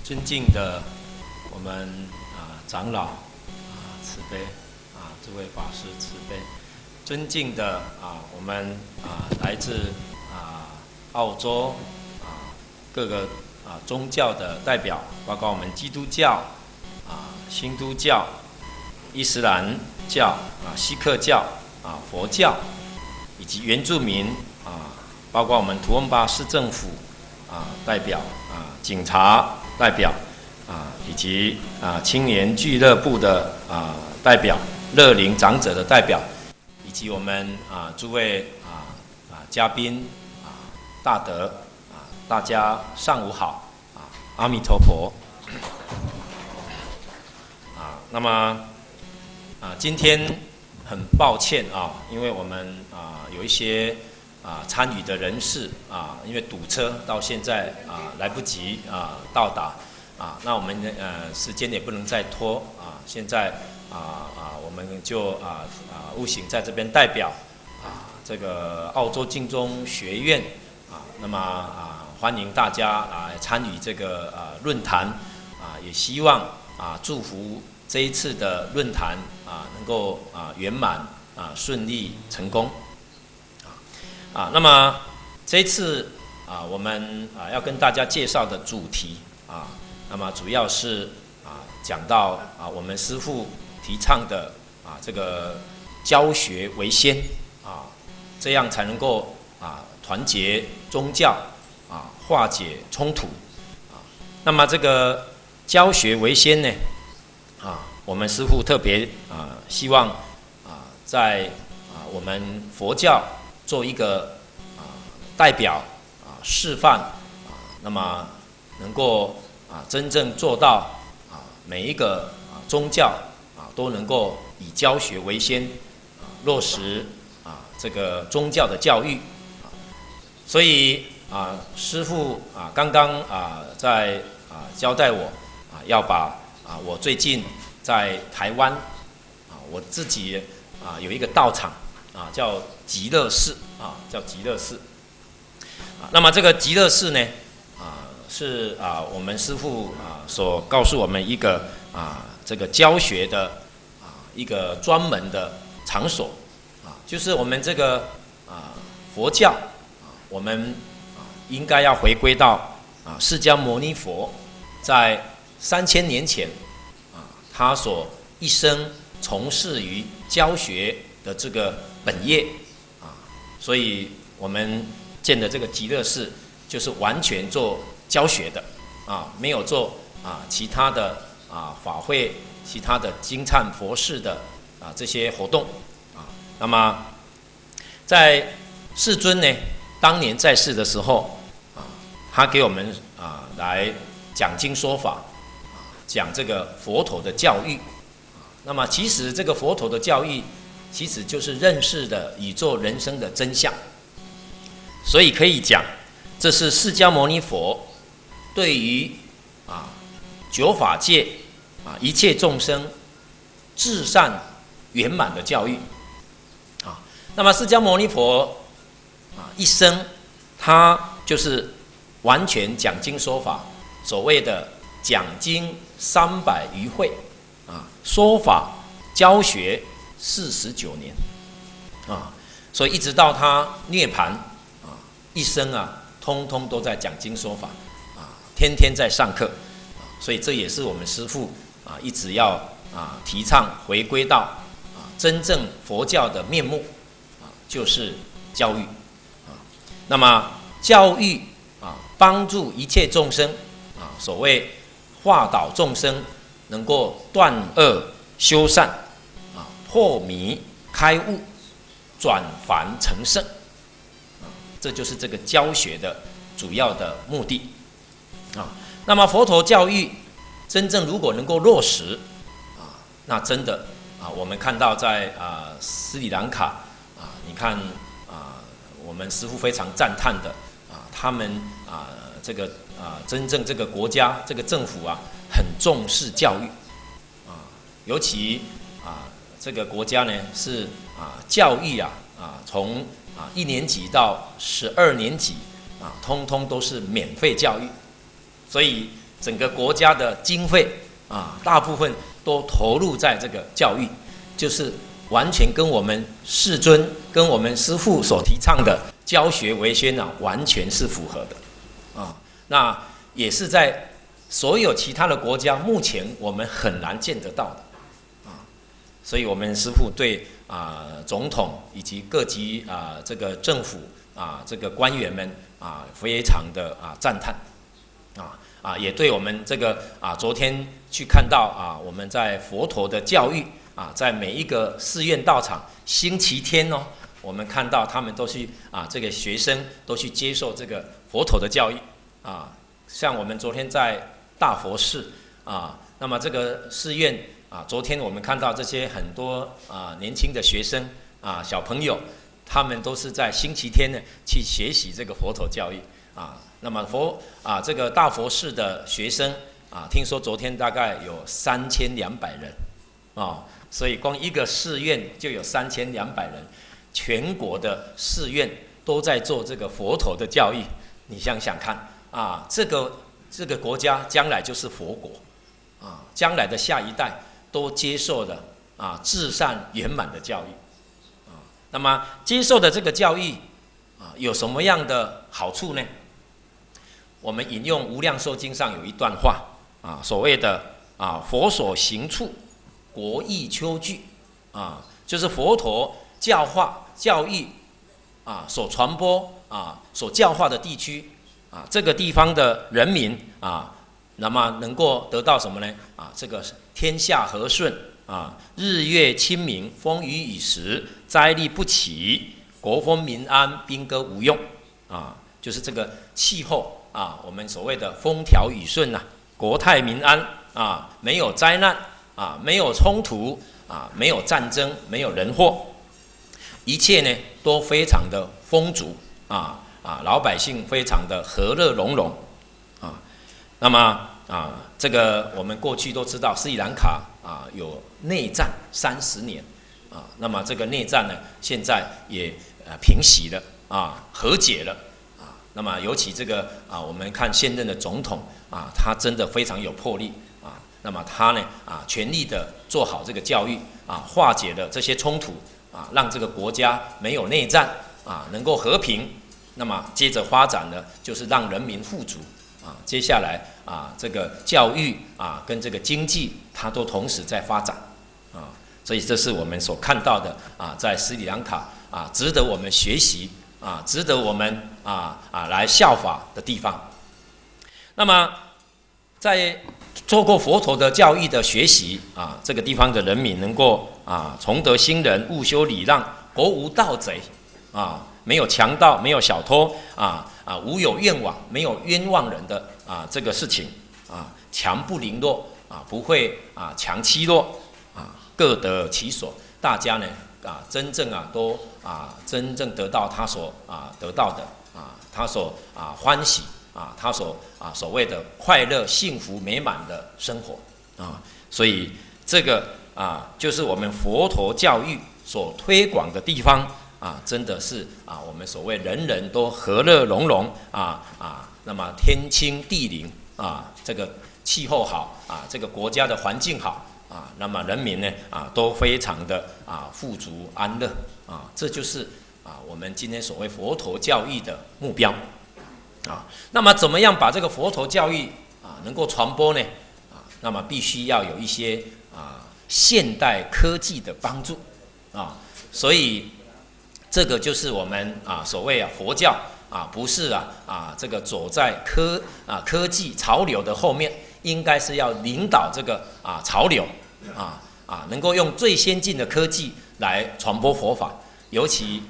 尊敬的我们长老慈悲这位法师慈悲，尊敬的我们来自澳洲各个宗教的代表，包括我们基督教新都教、伊斯兰教锡克教佛教，以及原住民包括我们图翁巴市政府代表警察代表以及青年俱乐部的代表、乐龄长者的代表，以及我们诸位嘉宾大德大家上午好阿弥陀佛那么今天很抱歉因为我们有一些参与的人士因为堵车到现在来不及到达那我们时间也不能再拖现在我们就务行在这边代表这个澳洲净宗学院那么欢迎大家来参与这个论坛也希望祝福这一次的论坛能够圆满顺利成功那么这一次我们要跟大家介绍的主题那么主要是讲到我们师父提倡的这个教学为先这样才能够团结宗教化解冲突那么这个教学为先呢我们师父特别希望在我们佛教做一个代表示范那么能够真正做到每一个宗教都能够以教学为先落实这个宗教的教育所以师父刚刚在交代我要把我最近在台湾我自己有一个道场叫极乐寺叫极乐寺那么这个极乐寺呢是我们师父所告诉我们一个这个教学的一个专门的场所就是我们这个佛教我们应该要回归到释迦牟尼佛在3000年前他所一生从事于教学的这个本业所以我们建的这个极乐寺就是完全做教学的没有做其他的法会、其他的经忏佛事的这些活动那么在世尊呢当年在世的时候他给我们来讲经说法讲这个佛陀的教育那么其实这个佛陀的教育其实就是认识的宇宙人生的真相所以可以讲这是释迦牟尼佛对于九法界一切众生至善圆满的教育那么释迦牟尼佛一生他就是完全讲经说法所谓的讲经300余会说法教学49年所以一直到他涅槃一生通通都在讲经说法天天在上课所以这也是我们师父一直要提倡回归到真正佛教的面目就是教育那么教育帮助一切众生所谓化导众生能够断恶修善破迷开悟转凡成圣这就是这个教学的主要的目的那么佛陀教育真正如果能够落实那真的我们看到在斯里兰卡你看我们师父非常赞叹的他们这个真正这个国家这个政府很重视教育尤其这个国家呢是教育从1年级到12年级通通都是免费教育所以整个国家的经费大部分都投入在这个教育，就是完全跟我们世尊、跟我们师父所提倡的教学为先完全是符合的那也是在所有其他的国家目前我们很难见得到的所以我们师父对总统以及各级这个政府这个官员们非常的赞叹也对我们这个昨天去看到我们在佛陀的教育在每一个寺院道场，星期天我们看到他们都去这个学生都去接受这个佛陀的教育像我们昨天在大佛寺那么这个寺院昨天我们看到这些很多年轻的学生小朋友，他们都是在星期天呢去学习这个佛陀教育那么这个大佛寺的学生听说昨天大概有3200人所以光一个寺院就有3200人，全国的寺院都在做这个佛陀的教育。你想想看这个国家将来就是佛国将来的下一代都接受了至善圆满的教育那么接受的这个教育有什么样的好处呢？我们引用《无量寿经》上有一段话所谓的佛所行处，国益丘聚就是佛陀教化教育所传播所教化的地区这个地方的人民那么能够得到什么呢？这个天下和顺日月清明，风雨已时，灾厉不起，国风民安，兵戈无用就是这个气候我们所谓的风调雨顺国泰民安没有灾难没有冲突没有战争，没有人祸，一切呢都非常的丰足老百姓非常的和乐融融那么这个我们过去都知道斯里兰卡有内战30年那么这个内战呢现在也平息了和解了那么尤其这个我们看现任的总统他真的非常有魄力那么他呢全力的做好这个教育化解了这些冲突让这个国家没有内战能够和平，那么接着发展呢就是让人民富足接下来这个教育跟这个经济它都同时在发展所以这是我们所看到的在斯里兰卡值得我们学习值得我们来效法的地方。那么在透过佛陀的教育的学习这个地方的人民能够崇德兴仁，务修礼让，国无盗贼没有强盗，没有小偷无有冤枉，没有冤枉人的这个事情强不凌弱不会强欺弱各得其所，大家呢真正都真正得到他所得到的他所欢喜他所谓的快乐幸福美满的生活所以这个就是我们佛陀教育所推广的地方真的是我们所谓人人都和乐融融那么天清地灵这个气候好这个国家的环境好那么人民呢都非常的富足安乐这就是我们今天所谓佛陀教育的目标那么怎么样把这个佛陀教育能够传播呢那么必须要有一些现代科技的帮助所以这个就是我们所谓佛教不是这个走在科技潮流的后面，应该是要领导这个潮流能够用最先进的科技来传播佛法。尤其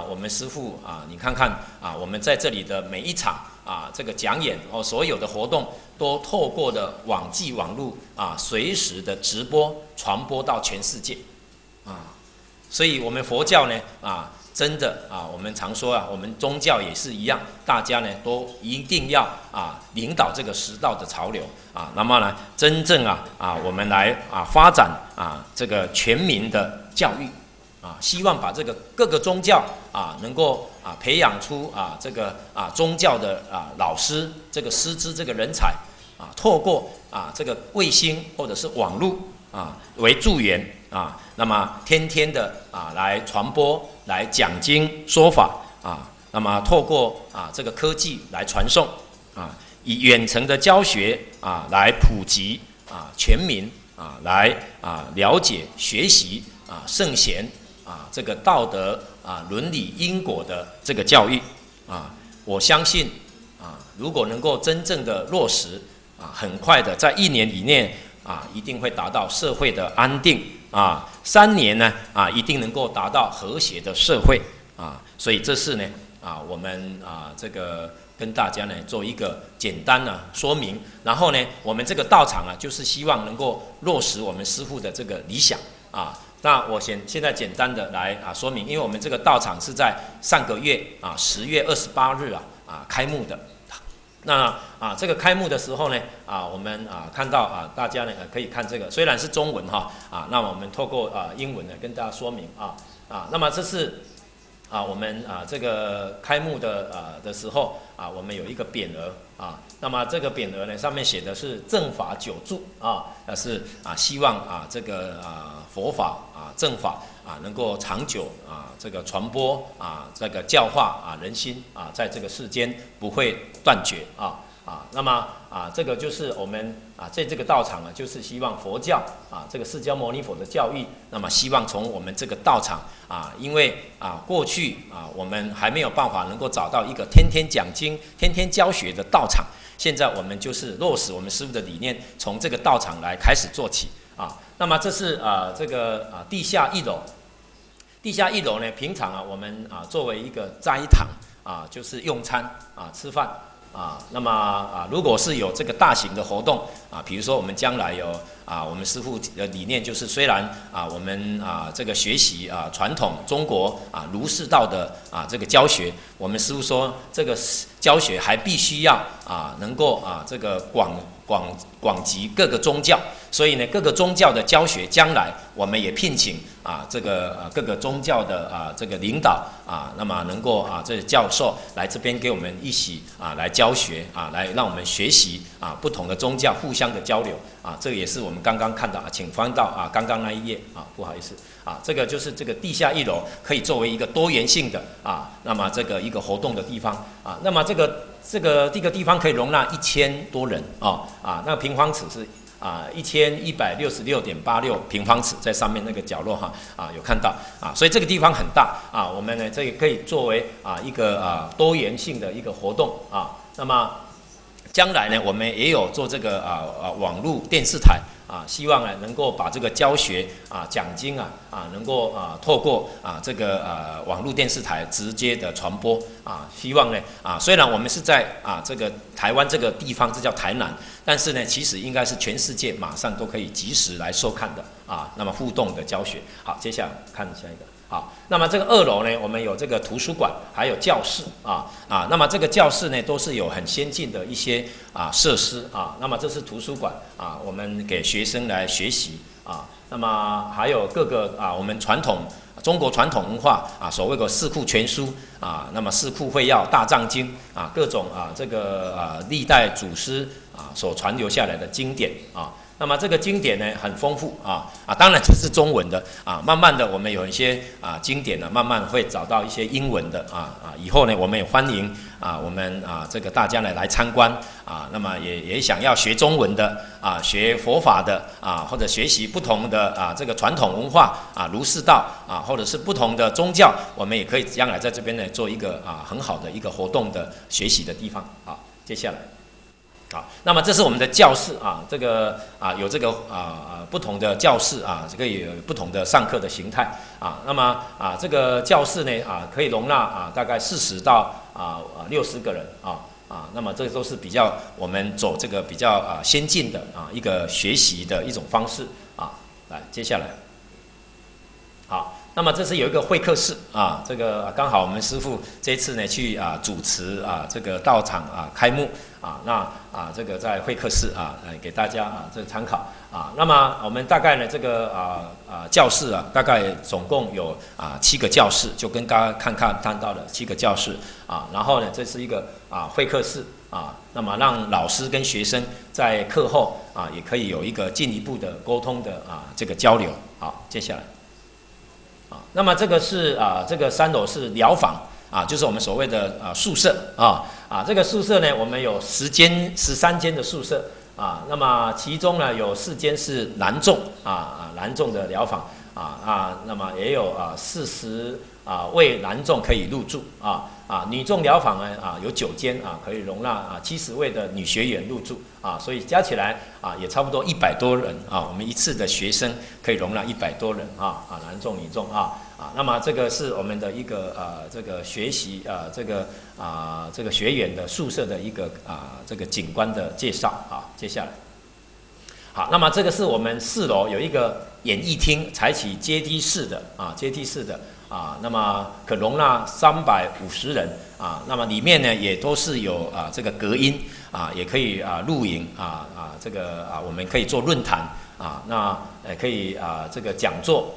我们师父你看看我们在这里的每一场这个讲演所有的活动都透过的网际网路随时的直播传播到全世界所以我们佛教呢真的我们常说我们宗教也是一样，大家呢都一定要领导这个时代的潮流那么呢真正我们来发展这个全民的教育希望把这个各个宗教能够培养出这个宗教的老师，这个师资这个人才透过这个卫星或者是网络为助缘那么天天的来传播、来讲经说法那么透过这个科技来传送以远程的教学来普及全民来了解学习圣贤这个道德伦理因果的这个教育我相信如果能够真正的落实很快的在1年以内一定会达到社会的安定3年呢一定能够达到和谐的社会所以这是呢我们这个跟大家呢做一个简单的说明，然后呢我们这个道场就是希望能够落实我们师父的这个理想那我现在简单的来说明，因为我们这个道场是在上个月10月28日开幕的。那这个开幕的时候呢我们看到大家呢可以看这个，虽然是中文那我们透过英文呢跟大家说明那么这是我们这个开幕的时候我们有一个匾额那么这个匾额呢上面写的是正法久住是希望这个佛法正法能够长久这个传播这个教化人心在这个世间不会断绝那么这个就是我们在这个道场就是希望佛教这个释迦牟尼佛的教育，那么希望从我们这个道场因为过去我们还没有办法能够找到一个天天讲经、天天教学的道场，现在我们就是落实我们师父的理念，从这个道场来开始做起那么这是这个地下1楼，地下1楼呢，平常我们作为一个斋堂就是用餐吃饭那么如果是有这个大型的活动比如说我们将来有我们师父的理念就是，虽然我们这个学习传统中国儒释道的这个教学，我们师父说这个教学还必须要能够这个广集各个宗教，所以呢各个宗教的教学，将来我们也聘请这个各个宗教的这个领导那么能够这个教授来这边给我们一起来教学来让我们学习不同的宗教互相的交流这个也是我们刚刚看到请翻到刚刚那一页不好意思这个就是这个地下1楼可以作为一个多元性的那么这个一个活动的地方那么这个地方可以容纳1000多人那平方尺是1166.86平方尺，在上面那个角落有看到所以这个地方很大我们呢这个可以作为一个多元性的一个活动那么将来呢我们也有做这个网络电视台希望呢能够把这个教学讲经能够透过这个网络电视台直接的传播希望呢虽然我们是在这个台湾这个地方，这叫台南，但是呢其实应该是全世界马上都可以及时来收看的那么互动的教学。好，接下来看下一个。好，那么这个2楼呢，我们有这个图书馆，还有教室那么这个教室呢，都是有很先进的一些设施那么这是图书馆我们给学生来学习那么还有各个我们中国传统文化所谓的四库全书那么四库会要、大藏经各种这个历代祖师所传留下来的经典那么这个经典呢很丰富当然这是中文的慢慢的我们有一些经典呢，慢慢会找到一些英文的以后呢我们也欢迎我们这个大家呢来参观那么也想要学中文的学佛法的或者学习不同的这个传统文化儒释道或者是不同的宗教，我们也可以将来在这边呢做一个很好的一个活动的学习的地方接下来。那么这是我们的教室这个有这个不同的教室这个有不同的上课的形态那么这个教室呢可以容纳大概40到60个人那么这都是比较我们走这个比较先进的一个学习的一种方式来接下来。好，那么这是有一个会客室这个刚好我们师父这次呢去主持这个道场开幕那这个在会客室给大家这个参考那么我们大概呢这个教室大概总共有7个教室，就跟刚刚看到的7个教室然后呢这是一个会客室那么让老师跟学生在课后也可以有一个进一步的沟通的这个交流。好，接下来那么这个是这个3楼是疗房就是我们所谓的宿舍这个宿舍呢，我们有13间的宿舍那么其中呢有4间是男众男众的疗房那么也有40位男众可以入住女众疗房呢有9间可以容纳70位的女学员入住所以加起来也差不多100多人我们一次的学生可以容纳100多人男众女众那么这个是我们的一个这个学习这个学员的宿舍的一个这个景观的介绍接下来好，那么这个是我们4楼有一个演艺厅，采取阶梯式的那么可容纳350人那么里面呢也都是有这个隔音也可以露营这个我们可以做论坛那可以这个讲座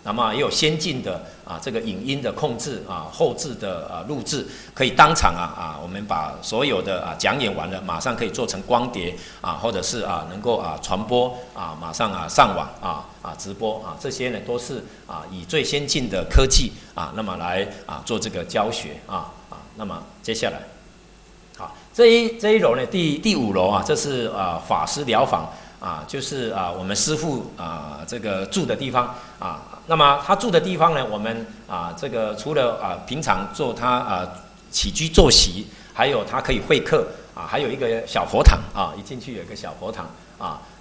那么也有先进的这个影音的控制后置的录制，可以当场我们把所有的讲演完了，马上可以做成光碟或者是能够传播马上上网直播这些呢都是以最先进的科技那么来做这个教学那么接下来好这一楼呢第5楼这是法师疗房就是我们师父这个住的地方那么他住的地方呢，我们这个除了平常做他起居作息，还有他可以会客还有一个小佛堂一进去有一个小佛堂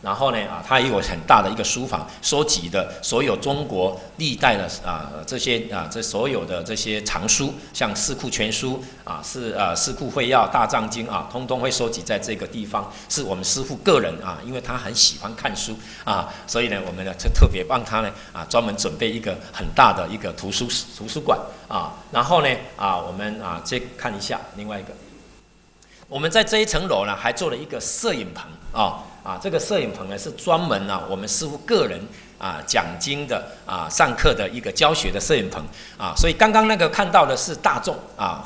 然后呢它也有很大的一个书房，收集的所有中国历代的这些这所有的这些藏书，像四库全书四库会要大藏经通通会收集在这个地方，是我们师父个人因为他很喜欢看书所以呢我们呢就特别帮他呢专门准备一个很大的一个图书馆然后呢我们再看一下另外一个，我们在这一层楼呢还做了一个摄影棚这个摄影棚呢是专门我们师父个人讲经的上课的一个教学的摄影棚所以刚刚那个看到的是大众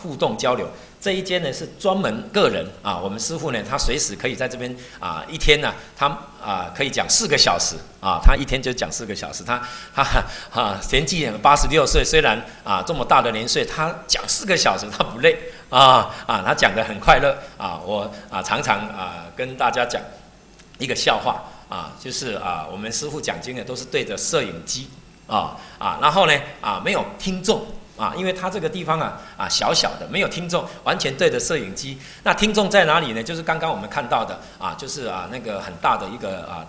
互动交流，这一间呢是专门个人我们师父呢他随时可以在这边一天呢他可以讲4个小时他一天就讲4个小时，他年纪86岁，虽然这么大的年岁，他讲4个小时他不累他讲得很快乐我常常跟大家讲一个笑话就是我们师父讲经呢都是对着摄影机然后呢没有听众因为他这个地方小小的没有听众，完全对着摄影机。那听众在哪里呢？就是刚刚我们看到的就是那个很大的一个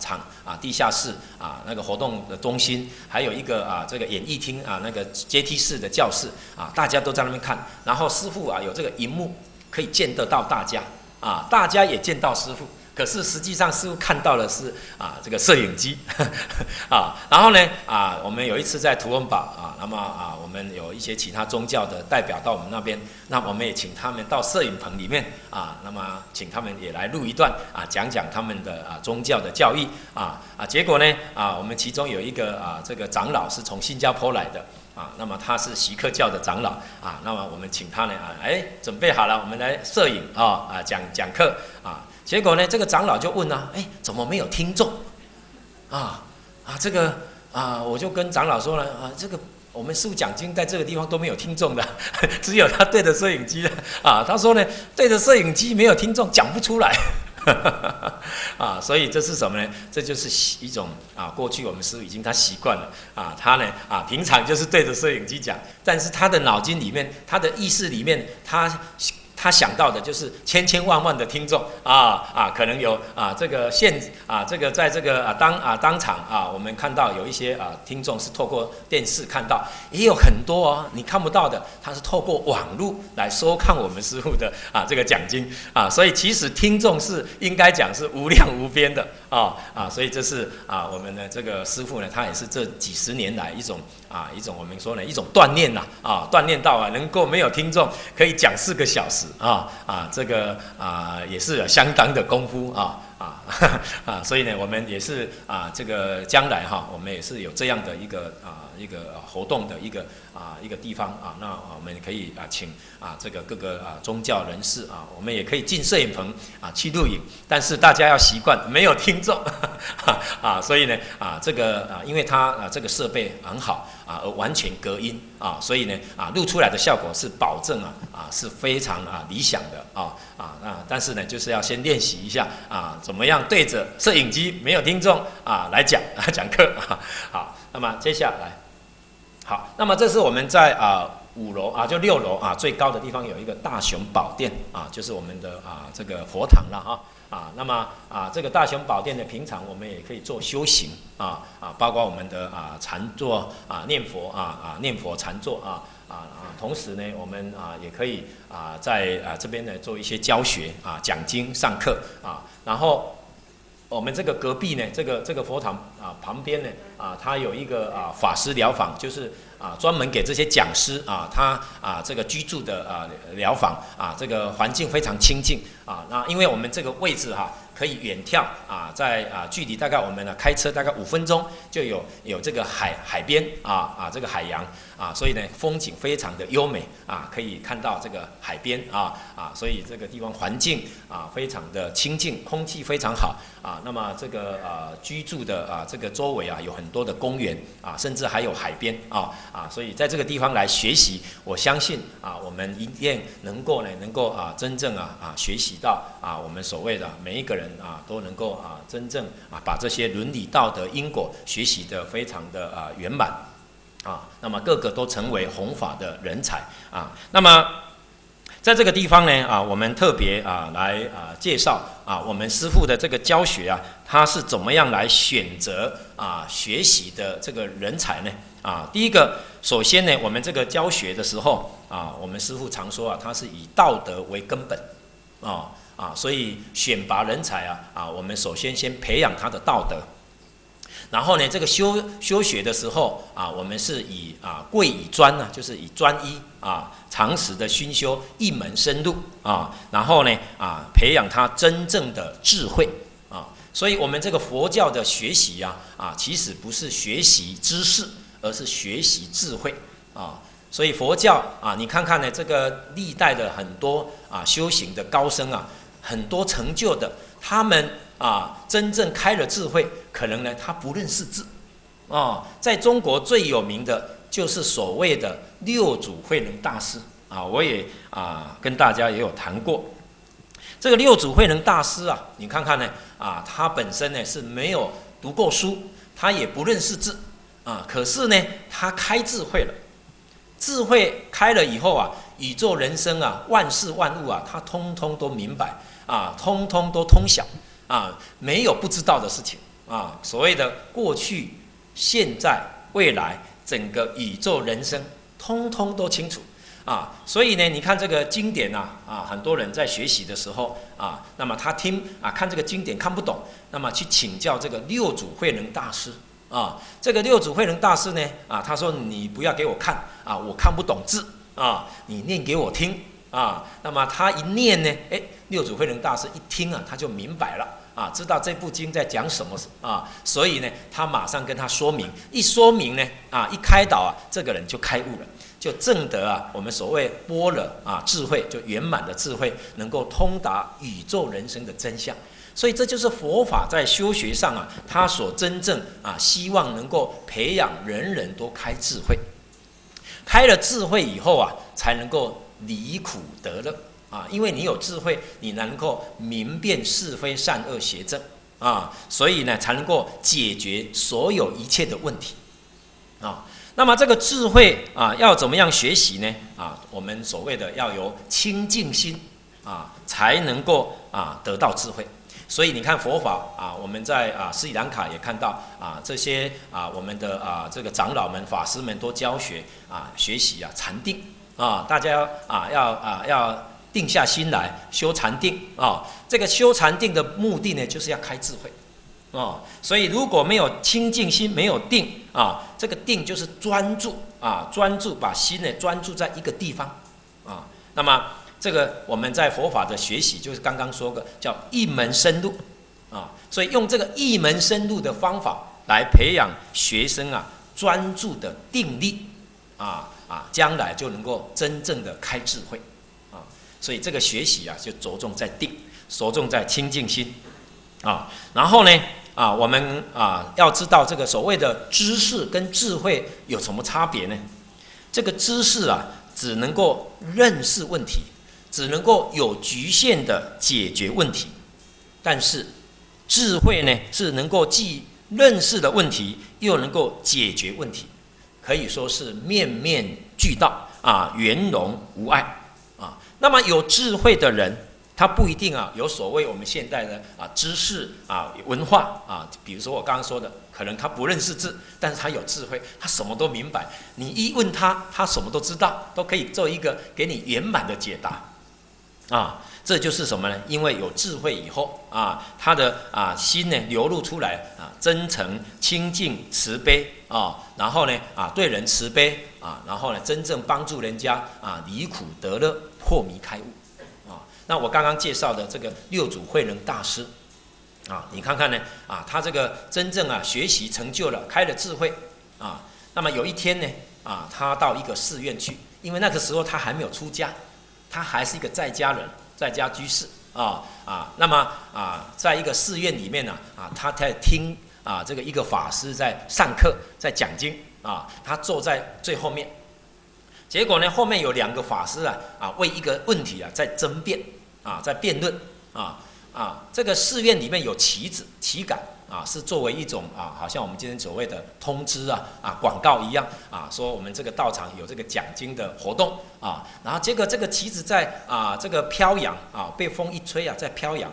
地下室那个活动的中心，还有一个这个演艺厅那个阶梯式的教室大家都在那边看。然后师父有这个荧幕可以见得到大家大家也见到师父。可是实际上师父看到的是这个摄影机然后呢我们有一次在图文堡那么我们有一些其他宗教的代表到我们那边，那我们也请他们到摄影棚里面那么请他们也来录一段讲讲他们的宗教的教义结果呢我们其中有一个这个长老是从新加坡来的那么他是锡克教的长老那么我们请他呢准备好了，我们来摄影讲课结果呢这个长老就问怎么没有听众这个我就跟长老说了这个我们师父讲经在这个地方都没有听众的只有他对着摄影机的他说呢对着摄影机没有听众讲不出来所以这是什么呢？这就是一种过去我们师父已经他习惯了他呢平常就是对着摄影机讲，但是他的脑筋里面，他的意识里面，他想到的就是千千万万的听众可能有这个这个在这个当场我们看到有一些听众是透过电视看到，也有很多你看不到的，他是透过网络来收看我们师父的这个讲经所以其实听众是应该讲是无量无边的所以这是我们的这个师父呢，他也是这几十年来一种我们说呢一种锻炼锻炼到能够没有听众可以讲4个小时这个也是有相当的功夫所以呢，我们也是这个将来我们也是有这样的一个活动的一个地方那我们可以请这个各个宗教人士我们也可以进摄影棚去录影，但是大家要习惯没有听众所以呢这个因为它这个设备很好而完全隔音所以呢录出来的效果是保证是非常理想的但是呢就是要先练习一下怎么样对着摄影机没有听众来讲课好，那么接下来好，那么这是我们在5楼就6楼最高的地方有一个大雄宝殿就是我们的这个佛堂了那么这个大雄宝殿呢，平常我们也可以做修行包括我们的禅坐念佛念佛禅坐同时呢，我们也可以在这边呢做一些教学讲经上课然后我们这个隔壁呢，这个佛堂旁边呢它有一个法师疗房，就是专门给这些讲师他这个居住的疗房这个环境非常清净那因为我们这个位置可以远眺在距离大概我们开车大概5分钟就有这个海边这个海洋所以呢风景非常的优美可以看到这个海边所以这个地方环境非常的清净，空气非常好那么这个居住的这个周围有很多的公园甚至还有海边所以在这个地方来学习，我相信我们一定能够真正学习到我们所谓的每一个人都能够真正把这些伦理道德因果学习得非常的圆满那么个个都成为弘法的人才那么在这个地方呢我们特别来介绍我们师父的这个教学他是怎么样来选择学习的这个人才呢第一个，首先呢，我们这个教学的时候我们师父常说他是以道德为根本所以选拔人才我们首先培养他的道德。然后呢，这个修学的时候我们是以贵以专就是以专一长时的熏修，一门深入然后呢培养他真正的智慧所以我们这个佛教的学习其实不是学习知识，而是学习智慧所以佛教你看看呢，这个历代的很多修行的高僧很多成就的，他们真正开了智慧，可能呢他不认识字在中国最有名的就是所谓的六祖慧能大师我也跟大家也有谈过。这个六祖慧能大师你看看呢他本身呢是没有读过书，他也不认识字可是呢他开智慧了。智慧开了以后宇宙人生万事万物他通通都明白通通都通晓没有不知道的事情所谓的过去、现在、未来，整个宇宙人生通通都清楚所以呢，你看这个经典很多人在学习的时候那么他看这个经典看不懂，那么去请教这个六祖慧能大师这个六祖慧能大师呢他说你不要给我看我看不懂字你念给我听那么他一念呢六祖慧能大师一听他就明白了知道这部经在讲什么所以呢他马上跟他说明，一说明呢一开导这个人就开悟了，就证得我们所谓般若智慧，就圆满的智慧，能够通达宇宙人生的真相。所以这就是佛法在修学上他所真正希望能够培养人人都开智慧，开了智慧以后才能够离苦得乐因为你有智慧，你能够明辨是非善恶邪正所以呢才能够解决所有一切的问题那么这个智慧要怎么样学习呢我们所谓的要有清净心才能够得到智慧。所以你看佛法我们在斯里兰卡也看到这些我们的这个长老们、法师们都教学学习禅定大家要定下心来修禅定这个修禅定的目的呢，就是要开智慧所以如果没有清净心，没有定这个定就是专注专注把心呢专注在一个地方那么这个我们在佛法的学习，就是刚刚说的叫一门深入所以用这个一门深入的方法来培养学生专注的定力将来就能够真正的开智慧所以这个学习就着重在定，着重在清净心然后呢我们要知道这个所谓的知识跟智慧有什么差别呢？这个知识只能够认识问题，只能够有局限的解决问题，但是智慧呢是能够既认识的问题又能够解决问题，可以说是面面俱到圆融无碍那么有智慧的人，他不一定有所谓我们现代的知识文化比如说我刚刚说的，可能他不认识字，但是他有智慧，他什么都明白。你一问他，他什么都知道，都可以做一个给你圆满的解答这就是什么呢？因为有智慧以后他的心呢流露出来真诚、清净、慈悲然后呢对人慈悲然后呢真正帮助人家离苦得乐、破迷开悟那我刚刚介绍的这个六祖慧能大师你看看呢他这个真正学习成就了，开了智慧那么有一天呢他到一个寺院去，因为那个时候他还没有出家，他还是一个在家人，在家居士那么在一个寺院里面他在听这个一个法师在上课，在讲经他坐在最后面。结果呢，后面有两个法师为一个问题在争辩在辩论这个寺院里面有旗子、旗杆是作为一种好像我们今天所谓的通知广告一样说我们这个道场有这个讲经的活动然后结果这个旗子在这个飘扬被风一吹在飘扬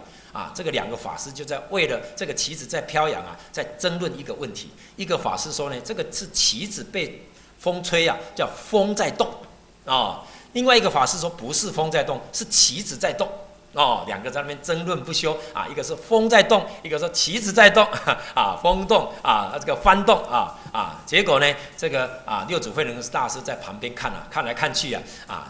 这个两个法师就在为了这个旗子在飘扬在争论一个问题。一个法师说呢，这个是旗子被风吹叫风在动另外一个法师说不是风在动，是旗子在动两个在那边争论不休一个是风在动，一个说旗子在动风动这个翻动结果呢，这个六祖慧能大师在旁边看来看去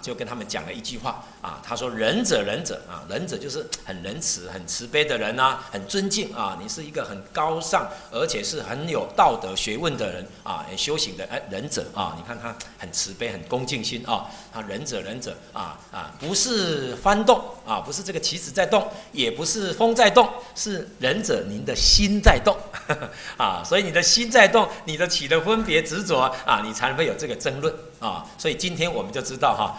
就跟他们讲了一句话他说仁者仁者仁者就是很仁慈、很慈悲的人很尊敬你是一个很高尚而且是很有道德学问的人很修行的仁者你看他很慈悲、很恭敬心他仁者仁者不是翻动不是这个旗子在动，也不是风在动，是仁者您的心在动所以你的心在动，你的起的分别执着你才会有这个争论所以今天我们就知道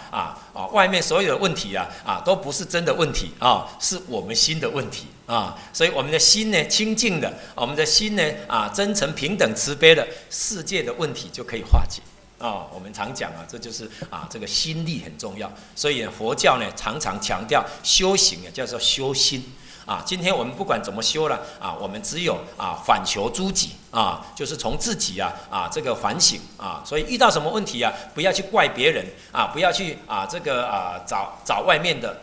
外面所有的问题都不是真的问题是我们心的问题所以我们的心呢清净的，我们的心呢真诚、平等、慈悲的，世界的问题就可以化解我们常讲这就是这个心力很重要。所以佛教呢常常强调修行叫做修心今天我们不管怎么修了我们只有反求诸己就是从自己这个反省所以遇到什么问题不要去怪别人不要去这个找外面的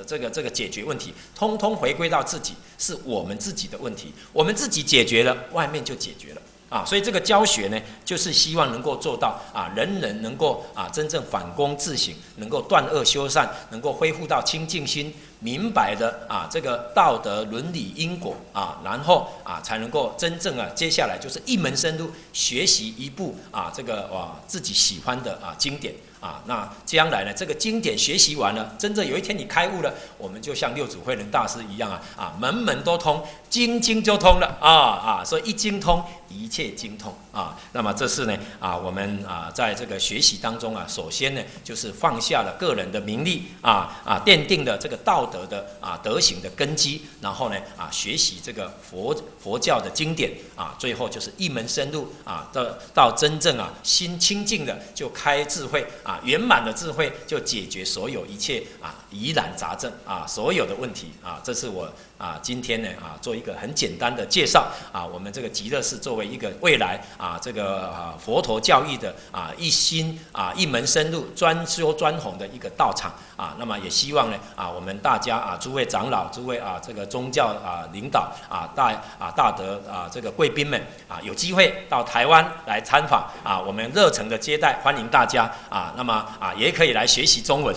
这个解决问题，通通回归到自己，是我们自己的问题，我们自己解决了，外面就解决了所以这个教学呢，就是希望能够做到人人能够真正反躬自省，能够断恶修善，能够恢复到清净心，明白的这个道德伦理因果然后才能够真正接下来就是一门深入学习一部这个自己喜欢的经典那将来呢，这个经典学习完了，真正有一天你开悟了，我们就像六祖慧能大师一样门门都通，经经就通了所以一经通，一切经通那么这是呢我们在这个学习当中首先呢就是放下了个人的名利奠定了这个道德的德行的根基，然后呢学习这个佛教的经典最后就是一门深入到真正心清净的就开智慧圆满的智慧，就解决所有一切疑难杂症所有的问题这是我今天呢做一个很简单的介绍我们这个极乐寺作为为一个未来这个佛陀教育的一心一门深入、专修专弘的一个道场那么也希望呢我们大家诸位长老、诸位这个宗教领导大德这个贵宾们有机会到台湾来参访我们热诚的接待，欢迎大家那么也可以来学习中文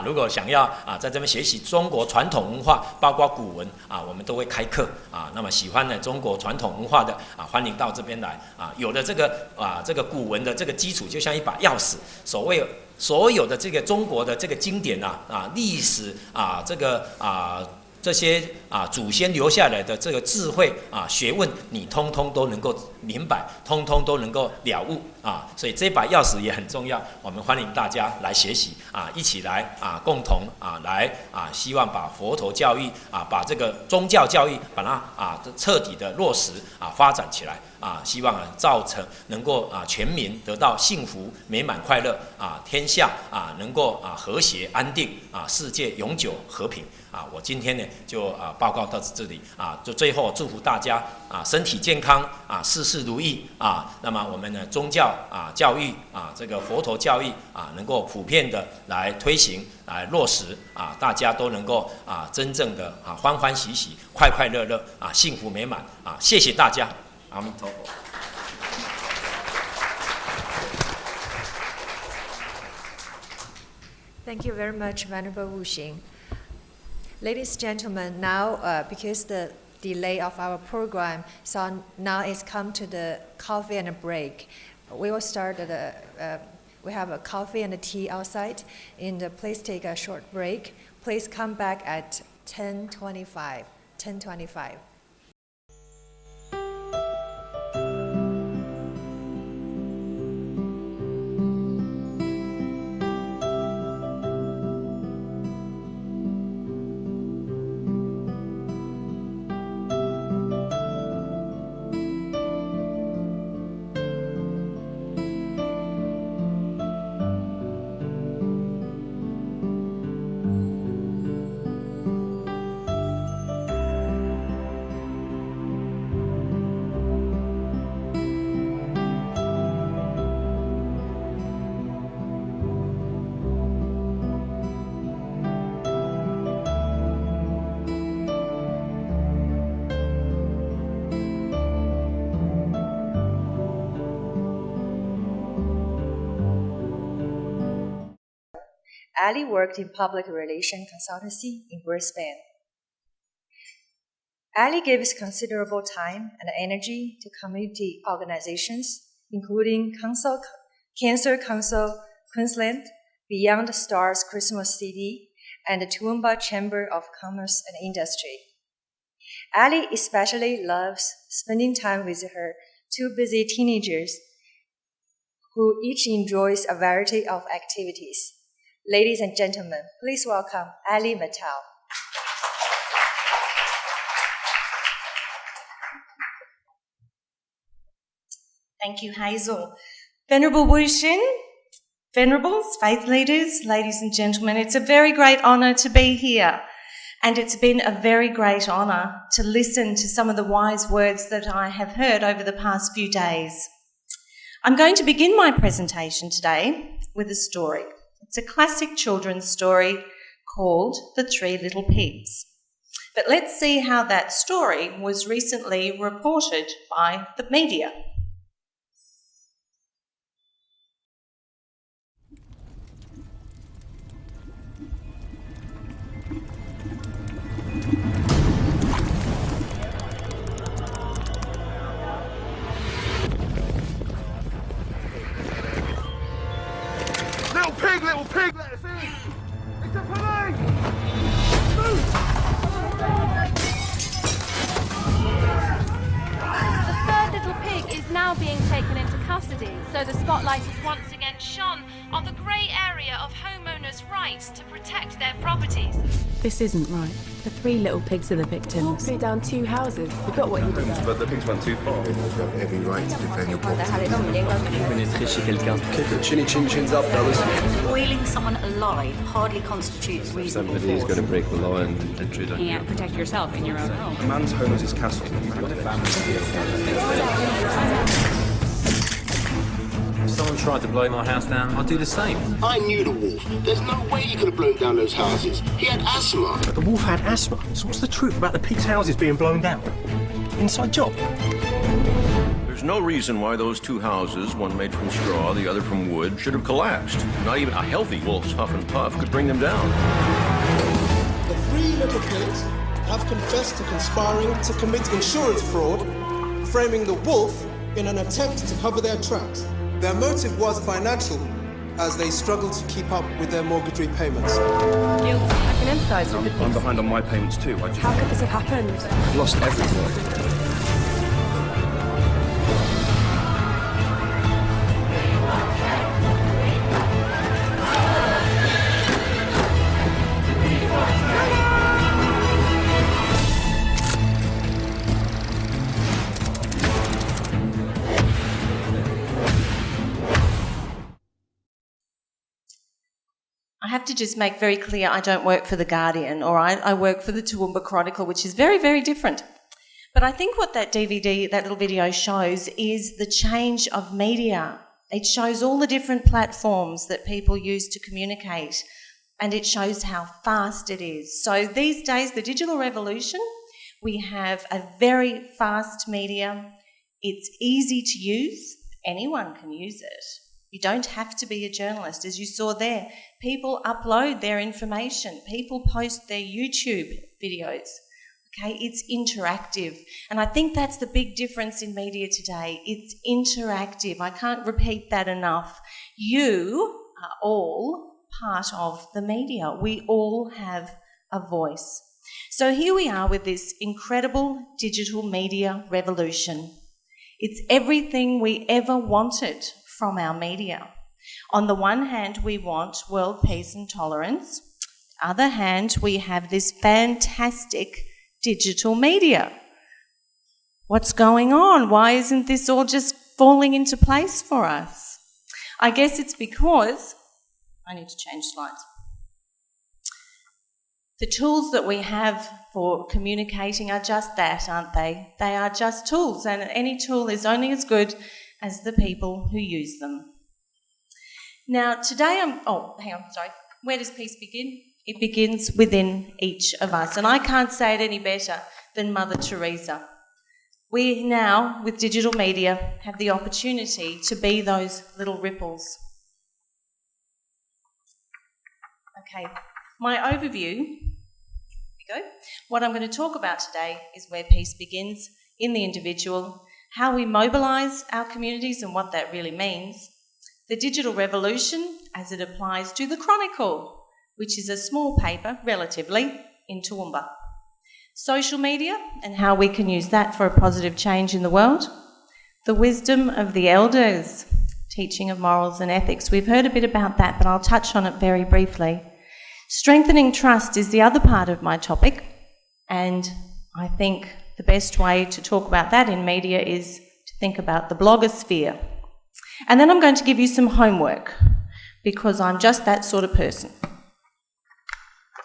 如果想要在这边学习中国传统文化，包括古文我们都会开课那么喜欢呢中国传统文化的欢迎到这边来有了这个古文的这个基础，就像一把钥匙，所有的这个中国的这个经典历史这些祖先留下来的这个智慧学问，你通通都能够明白，通通都能够了悟所以这把钥匙也很重要。我们欢迎大家来学习一起来共同来希望把佛陀教育把这个宗教教育把它彻底的落实发展起来希望造成能够全民得到幸福美满快乐天下能够和谐安定世界永久和平我今天呢就报告到这里就最后祝福大家身体健康事事如意那么我们的宗教教育这个佛陀教育能够普遍的来推行来落实大家都能够真正的欢欢喜喜快快乐乐幸福美满谢谢大家，阿弥陀佛。Thank you very much, Venerable Wu Xing. Ladies and gentlemen, now because the delay of our program, so now it's come to the coffee and a break. We will start we have a coffee and a tea outside. Please take a short break. Please come back at 10:25. 10:25. Ali worked in public relation consultancy in Brisbane. Ali gives considerable time and energy to community organizations, including Cancer Council Queensland, Beyond the Stars Christmas CD, and the Toowoomba Chamber of Commerce and Industry. Ali especially loves spending time with her two busy teenagers who each enjoys a variety of activities. Ladies and gentlemen, please welcome Ali Mattel. Thank you, Hazel. Venerable Wu Xing, venerables, faith leaders, ladies and gentlemen, it's a very great honour to be here. And it's been a very great honour to listen to some of the wise words that I have heard over the past few days. I'm going to begin my presentation today with a story. It's a classic children's story called The Three Little Pigs. But let's see how that story was recently reported by the media. Little pig, let us in! It's the police! The third little pig is now being taken into custody, so the spotlight is once again shone on the grey area of homeowners' rights to protect their properties. This isn't right. The three little pigs are the victims. Blew down 2 houses. They got what you deserve. But the pigs went too far. You have every right to defend your property. Pénétrer chez quelqu'un. Kick the chinny chin chins up, fellas. Boiling someone alive hardly constitutes reasonable Somebody is force. going to break the law and intrude on You can't protect yourself in your own home. A man's home is his castle. If someone tried to blow my house down, I'd do the same. I knew the wolf. There's no way he could have blown down those houses. He had asthma. But the wolf had asthma. So what's the truth about the pigs' houses being blown down? Inside job. There's no reason why those 2 houses, one made from straw, the other from wood, should have collapsed. Not even a healthy wolf's huff and puff could bring them down. The 3 little pigs have confessed to conspiring to commit insurance fraud, framing the wolf in an attempt to cover their tracks. Their motive was financial, as they struggled to keep up with their mortgage repayments. Guilty. I can empathise with the pigs. I'm behind on my payments too. How could this have happened? I've lost everything. I have to just make very clear I don't work for The Guardian, all right? I work for the Toowoomba Chronicle, which is very, very different. But I think what that DVD, that little video shows is the change of media. It shows all the different platforms that people use to communicate, and it shows how fast it is. So these days, the digital revolution, we have a very fast media. It's easy to use. Anyone can use it. You don't have to be a journalist, as you saw there. People upload their information. People post their YouTube videos. Okay, it's interactive. And I think that's the big difference in media today. It's interactive. I can't repeat that enough. You are all part of the media. We all have a voice. So here we are with this incredible digital media revolution. It's everything we ever wanted from our media. On the one hand, we want world peace and tolerance. On the other hand, we have this fantastic digital media. What's going on? Why isn't this all just falling into place for us? I guess it's because I need to change slides. The tools that we have for communicating are just that, aren't they? They are just tools, and any tool is only as good as the people who use them. Now, today where does peace begin? It begins within each of us, and I can't say it any better than Mother Teresa. We now, with digital media, have the opportunity to be those little ripples. Okay, my overview, here we go. What I'm going to talk about today is where peace begins in the individual, how we mobilise our communities and what that really means, the digital revolution as it applies to the Chronicle, which is a small paper, relatively, in Toowoomba, social media and how we can use that for a positive change in the world, the wisdom of the elders, teaching of morals and ethics. We've heard a bit about that, but I'll touch on it very briefly. Strengthening trust is the other part of my topic, and I think the best way to talk about that in media is to think about the blogosphere. And then I'm going to give you some homework, because I'm just that sort of person.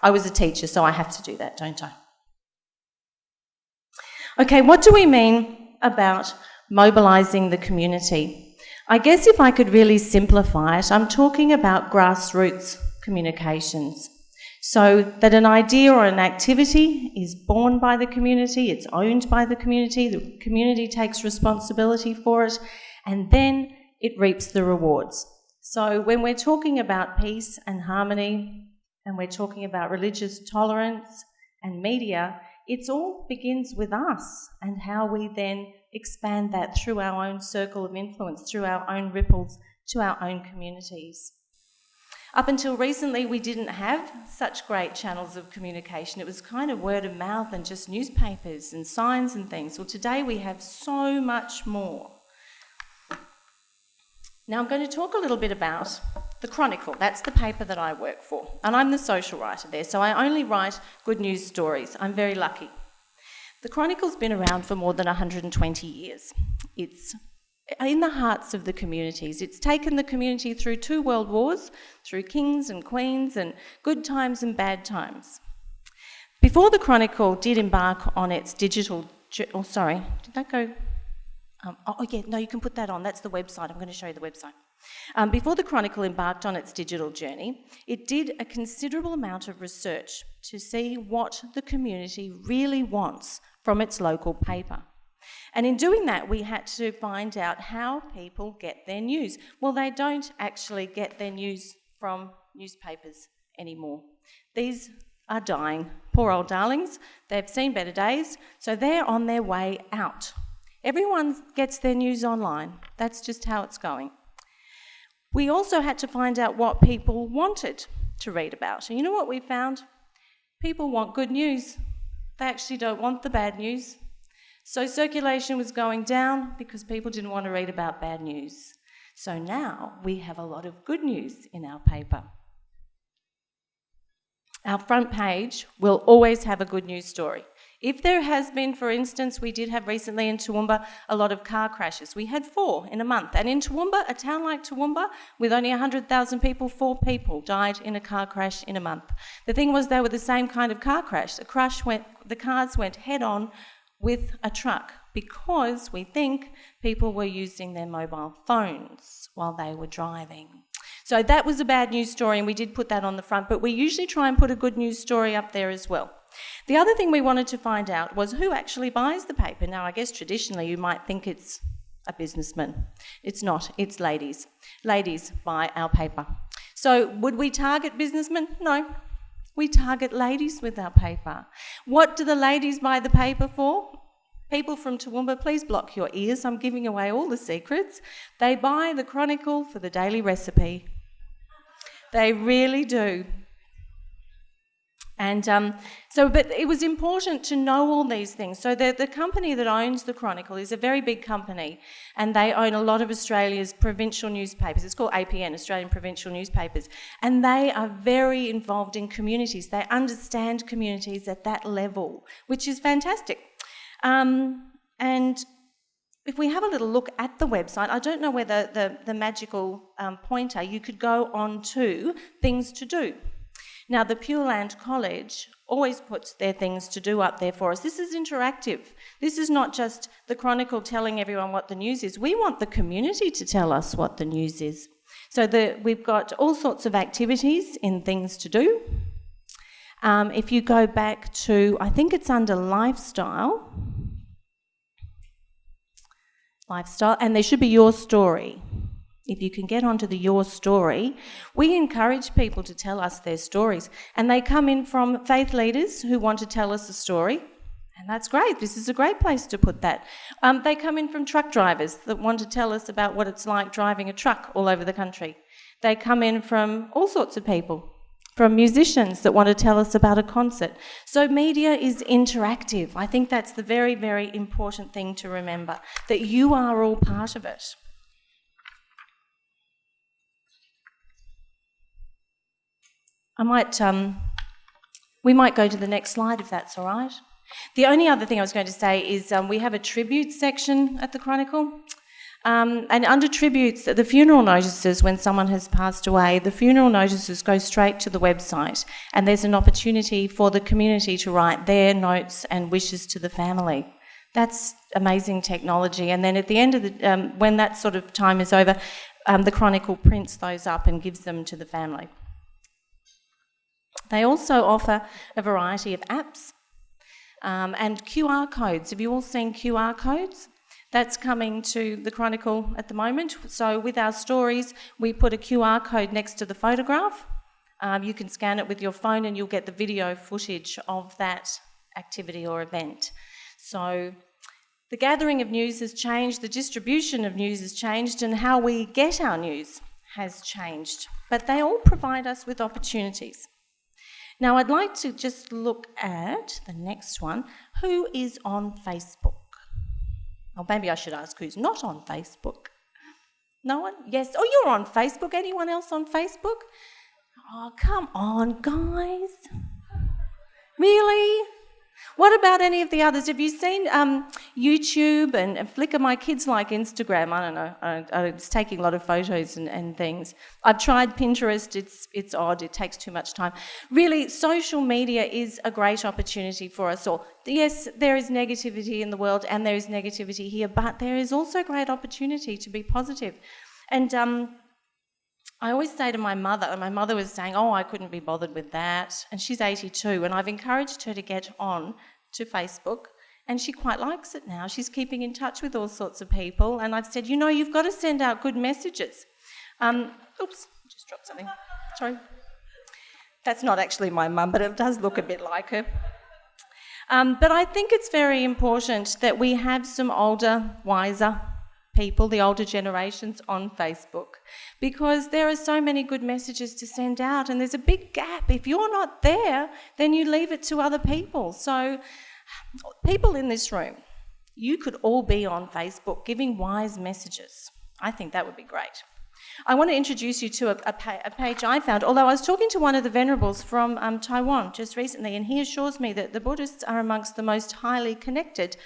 I was a teacher, so I have to do that, don't I? Okay, what do we mean about mobilising the community? I guess if I could really simplify it, I'm talking about grassroots communications. So that an idea or an activity is born by the community, it's owned by the community takes responsibility for it, and then it reaps the rewards. So when we're talking about peace and harmony, and we're talking about religious tolerance and media, it all begins with us and how we then expand that through our own circle of influence, through our own ripples to our own communities. Up until recently, we didn't have such great channels of communication. It was kind of word of mouth and just newspapers and signs and things. Well, today we have so much more. Now I'm going to talk a little bit about the Chronicle, that's the paper that I work for, and I'm the social writer there, so I only write good news stories. I'm very lucky. The Chronicle's been around for more than 120 years. It's in the hearts of the communities. It's taken the community through 2 world wars, through kings and queens and good times and bad times. Before the Chronicle did embark on its digital... Oh, sorry, did that go... you can put that on. That's the website. I'm going to show you the website. Before the Chronicle embarked on its digital journey, it did a considerable amount of research to see what the community really wants from its local paper. And in doing that, we had to find out how people get their news. Well, they don't actually get their news from newspapers anymore. These are dying. Poor old darlings. They've seen better days, so they're on their way out. Everyone gets their news online. That's just how it's going. We also had to find out what people wanted to read about. And you know what we found? People want good news. They actually don't want the bad news. So circulation was going down because people didn't want to read about bad news. So now we have a lot of good news in our paper. Our front page will always have a good news story. If there has been, for instance, we did have recently in Toowoomba a lot of car crashes. We had 4 in a month. And in Toowoomba, a town like Toowoomba, with only 100,000 people, 4 people died in a car crash in a month. The thing was, they were the same kind of car crash. The cars went head-on with a truck because we think people were using their mobile phones while they were driving. So that was a bad news story, and we did put that on the front, but we usually try and put a good news story up there as well. The other thing we wanted to find out was who actually buys the paper. Now, I guess traditionally you might think it's a businessman. It's not, it's ladies. Ladies buy our paper. So would we target businessmen? No. We target ladies with our paper. What do the ladies buy the paper for? People from Toowoomba, please block your ears. I'm giving away all the secrets. They buy the Chronicle for the daily recipe. They really do. And but it was important to know all these things. So the company that owns the Chronicle is a very big company, and they own a lot of Australia's provincial newspapers. It's called APN, Australian Provincial Newspapers, and they are very involved in communities. They understand communities at that level, which is fantastic. And if we have a little look at the website, I don't know whether the magical pointer, you could go on to things to do. Now, the Pure Land College always puts their things to do up there for us. This is interactive. This is not just the Chronicle telling everyone what the news is. We want the community to tell us what the news is. So we've got all sorts of activities in things to do. If you go back to, I think it's under lifestyle, and there should be your story. If you can get onto your story, we encourage people to tell us their stories. And they come in from faith leaders who want to tell us a story. And that's great. This is a great place to put that. They come in from truck drivers that want to tell us about what it's like driving a truck all over the country. They come in from all sorts of people, from musicians that want to tell us about a concert. So media is interactive. I think that's the very, very important thing to remember, that you are all part of it. We might go to the next slide if that's all right. The only other thing I was going to say is we have a tribute section at the Chronicle. And under tributes, the funeral notices, when someone has passed away, the funeral notices go straight to the website, and there's an opportunity for the community to write their notes and wishes to the family. That's amazing technology. And then at the end of when that sort of time is over, the Chronicle prints those up and gives them to the family. They also offer a variety of apps and QR codes. Have you all seen QR codes? That's coming to the Chronicle at the moment. So with our stories, we put a QR code next to the photograph. You can scan it with your phone and you'll get the video footage of that activity or event. So the gathering of news has changed, the distribution of news has changed, and how we get our news has changed. But they all provide us with opportunities. Now, I'd like to just look at the next one. Who is on Facebook? Or maybe I should ask who's not on Facebook. No one? Yes. Oh, you're on Facebook. Anyone else on Facebook? Oh, come on, guys. Really? What about any of the others? Have you seen YouTube and Flickr? My kids like Instagram. I don't know. It's taking a lot of photos and things. I've tried Pinterest. It's odd. It takes too much time. Really, social media is a great opportunity for us all. Yes, there is negativity in the world and there is negativity here, but there is also great opportunity to be positive. And I always say to my mother was saying, oh, I couldn't be bothered with that. And she's 82, and I've encouraged her to get on to Facebook, and she quite likes it now. She's keeping in touch with all sorts of people, and I've said, you've got to send out good messages. Oops, just dropped something. Sorry. That's not actually my mum, but it does look a bit like her. But I think it's very important that we have some older, wiser people, the older generations, on Facebook, because there are so many good messages to send out, and there's a big gap. If you're not there, then you leave it to other people. So people in this room, you could all be on Facebook giving wise messages. I think that would be great. I want to introduce you to a page I found, although I was talking to one of the venerables from Taiwan just recently, and he assures me that the Buddhists are amongst the most highly connected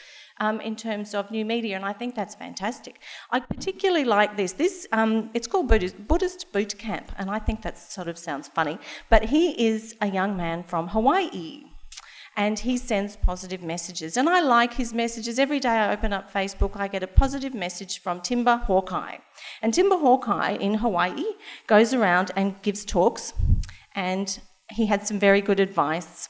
in terms of new media, and I think that's fantastic. I particularly like this. It's called Buddhist Boot Camp, and I think that sort of sounds funny, but he is a young man from Hawaii, and he sends positive messages, and I like his messages. Every day I open up Facebook, I get a positive message from Timber Hawkeye, and Timber Hawkeye in Hawaii goes around and gives talks, and he had some very good advice.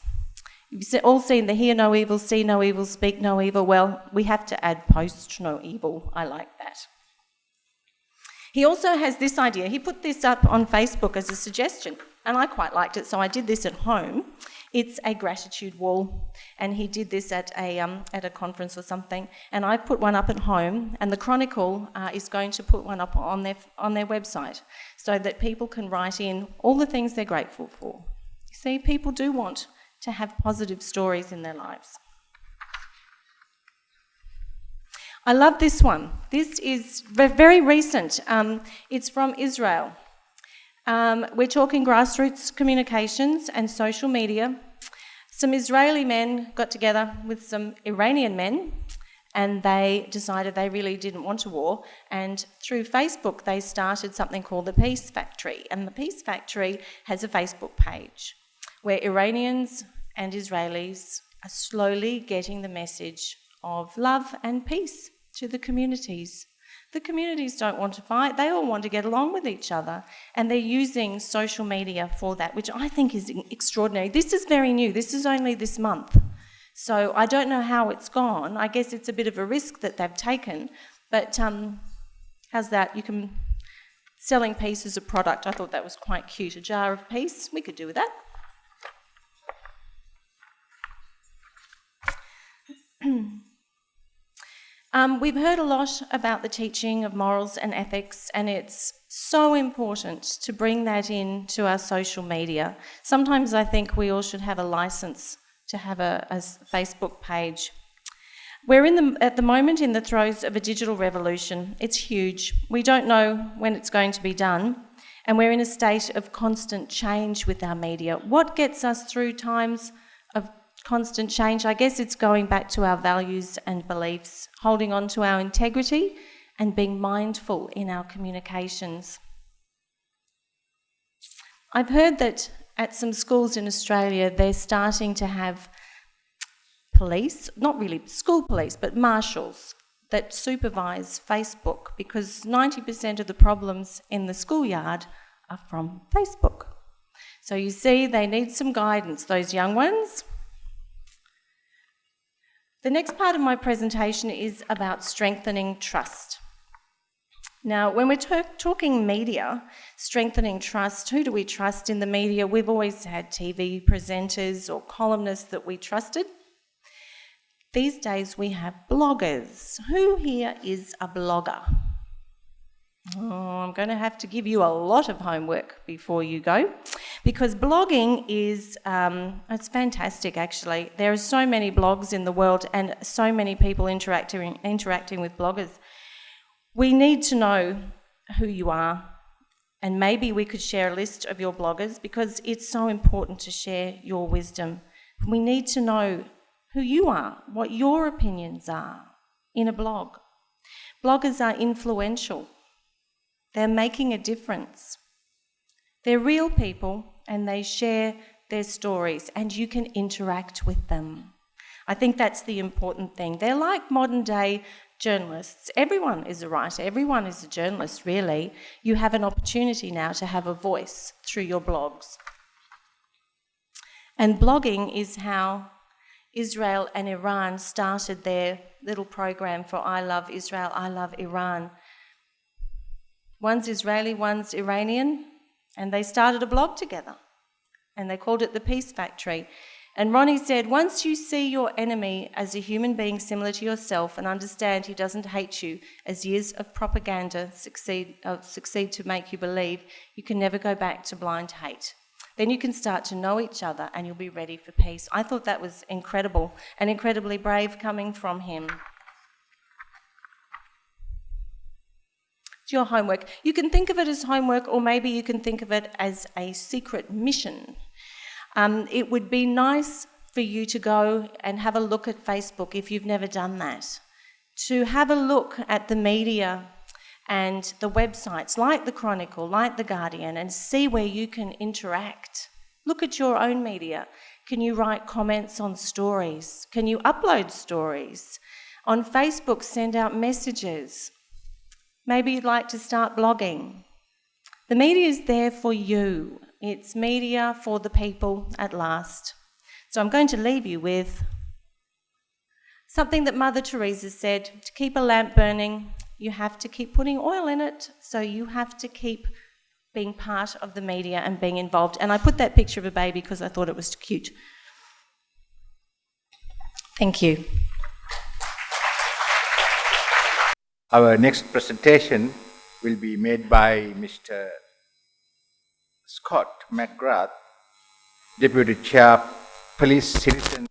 You've all seen the hear no evil, see no evil, speak no evil. Well, we have to add post no evil. I like that. He also has this idea. He put this up on Facebook as a suggestion, and I quite liked it, so I did this at home. It's a gratitude wall, and he did this at a conference or something, and I put one up at home, and the Chronicle is going to put one up on their website so that people can write in all the things they're grateful for. You see, people do want to have positive stories in their lives. I love this one. This is very recent. It's from Israel. We're talking grassroots communications and social media. Some Israeli men got together with some Iranian men, and they decided they really didn't want a war, and through Facebook they started something called the Peace Factory, and the Peace Factory has a Facebook page where Iranians and Israelis are slowly getting the message of love and peace to the communities. The communities don't want to fight, they all want to get along with each other, and they're using social media for that, which I think is extraordinary. This is very new, this is only this month, so I don't know how it's gone. I guess it's a bit of a risk that they've taken, but how's that? You can selling peace as a product. I thought that was quite cute. A jar of peace, we could do with that. We've heard a lot about the teaching of morals and ethics, and it's so important to bring that into our social media. Sometimes I think we all should have a license to have a Facebook page. We're at the moment in the throes of a digital revolution. It's huge. We don't know when it's going to be done, and we're in a state of constant change with our media. What gets us through times of constant change? I guess it's going back to our values and beliefs, holding on to our integrity and being mindful in our communications. I've heard that at some schools in Australia they're starting to have police, not really school police, but marshals that supervise Facebook, because 90% of the problems in the schoolyard are from Facebook. So you see, they need some guidance, those young ones. The next part of my presentation is about strengthening trust. Now, when we're talking media, strengthening trust, who do we trust in the media? We've always had TV presenters or columnists that we trusted. These days we have bloggers. Who here is a blogger? Oh, I'm going to have to give you a lot of homework before you go, because blogging is, it's fantastic actually. There are so many blogs in the world and so many people interacting with bloggers. We need to know who you are, and maybe we could share a list of your bloggers, because it's so important to share your wisdom. We need to know who you are, what your opinions are in a blog. Bloggers are influential. They're making a difference. They're real people and they share their stories and you can interact with them. I think that's the important thing. They're like modern day journalists. Everyone is a writer. Everyone is a journalist, really. You have an opportunity now to have a voice through your blogs. And blogging is how Israel and Iran started their little program for I Love Israel, I Love Iran. One's Israeli, one's Iranian, and they started a blog together. And they called it the Peace Factory. And Ronnie said, once you see your enemy as a human being similar to yourself and understand he doesn't hate you, as years of propaganda succeed to make you believe, you can never go back to blind hate. Then you can start to know each other and you'll be ready for peace. I thought that was incredible and incredibly brave coming from him. It's your homework. You can think of it as homework, or maybe you can think of it as a secret mission. It would be nice for you to go and have a look at Facebook if you've never done that. To have a look at the media and the websites like The Chronicle, like The Guardian, and see where you can interact. Look at your own media. Can you write comments on stories? Can you upload stories? On Facebook, send out messages. Maybe you'd like to start blogging. The media is there for you. It's media for the people at last. So I'm going to leave you with something that Mother Teresa said: to keep a lamp burning, you have to keep putting oil in it, so you have to keep being part of the media and being involved. And I put that picture of a baby because I thought it was cute. Thank you. Our next presentation will be made by Mr. Scott McGrath, Deputy Chair, Police Citizen.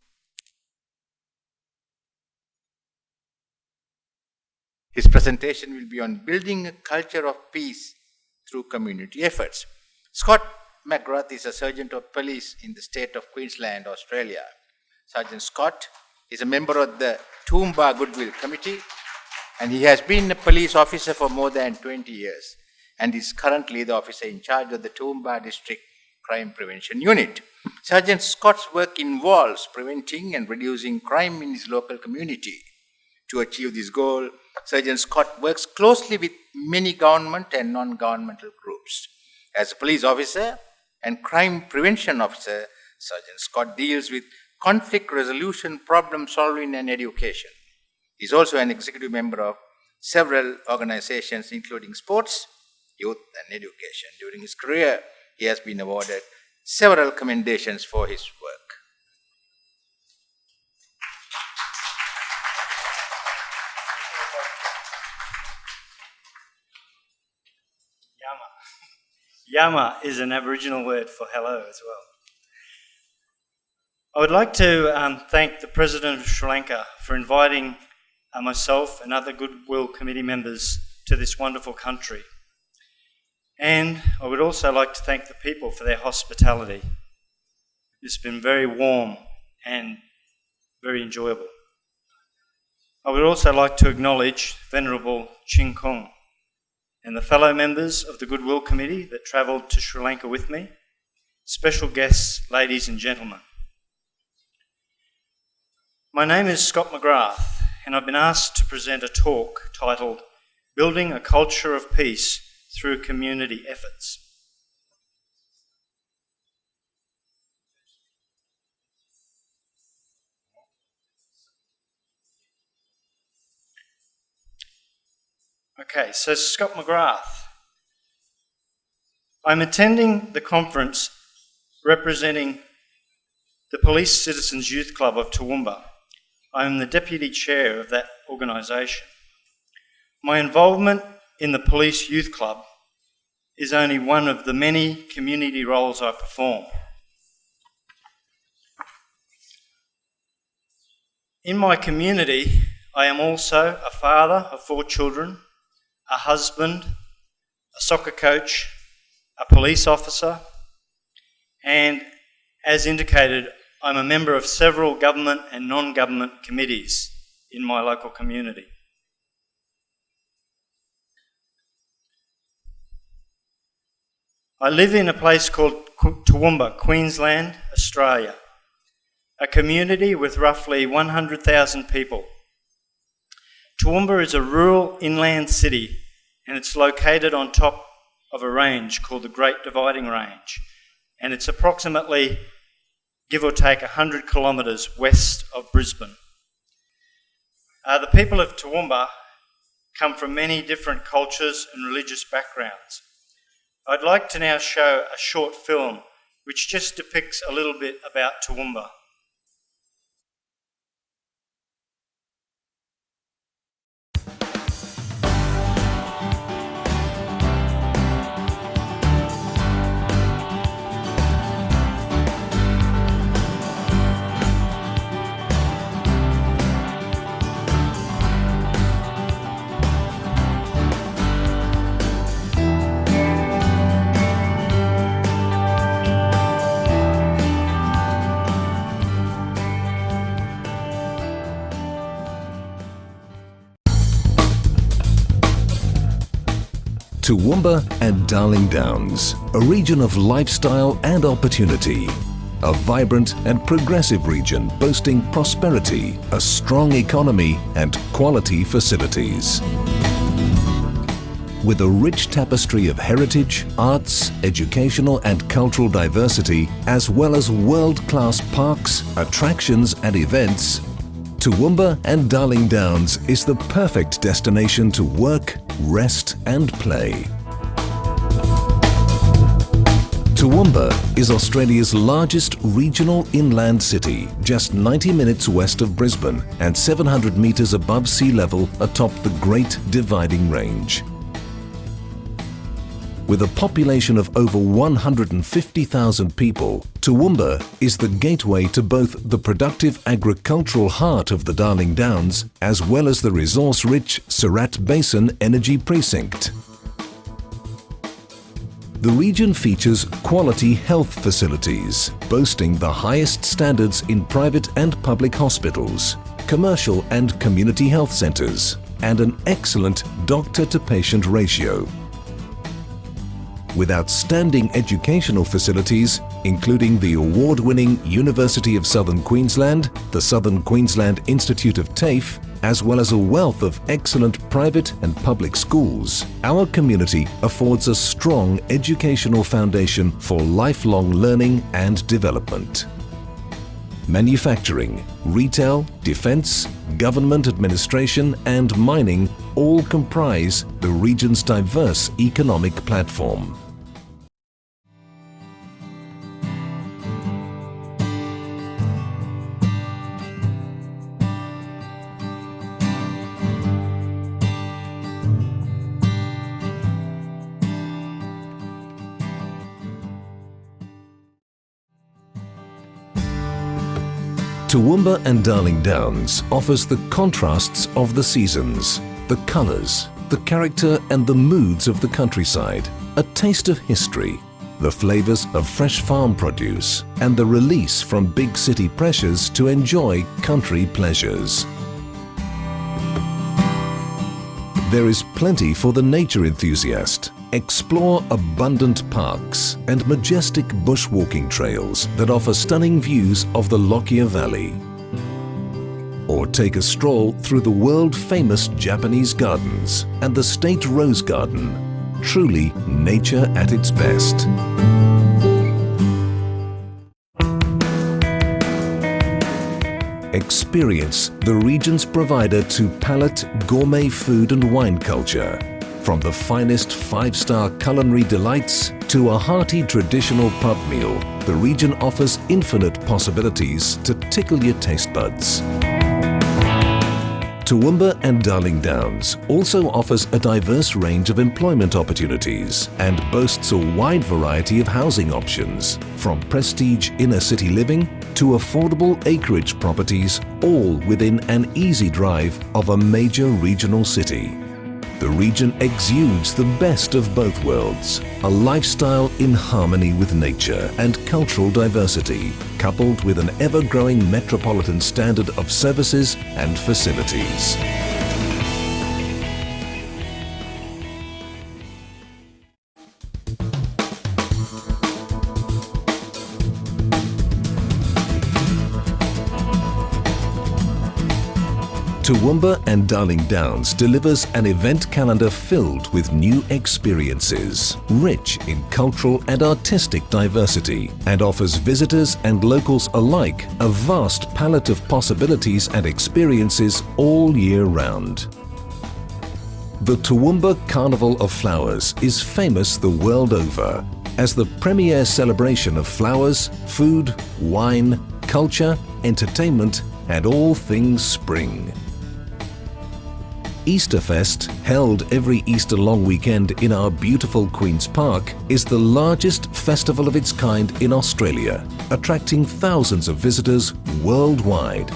His presentation will be on building a culture of peace through community efforts. Scott McGrath is a Sergeant of Police in the state of Queensland, Australia. Sergeant Scott is a member of the Toowoomba Goodwill Committee, and he has been a police officer for more than 20 years and is currently the officer in charge of the Toowoomba District Crime Prevention Unit. Sergeant Scott's work involves preventing and reducing crime in his local community. To achieve this goal, Sergeant Scott works closely with many government and non-governmental groups. As a police officer and crime prevention officer, Sergeant Scott deals with conflict resolution, problem solving, and education. He is also an executive member of several organizations, including sports, youth, and education. During his career, he has been awarded several commendations for his work. Yama is an Aboriginal word for hello as well. I would like to thank the President of Sri Lanka for inviting myself and other Goodwill Committee members to this wonderful country. And I would also like to thank the people for their hospitality. It's been very warm and very enjoyable. I would also like to acknowledge Venerable Ching Kung and the fellow members of the Goodwill Committee that travelled to Sri Lanka with me, special guests, ladies and gentlemen. My name is Scott McGrath, and I've been asked to present a talk titled Building a Culture of Peace Through Community Efforts. Okay, so Scott McGrath. I'm attending the conference representing the Police Citizens Youth Club of Toowoomba. I'm the Deputy Chair of that organisation. My involvement in the Police Youth Club is only one of the many community roles I perform. In my community, I am also a father of 4 children, a husband, a soccer coach, a police officer, and as indicated, I'm a member of several government and non-government committees in my local community. I live in a place called Toowoomba, Queensland, Australia, a community with roughly 100,000 people. Toowoomba is a rural inland city and it's located on top of a range called the Great Dividing Range, and it's approximately, give or take, 100 kilometres west of Brisbane. The people of Toowoomba come from many different cultures and religious backgrounds. I'd like to now show a short film which just depicts a little bit about Toowoomba. Toowoomba and Darling Downs, a region of lifestyle and opportunity. A vibrant and progressive region boasting prosperity, a strong economy and quality facilities. With a rich tapestry of heritage, arts, educational and cultural diversity, as well as world-class parks, attractions and events, Toowoomba and Darling Downs is the perfect destination to work, rest and play. Toowoomba is Australia's largest regional inland city, just 90 minutes west of Brisbane and 700 metres above sea level atop the Great Dividing Range. With a population of over 150,000 people, Toowoomba is the gateway to both the productive agricultural heart of the Darling Downs as well as the resource-rich Surat Basin Energy Precinct. The region features quality health facilities, boasting the highest standards in private and public hospitals, commercial and community health centres, and an excellent doctor-to-patient ratio. With outstanding educational facilities, including the award-winning University of Southern Queensland, the Southern Queensland Institute of TAFE, as well as a wealth of excellent private and public schools, our community affords a strong educational foundation for lifelong learning and development. Manufacturing, retail, defence, government administration and mining all comprise the region's diverse economic platform. Toowoomba and Darling Downs offers the contrasts of the seasons, the colours, the character and the moods of the countryside, a taste of history, the flavours of fresh farm produce and the release from big city pressures to enjoy country pleasures. There is plenty for the nature enthusiast. Explore abundant parks and majestic bushwalking trails that offer stunning views of the Lockyer Valley. Or take a stroll through the world-famous Japanese gardens and the State Rose Garden. Truly nature at its best. Experience the region's provider to palate gourmet food and wine culture. From the finest 5-star culinary delights to a hearty traditional pub meal, the region offers infinite possibilities to tickle your taste buds. Toowoomba and Darling Downs also offers a diverse range of employment opportunities and boasts a wide variety of housing options, from prestige inner-city living to affordable acreage properties, all within an easy drive of a major regional city. The region exudes the best of both worlds, a lifestyle in harmony with nature and cultural diversity, coupled with an ever-growing metropolitan standard of services and facilities. Toowoomba and Darling Downs delivers an event calendar filled with new experiences, rich in cultural and artistic diversity, and offers visitors and locals alike a vast palette of possibilities and experiences all year round. The Toowoomba Carnival of Flowers is famous the world over as the premier celebration of flowers, food, wine, culture, entertainment, and all things spring. Easterfest, held every Easter long weekend in our beautiful Queen's Park, is the largest festival of its kind in Australia, attracting thousands of visitors worldwide.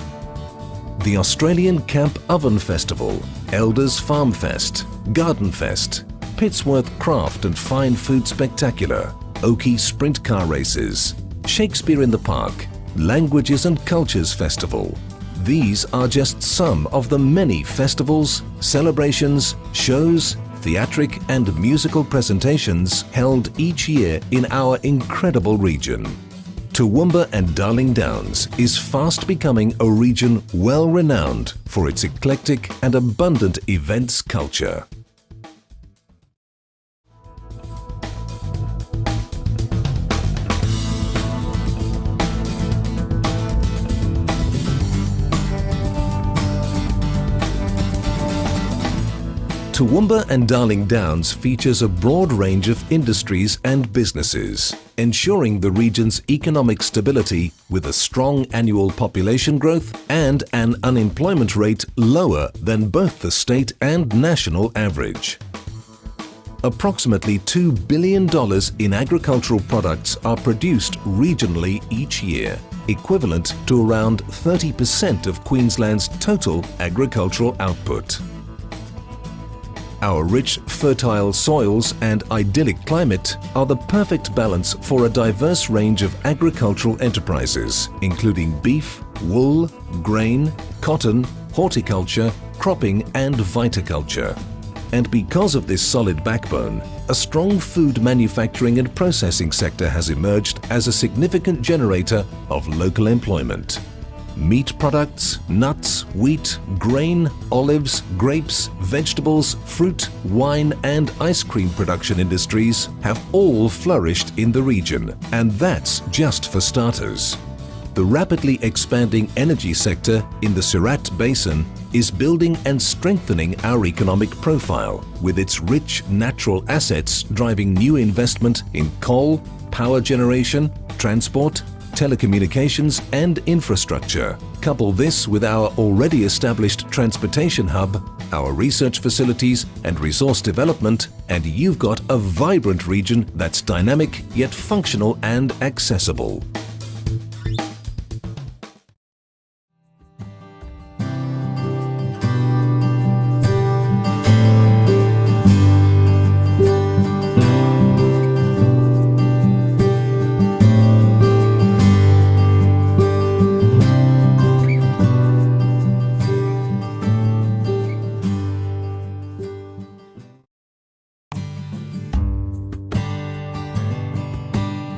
The Australian Camp Oven Festival, Elders Farm Fest, Garden Fest, Pittsworth Craft and Fine Food Spectacular, Oakey Sprint Car Races, Shakespeare in the Park, Languages and Cultures Festival. These are just some of the many festivals, celebrations, shows, theatric and musical presentations held each year in our incredible region. Toowoomba and Darling Downs is fast becoming a region well renowned for its eclectic and abundant events culture. Toowoomba and Darling Downs features a broad range of industries and businesses, ensuring the region's economic stability with a strong annual population growth and an unemployment rate lower than both the state and national average. Approximately $2 billion in agricultural products are produced regionally each year, equivalent to around 30% of Queensland's total agricultural output. Our rich, fertile soils and idyllic climate are the perfect balance for a diverse range of agricultural enterprises, including beef, wool, grain, cotton, horticulture, cropping and viticulture. And because of this solid backbone, a strong food manufacturing and processing sector has emerged as a significant generator of local employment. Meat products, nuts, wheat, grain, olives, grapes, vegetables, fruit, wine and ice cream production industries have all flourished in the region, and that's just for starters. The rapidly expanding energy sector in the Surat Basin is building and strengthening our economic profile, with its rich natural assets driving new investment in coal, power generation, transport, telecommunications and infrastructure. Couple this with our already established transportation hub, our research facilities and resource development, and you've got a vibrant region that's dynamic yet functional and accessible.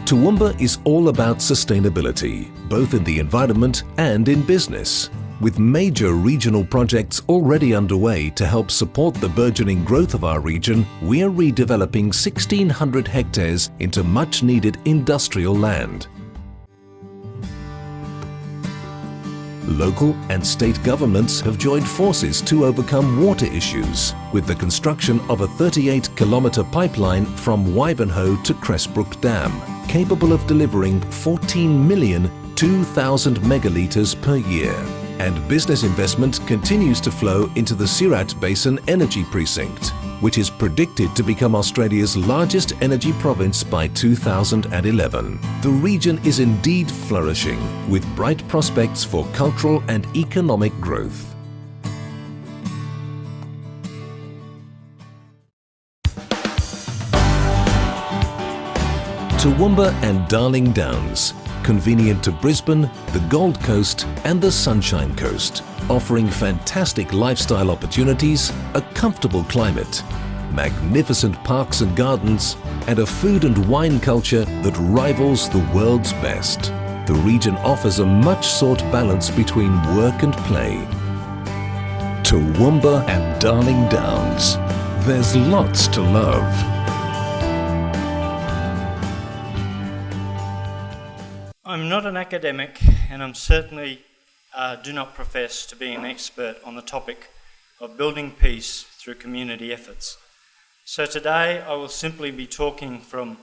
Toowoomba is all about sustainability, both in the environment and in business. With major regional projects already underway to help support the burgeoning growth of our region, we are redeveloping 1,600 hectares into much-needed industrial land. Local and state governments have joined forces to overcome water issues with the construction of a 38-kilometre pipeline from Wivenhoe to Cressbrook Dam, capable of delivering 14,002,000 megalitres per year. And business investment continues to flow into the Surat Basin Energy Precinct, which is predicted to become Australia's largest energy province by 2011. The region is indeed flourishing, with bright prospects for cultural and economic growth. Toowoomba and Darling Downs, convenient to Brisbane, the Gold Coast and the Sunshine Coast, offering fantastic lifestyle opportunities, a comfortable climate, magnificent parks and gardens, and a food and wine culture that rivals the world's best. The region offers a much sought balance between work and play. Toowoomba and Darling Downs. There's lots to love. I'm not an academic, and I'm certainly do not profess to be an expert on the topic of building peace through community efforts. So today I will simply be talking from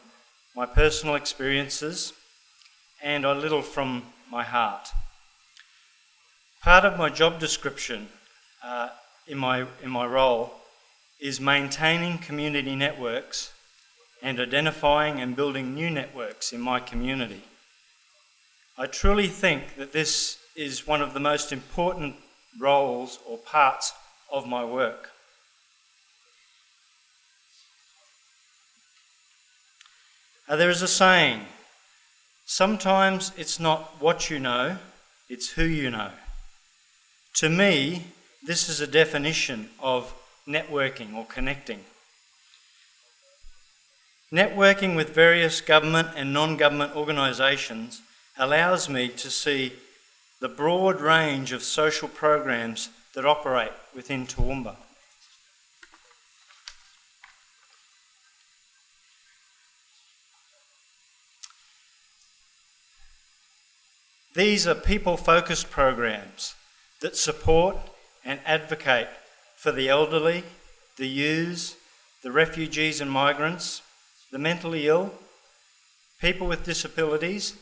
my personal experiences and a little from my heart. Part of my job description in my role is maintaining community networks and identifying and building new networks in my community. I truly think that this is one of the most important roles or parts of my work. There is a saying, sometimes it's not what you know, it's who you know. To me, this is a definition of networking or connecting. Networking with various government and non-government organisations allows me to see the broad range of social programs that operate within Toowoomba. These are people-focused programs that support and advocate for the elderly, the youths, the refugees and migrants, the mentally ill, people with disabilities,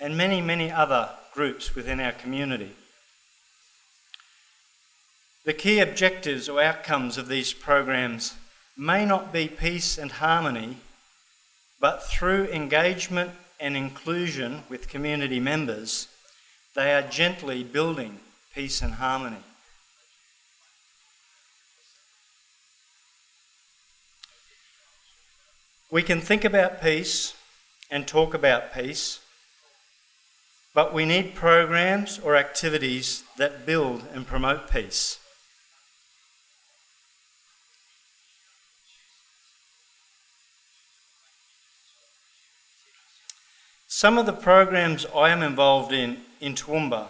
and many, many other groups within our community. The key objectives or outcomes of these programs may not be peace and harmony, but through engagement and inclusion with community members, they are gently building peace and harmony. We can think about peace and talk about peace, but we need programs or activities that build and promote peace. Some of the programs I am involved in Toowoomba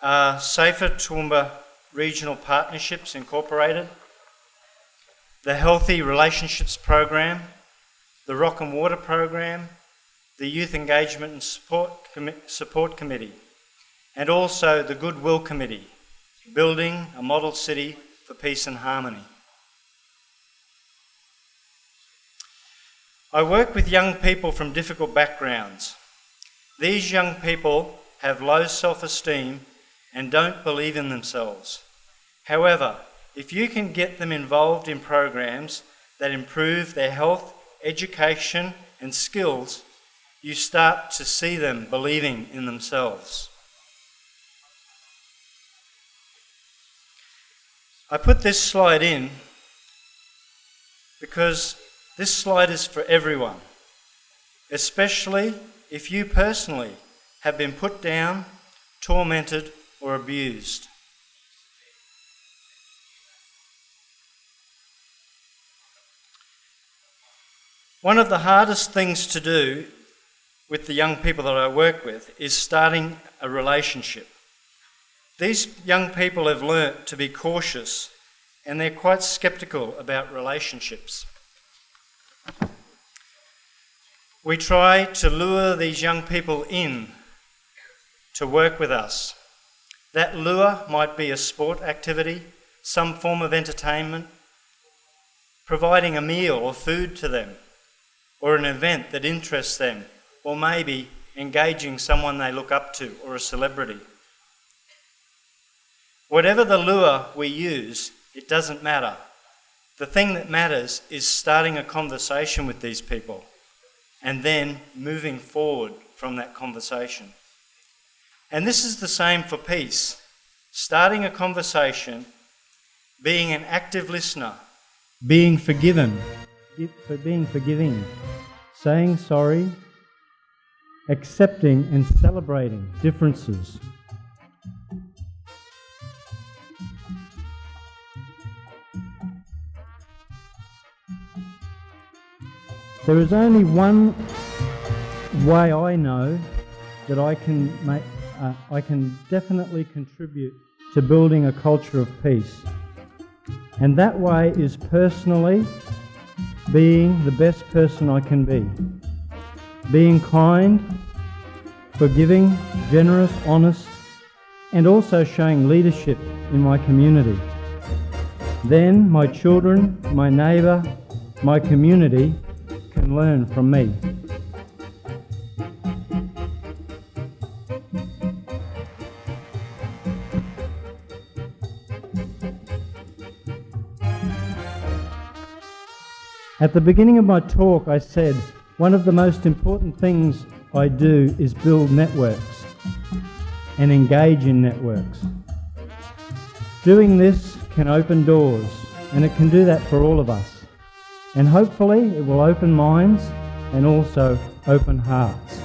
are Safer Toowoomba Regional Partnerships Incorporated, the Healthy Relationships Program, the Rock and Water Program, the Youth Engagement and Support Committee, and also the Goodwill Committee, Building a Model City for Peace and Harmony. I work with young people from difficult backgrounds. These young people have low self-esteem and don't believe in themselves. However, if you can get them involved in programs that improve their health, education and skills, you start to see them believing in themselves. I put this slide in because this slide is for everyone, especially if you personally have been put down, tormented or abused. One of the hardest things to do with the young people that I work with is starting a relationship. These young people have learnt to be cautious and they're quite sceptical about relationships. We try to lure these young people in to work with us. That lure might be a sport activity, some form of entertainment, providing a meal or food to them, or an event that interests them, or maybe engaging someone they look up to or a celebrity. Whatever the lure we use, it doesn't matter. The thing that matters is starting a conversation with these people and then moving forward from that conversation. And this is the same for peace. Starting a conversation, being an active listener, being forgiving, saying sorry, accepting and celebrating differences. There is only one way I know that I can definitely contribute to building a culture of peace. And that way is personally being the best person I can be. Being kind, forgiving, generous, honest, and also showing leadership in my community. Then my children, my neighbour, my community can learn from me. At the beginning of my talk, I said, one of the most important things I do is build networks and engage in networks. Doing this can open doors, and it can do that for all of us. And hopefully it will open minds and also open hearts.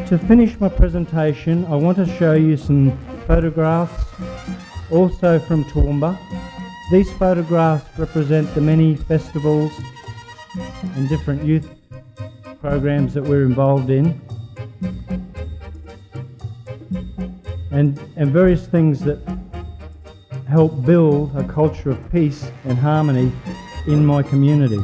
To finish my presentation, I want to show you some photographs also from Toowoomba. These photographs represent the many festivals and different youth programs that we're involved in, and various things that help build a culture of peace and harmony in my community.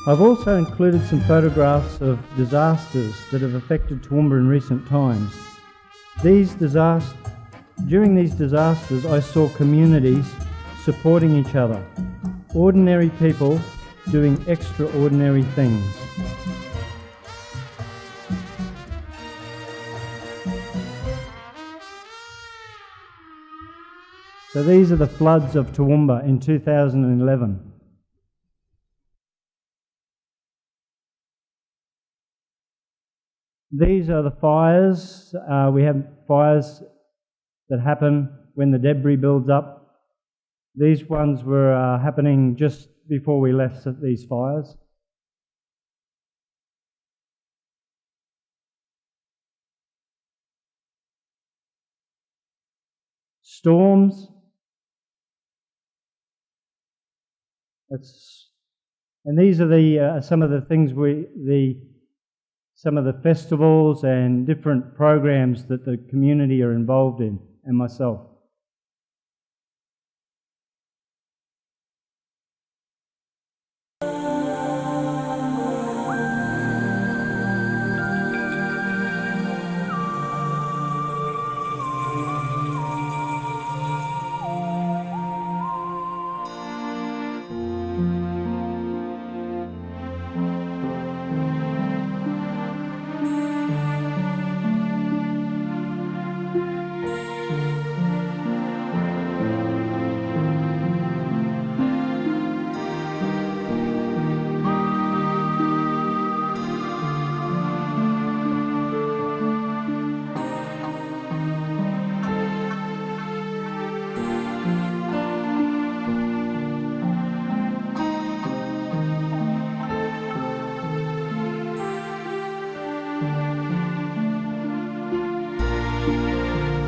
I've also included some photographs of disasters that have affected Toowoomba in recent times. During these disasters, I saw communities supporting each other, ordinary people doing extraordinary things. So these are the floods of Toowoomba in 2011. These are the fires. We have fires that happen when the debris builds up. These ones were happening just before we left these fires. Storms. And these are some of the things some of the festivals and different programs that the community are involved in, and myself.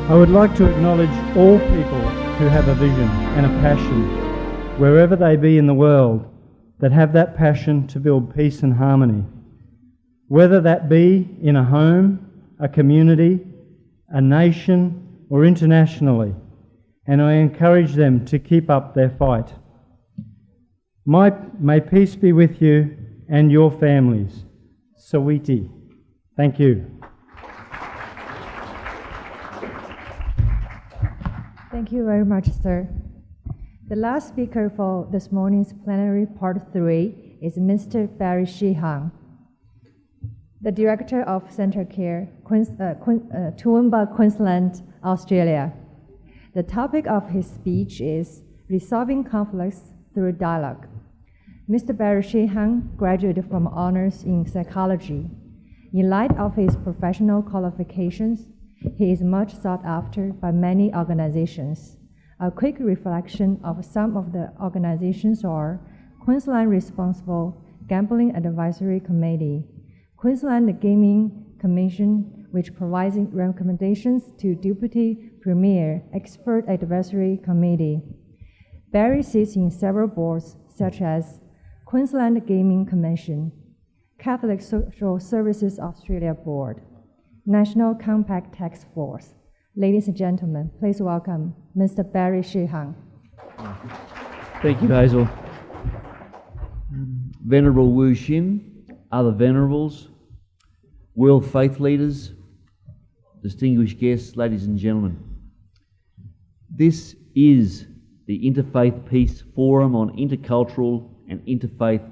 I would like to acknowledge all people who have a vision and a passion, wherever they be in the world, that have that passion to build peace and harmony. Whether that be in a home, a community, a nation, or internationally, and I encourage them to keep up their fight. May peace be with you and your families. Sawiti. Thank you. Thank you very much, sir. The last speaker for this morning's plenary part 3 is Mr. Barry Sheehan, the Director of Centre Care, Toowoomba, Queensland, Australia. The topic of his speech is Resolving Conflicts Through Dialogue. Mr. Barry Sheehan graduated from Honours in Psychology. In light of his professional qualifications, he is much sought after by many organizations. A quick reflection of some of the organizations are Queensland Responsible Gambling Advisory Committee, Queensland Gaming Commission, which provides recommendations to Deputy Premier Expert Advisory Committee. Barry sits in several boards, such as Queensland Gaming Commission, Catholic Social Services Australia Board, National Compact Task Force. Ladies and gentlemen, please welcome Mr. Barry Shihang. Thank you, Hazel. Venerable Wu Xin, other venerables, world faith leaders, distinguished guests, ladies and gentlemen. This is the Interfaith Peace Forum on Intercultural and Interfaith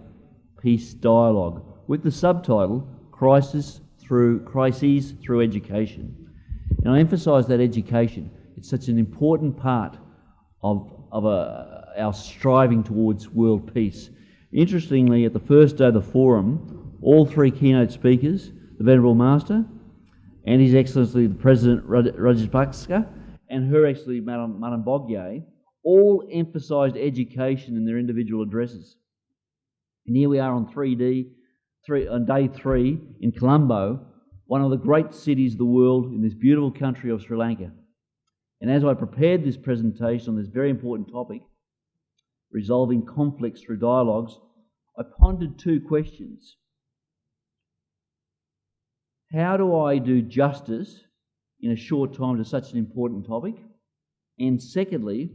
Peace Dialogue, with the subtitle Crises Through Education. And I emphasise that education. It's such an important part of our striving towards world peace. Interestingly, at the first day of the forum, all three keynote speakers, the Venerable Master, and His Excellency the President Rajapaksa, and Her Excellency Madam Bogye, all emphasised education in their individual addresses. And here we are on day 3 in Colombo, one of the great cities of the world in this beautiful country of Sri Lanka. And as I prepared this presentation on this very important topic, resolving conflicts through dialogues, I pondered two questions. How do I do justice in a short time to such an important topic? And secondly,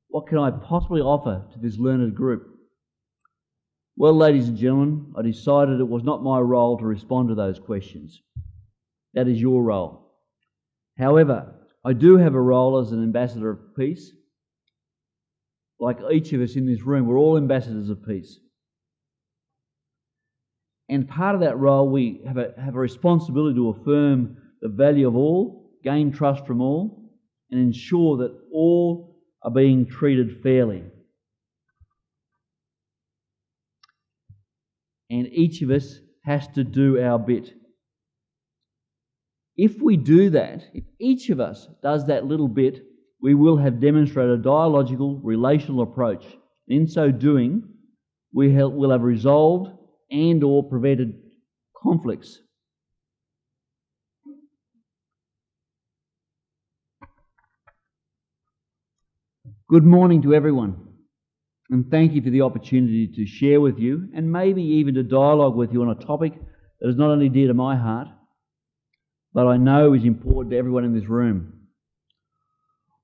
what can I possibly offer to this learned group? Well, ladies and gentlemen, I decided it was not my role to respond to those questions. That is your role. However, I do have a role as an ambassador of peace. Like each of us in this room, we're all ambassadors of peace. And part of that role, we have a responsibility to affirm the value of all, gain trust from all, and ensure that all are being treated fairly. And each of us has to do our bit. If we do that, if each of us does that little bit, we will have demonstrated a dialogical, relational approach. In so doing, we'll have resolved and or prevented conflicts. Good morning to everyone, and thank you for the opportunity to share with you and maybe even to dialogue with you on a topic that is not only dear to my heart, but I know is important to everyone in this room.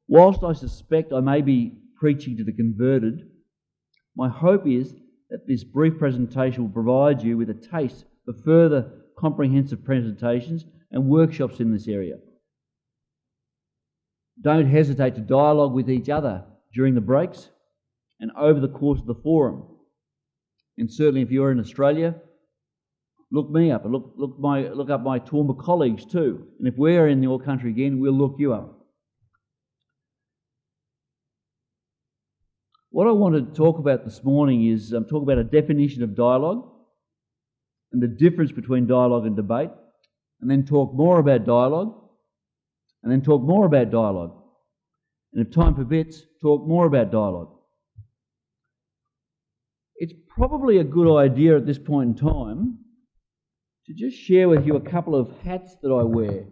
Whilst I suspect I may be preaching to the converted, my hope is that this brief presentation will provide you with a taste for further comprehensive presentations and workshops in this area. Don't hesitate to dialogue with each other during the breaks and over the course of the forum. And certainly if you're in Australia, look me up and look up my Toowoomba colleagues too. And if we're in your country again, we'll look you up. What I want to talk about this morning is talk about a definition of dialogue and the difference between dialogue and debate, and then talk more about dialogue, and then talk more about dialogue. And if time permits, talk more about dialogue. It's probably a good idea at this point in time to just share with you a couple of hats that I wear.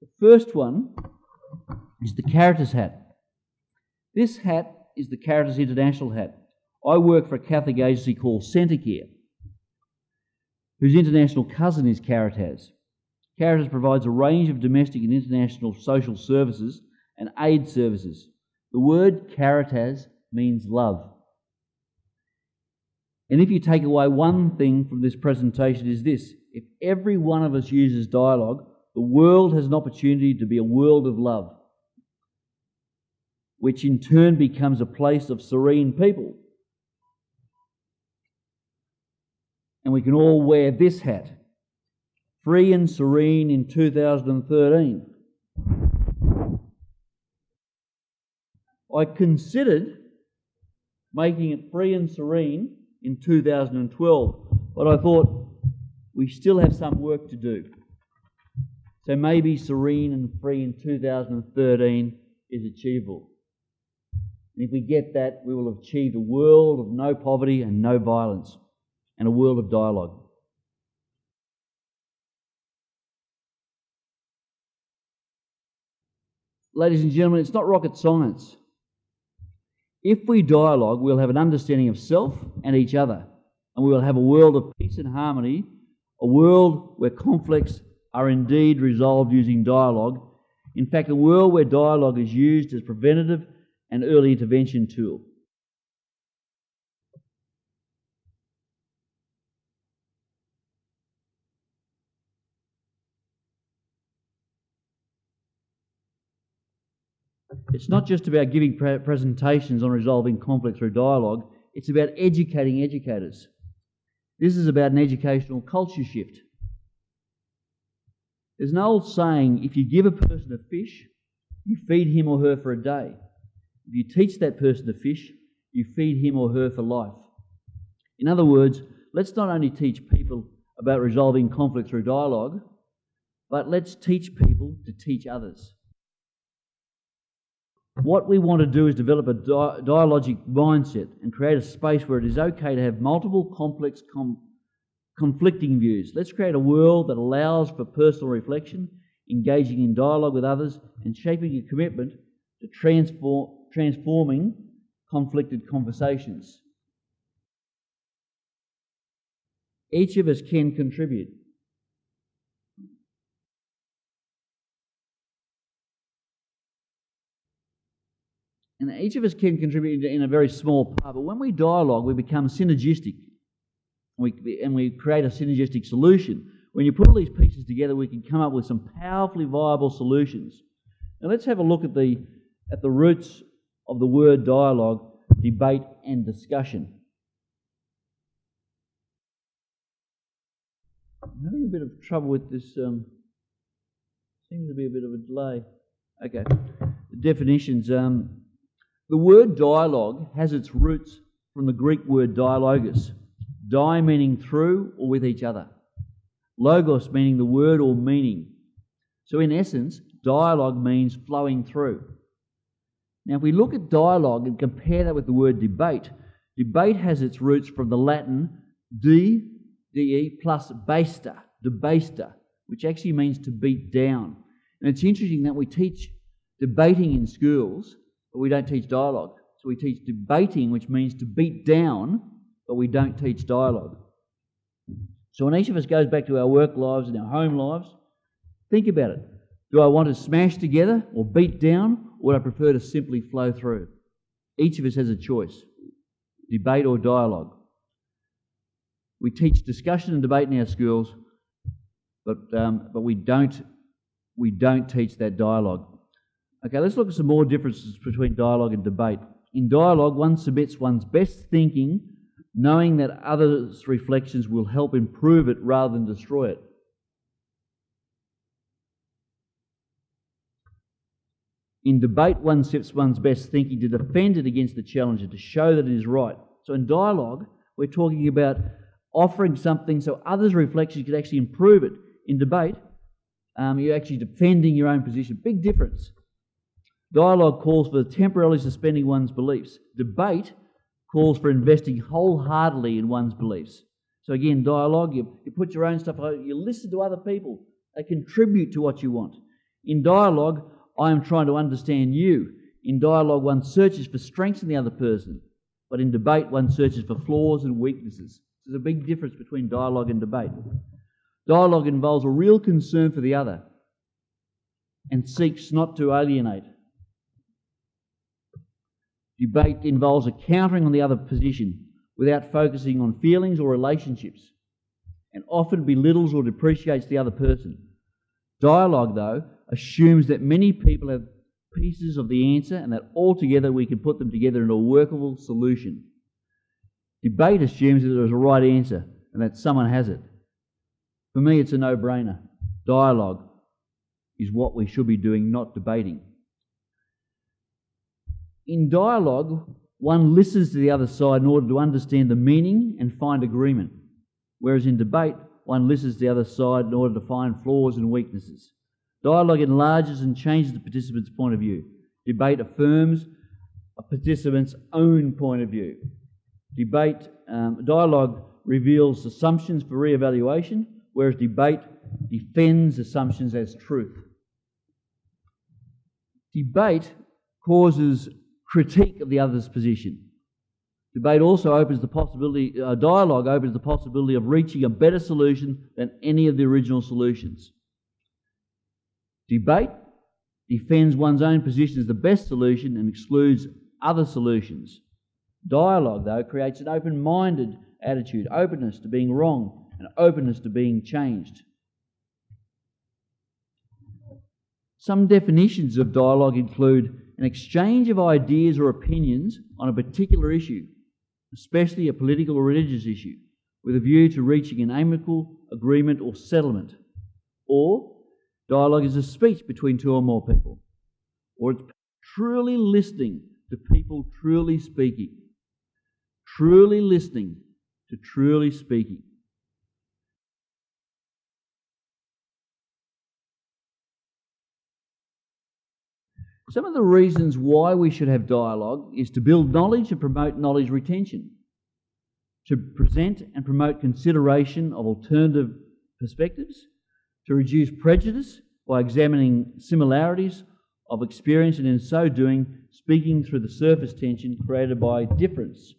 The first one is the Caritas hat. This hat is the Caritas International hat. I work for a Catholic agency called Centrecare, whose international cousin is Caritas. Caritas provides a range of domestic and international social services and aid services. The word Caritas means love. And if you take away one thing from this presentation is this: if every one of us uses dialogue, the world has an opportunity to be a world of love, which in turn becomes a place of serene people. And we can all wear this hat, free and serene in 2013. I considered making it free and serene in 2012, but I thought we still have some work to do. So maybe serene and free in 2013 is achievable. And if we get that, we will have achieved a world of no poverty and no violence, and a world of dialogue. Ladies and gentlemen, it's not rocket science. If we dialogue, we'll have an understanding of self and each other, and we will have a world of peace and harmony, a world where conflicts are indeed resolved using dialogue. In fact, a world where dialogue is used as preventative and early intervention tool. It's not just about giving presentations on resolving conflict through dialogue, it's about educating educators. This is about an educational culture shift. There's an old saying, if you give a person a fish, you feed him or her for a day. If you teach that person to fish, you feed him or her for life. In other words, let's not only teach people about resolving conflict through dialogue, but let's teach people to teach others. What we want to do is develop a dialogic mindset and create a space where it is okay to have multiple complex, conflicting views. Let's create a world that allows for personal reflection, engaging in dialogue with others, and shaping a commitment to transforming conflicted conversations. Each of us can contribute. And each of us can contribute in a very small part, but when we dialogue, we become synergistic. And we create a synergistic solution. When you put all these pieces together, we can come up with some powerfully viable solutions. Now let's have a look at the roots of the word dialogue, debate and discussion. I'm having a bit of trouble with this. Seems to be a bit of a delay. Okay. The definitions. The word dialogue has its roots from the Greek word dialogus. Di meaning through or with each other. Logos meaning the word or meaning. So in essence, dialogue means flowing through. Now if we look at dialogue and compare that with the word debate, debate has its roots from the Latin de plus basta, debasta, which actually means to beat down. And it's interesting that we teach debating in schools, but we don't teach dialogue. So we teach debating, which means to beat down, but we don't teach dialogue. So when each of us goes back to our work lives and our home lives, think about it. Do I want to smash together or beat down, or would I prefer to simply flow through? Each of us has a choice, debate or dialogue. We teach discussion and debate in our schools, but we don't teach that dialogue. Okay, let's look at some more differences between dialogue and debate. In dialogue, one submits one's best thinking, knowing that others' reflections will help improve it rather than destroy it. In debate, one submits one's best thinking to defend it against the challenger, to show that it is right. So in dialogue, we're talking about offering something so others' reflections could actually improve it. In debate, you're actually defending your own position. Big difference. Dialogue calls for temporarily suspending one's beliefs. Debate calls for investing wholeheartedly in one's beliefs. So again, dialogue, you put your own stuff out, you listen to other people. They contribute to what you want. In dialogue, I am trying to understand you. In dialogue, one searches for strengths in the other person. But in debate, one searches for flaws and weaknesses. There's a big difference between dialogue and debate. Dialogue involves a real concern for the other and seeks not to alienate. Debate involves a countering on the other position without focusing on feelings or relationships, and often belittles or depreciates the other person. Dialogue, though, assumes that many people have pieces of the answer and that altogether we can put them together into a workable solution. Debate assumes that there is a right answer and that someone has it. For me, it's a no-brainer. Dialogue is what we should be doing, not debating. In dialogue, one listens to the other side in order to understand the meaning and find agreement, whereas in debate, one listens to the other side in order to find flaws and weaknesses. Dialogue enlarges and changes the participant's point of view. Debate affirms a participant's own point of view. Dialogue reveals assumptions for re-evaluation, whereas debate defends assumptions as truth. Debate causes critique of the other's position. Debate also opens the possibility, dialogue opens the possibility of reaching a better solution than any of the original solutions. Debate defends one's own position as the best solution and excludes other solutions. Dialogue, though, creates an open-minded attitude, openness to being wrong and openness to being changed. Some definitions of dialogue include an exchange of ideas or opinions on a particular issue, especially a political or religious issue, with a view to reaching an amicable agreement or settlement. Or dialogue is a speech between two or more people. Or it's truly listening to people truly speaking. Truly listening to truly speaking. Some of the reasons why we should have dialogue is to build knowledge and promote knowledge retention, to present and promote consideration of alternative perspectives, to reduce prejudice by examining similarities of experience and in so doing speaking through the surface tension created by difference.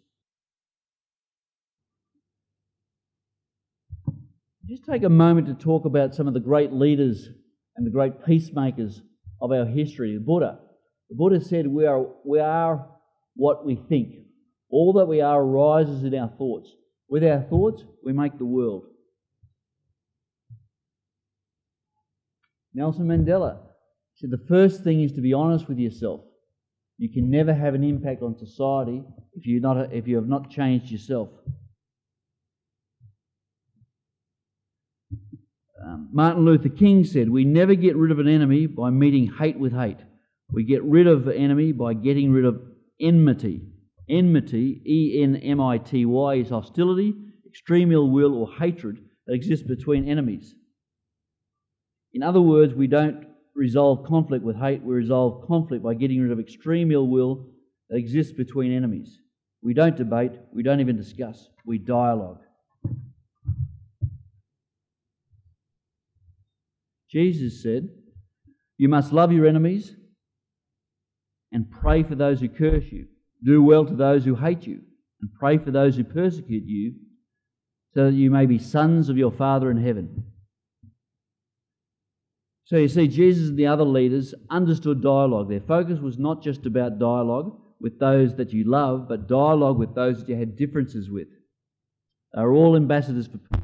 Just take a moment to talk about some of the great leaders and the great peacemakers of our history. The Buddha said we are what we think. All that we are arises in our thoughts. With our thoughts, we make the world. Nelson Mandela said the first thing is to be honest with yourself. You can never have an impact on society if you have not changed yourself. Martin Luther King said, we never get rid of an enemy by meeting hate with hate. We get rid of the enemy by getting rid of enmity. Enmity, E-N-M-I-T-Y, is hostility, extreme ill will or hatred that exists between enemies. In other words, we don't resolve conflict with hate, we resolve conflict by getting rid of extreme ill will that exists between enemies. We don't debate, we don't even discuss, we dialogue. Jesus said, you must love your enemies and pray for those who curse you. Do well to those who hate you and pray for those who persecute you, so that you may be sons of your Father in heaven. So you see, Jesus and the other leaders understood dialogue. Their focus was not just about dialogue with those that you love, but dialogue with those that you had differences with. They were all ambassadors for peace.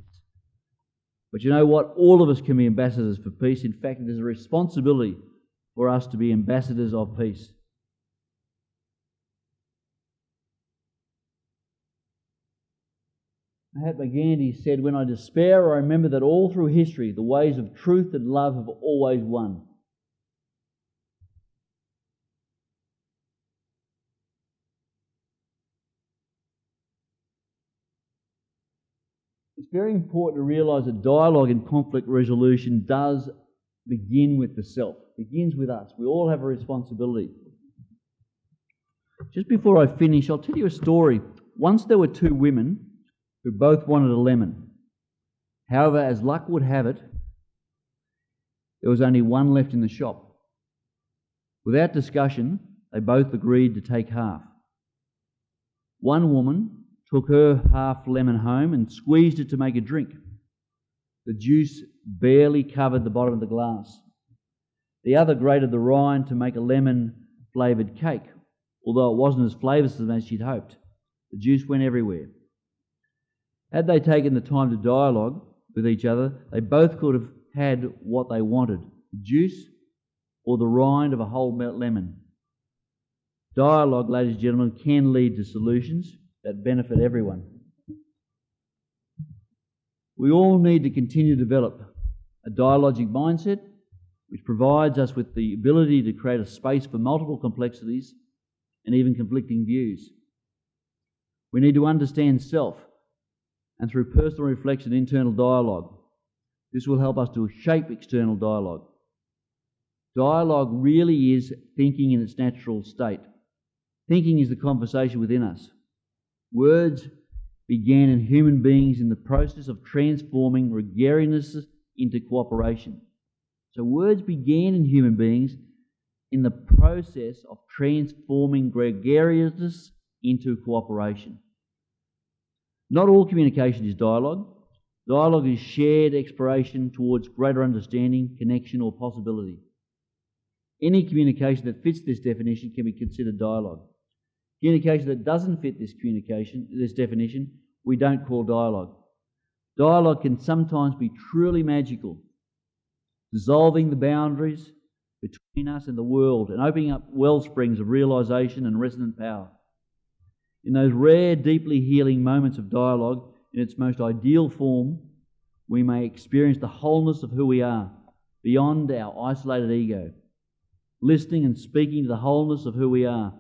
But you know what? All of us can be ambassadors for peace. In fact, it is a responsibility for us to be ambassadors of peace. Mahatma Gandhi said, when I despair, I remember that all through history, the ways of truth and love have always won. It's very important to realise that dialogue and conflict resolution does begin with the self. It begins with us. We all have a responsibility. Just before I finish, I'll tell you a story. Once there were two women who both wanted a lemon. However, as luck would have it, there was only one left in the shop. Without discussion, they both agreed to take half. One woman took her half lemon home and squeezed it to make a drink. The juice barely covered the bottom of the glass. The other grated the rind to make a lemon-flavoured cake, although it wasn't as flavoursome as she'd hoped. The juice went everywhere. Had they taken the time to dialogue with each other, they both could have had what they wanted, the juice or the rind of a whole lemon. Dialogue, ladies and gentlemen, can lead to solutions that benefit everyone. We all need to continue to develop a dialogic mindset which provides us with the ability to create a space for multiple complexities and even conflicting views. We need to understand self, and through personal reflection and internal dialogue, this will help us to shape external dialogue. Dialogue really is thinking in its natural state. Thinking is the conversation within us. Words began in human beings in the process of transforming gregariousness into cooperation. So words began in human beings in the process of transforming gregariousness into cooperation. Not all communication is dialogue. Dialogue is shared exploration towards greater understanding, connection, or possibility. Any communication that fits this definition can be considered dialogue. Communication that doesn't fit this definition, we don't call dialogue. Dialogue can sometimes be truly magical, dissolving the boundaries between us and the world and opening up wellsprings of realisation and resonant power. In those rare, deeply healing moments of dialogue, in its most ideal form, we may experience the wholeness of who we are, beyond our isolated ego. Listening and speaking to the wholeness of who we are,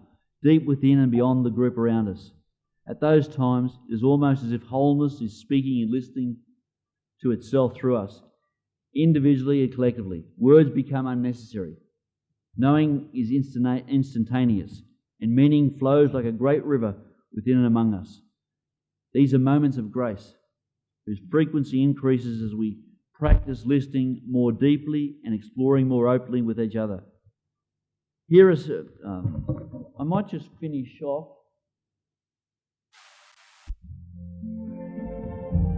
deep within and beyond the group around us. At those times, it is almost as if wholeness is speaking and listening to itself through us, individually and collectively. Words become unnecessary. Knowing is instantaneous, and meaning flows like a great river within and among us. These are moments of grace, whose frequency increases as we practice listening more deeply and exploring more openly with each other. Here is, I might just finish off.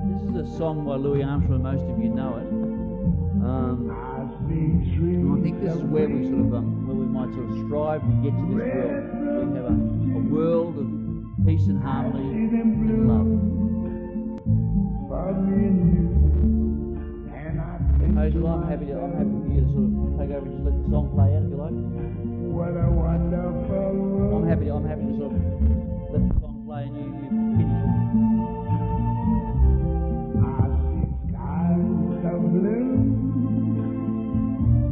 This is a song by Louis Armstrong, most of you know it. I think this is where we where we might sort of strive to get to this world. We have a world of peace and harmony and love. Hazel, I'm happy for you to sort of take over and just let the song play out if you like. What a wonderful world. I'm happy to sort of let the song play and you finish. I see skies of blue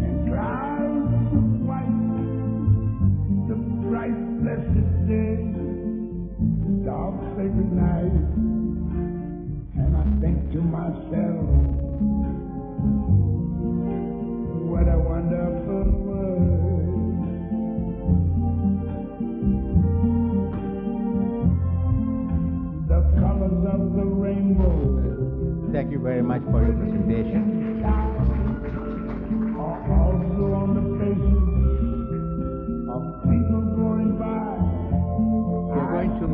and clouds of white, the bright blessed day, the dark sacred night, and I think to myself, what a wonderful world. The colors of the rainbow. Thank you very much for your presentation. Are also on the faces of people going by. We're going to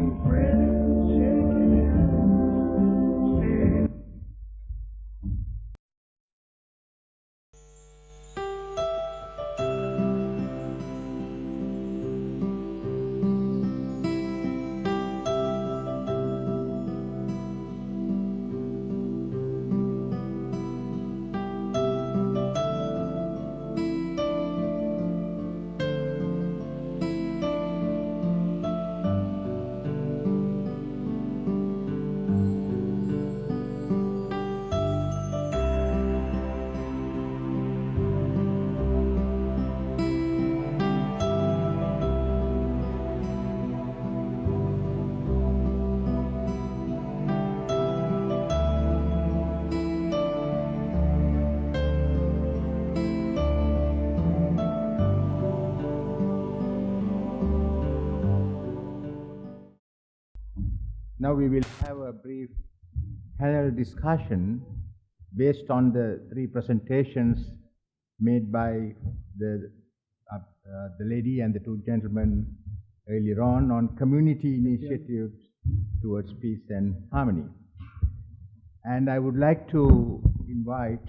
Now we will have a brief panel discussion based on the three presentations made by the lady and the two gentlemen earlier on community initiatives towards peace and harmony. And I would like to invite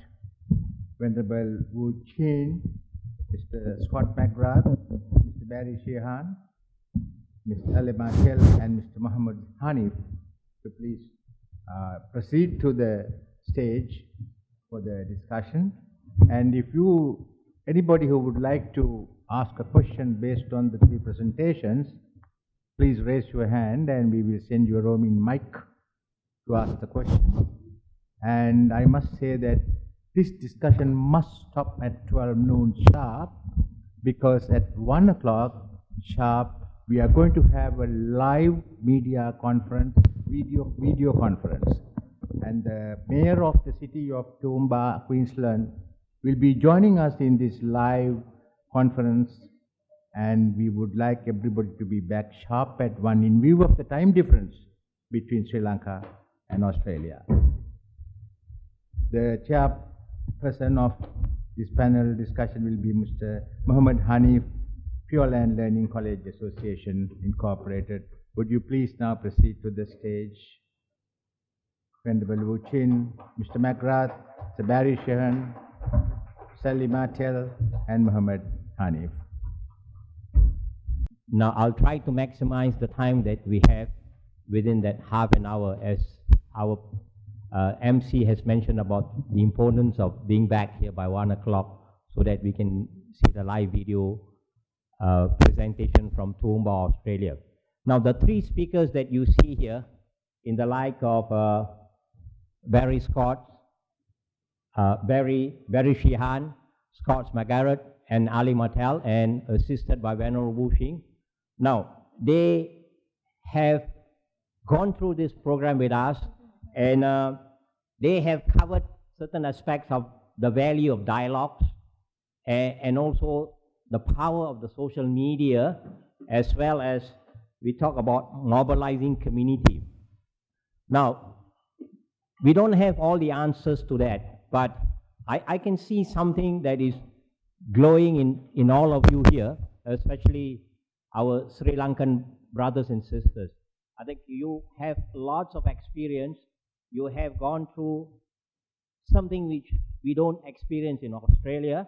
Venerable Wu Chin, Mr. Scott McGrath, Mr. Barry Sheehan, Mr. Ali Markel and Mr. Muhammad Hanif to please proceed to the stage for the discussion. And if anybody who would like to ask a question based on the three presentations, please raise your hand and we will send you a roaming mic to ask the question. And I must say that this discussion must stop at 12 noon sharp, because at 1 o'clock sharp we are going to have a live media conference, video conference. And the Mayor of the city of Toowoomba, Queensland, will be joining us in this live conference, and we would like everybody to be back sharp at 1 in view of the time difference between Sri Lanka and Australia. The chairperson of this panel discussion will be Mr. Muhammad Hanif, Pure Land Learning College Association Incorporated. Would you please now proceed to the stage? Venerable Wu Chin, Mr. McGrath, Sir Barry Sheehan, Sally Martel, and Muhammad Hanif. Now I'll try to maximize the time that we have within that half an hour, as our MC has mentioned about the importance of being back here by 1 o'clock so that we can see the live video presentation from Toowoomba, Australia. Now the three speakers that you see here in the like of Barry Scott, Barry Sheehan, Scott McGarrett, and Ali Martel, and assisted by Venerable Wu Xing. Now, they have gone through this program with us, and they have covered certain aspects of the value of dialogues, and also the power of the social media, as well as we talk about mobilizing community. Now, we don't have all the answers to that, but I can see something that is glowing in all of you here, especially our Sri Lankan brothers and sisters. I think you have lots of experience. You have gone through something which we don't experience in Australia,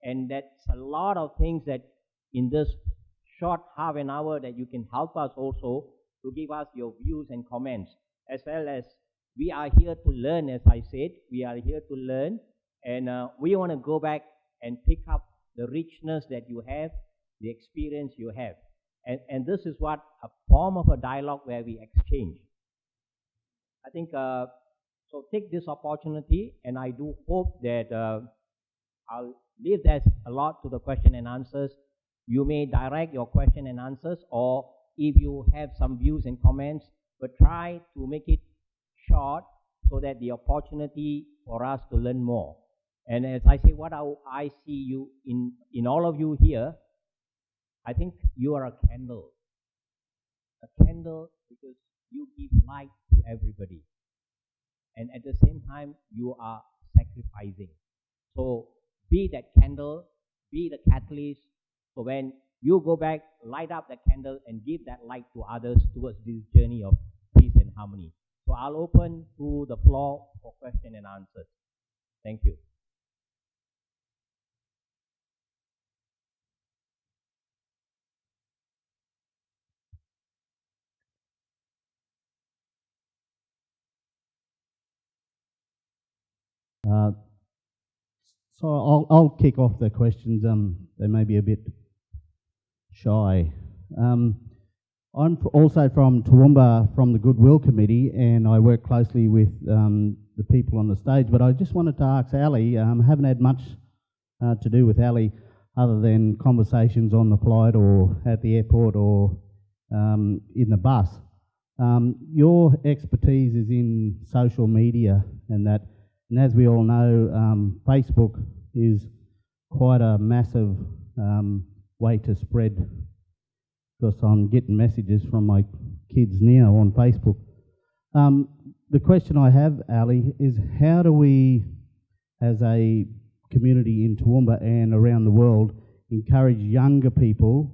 and that's a lot of things that in this short half an hour that you can help us also to give us your views and comments, as well as we are here to learn. As I said, we are here to learn, and we want to go back and pick up the richness that you have, the experience you have. And this is what a form of a dialogue where we exchange. I think, so take this opportunity, and I do hope that I'll leave that a lot to the question and answers. You may direct your question and answers, or if you have some views and comments, but try to make it short so that the opportunity for us to learn more. And as I say, what I see you in all of you here, I think you are a candle. A candle because you give light to everybody. And at the same time, you are sacrificing. So be that candle, be the catalyst. So when you go back, light up the candle and give that light to others towards this journey of peace and harmony. So I'll open to the floor for question and answers. Thank you. So I'll kick off the questions. They may be a bit shy. I'm also from Toowoomba, from the Goodwill Committee, and I work closely with the people on the stage. But I just wanted to ask Ali, I haven't had much to do with Ali other than conversations on the flight or at the airport or in the bus. Your expertise is in social media and that. And as we all know, Facebook is quite a massive way to spread, because I'm getting messages from my kids now on Facebook. The question I have, Ali, is how do we, as a community in Toowoomba and around the world, encourage younger people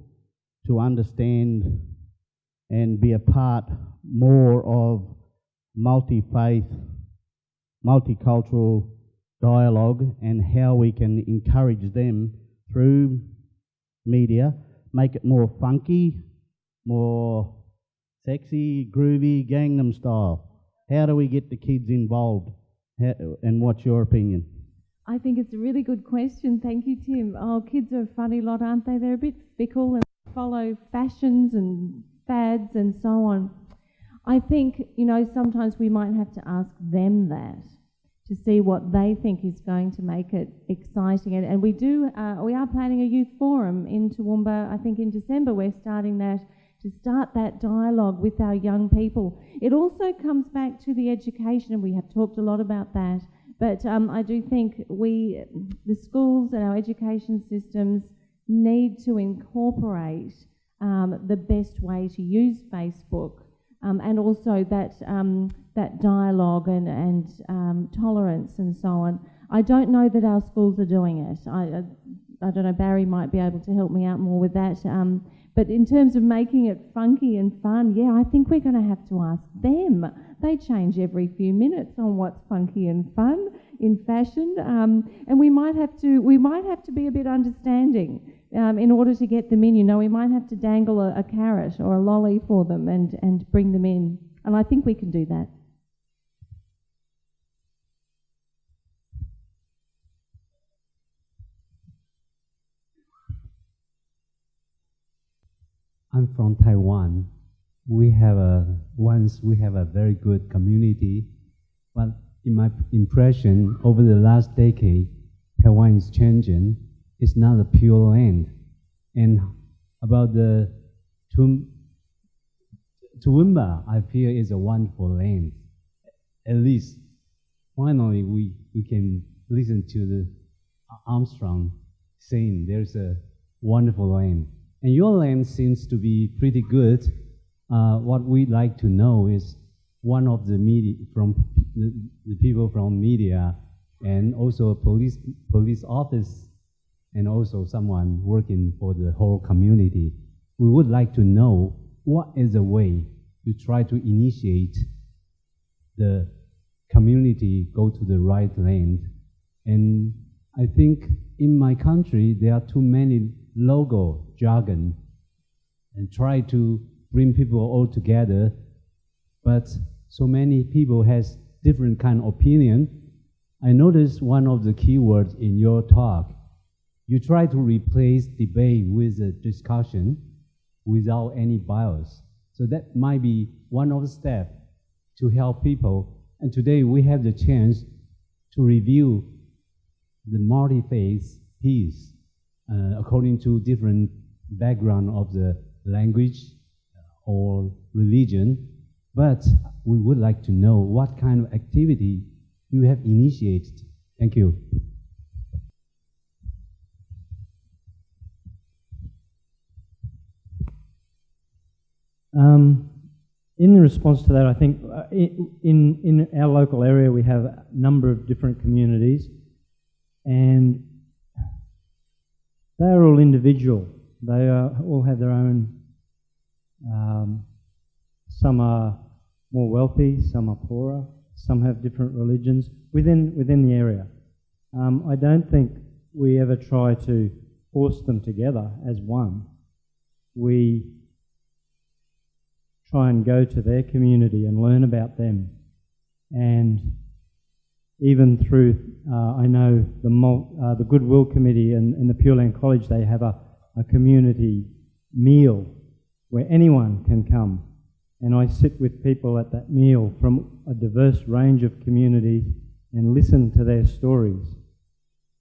to understand and be a part more of multi-faith, multicultural dialogue, and how we can encourage them through media, make it more funky, more sexy, groovy, Gangnam style? How do we get the kids involved? And what's your opinion? I think it's a really good question. Thank you, Tim. Oh, kids are a funny lot, aren't they? They're a bit fickle and follow fashions and fads and so on. I think, sometimes we might have to ask them that to see what they think is going to make it exciting. And we are planning a youth forum in Toowoomba. I think in December we're starting that, to start that dialogue with our young people. It also comes back to the education, and we have talked a lot about that. But I do think the schools and our education systems need to incorporate the best way to use Facebook, and also that dialogue and tolerance and so on. I don't know that our schools are doing it. I don't know, Barry might be able to help me out more with that. But in terms of making it funky and fun, yeah, I think we're going to have to ask them. They change every few minutes on what's funky and fun in fashion, and we might have to be a bit understanding in order to get them in. You know, we might have to dangle a carrot or a lolly for them and bring them in, and I think we can do that. I'm from Taiwan. We have a very good community, but in my impression, over the last decade, Taiwan is changing. It's not a pure land. And about the Toowoomba, I feel is a wonderful land. At least, finally, we can listen to the Armstrong saying there's a wonderful land. And your land seems to be pretty good. What we'd like to know is one of the media, from the people from media, and also a police office, and also someone working for the whole community. We would like to know what is a way to try to initiate the community go to the right land. And I think in my country there are too many logo jargon and try to bring people all together, but so many people has different kind of opinion. I noticed one of the keywords in your talk, you try to replace debate with a discussion without any bias. So that might be one of the steps to help people. And today we have the chance to review the multi-faith peace according to different background of the language or religion. But we would like to know what kind of activity you have initiated. Thank you. In response to that, I think in our local area we have a number of different communities, and they are all individual. They all have their own. Some are more wealthy, some are poorer, some have different religions within the area. I don't think we ever try to force them together as one. We try and go to their community and learn about them. And even through, I know the Goodwill Committee and the Pure Land College, they have a community meal where anyone can come. And I sit with people at that meal from a diverse range of communities and listen to their stories.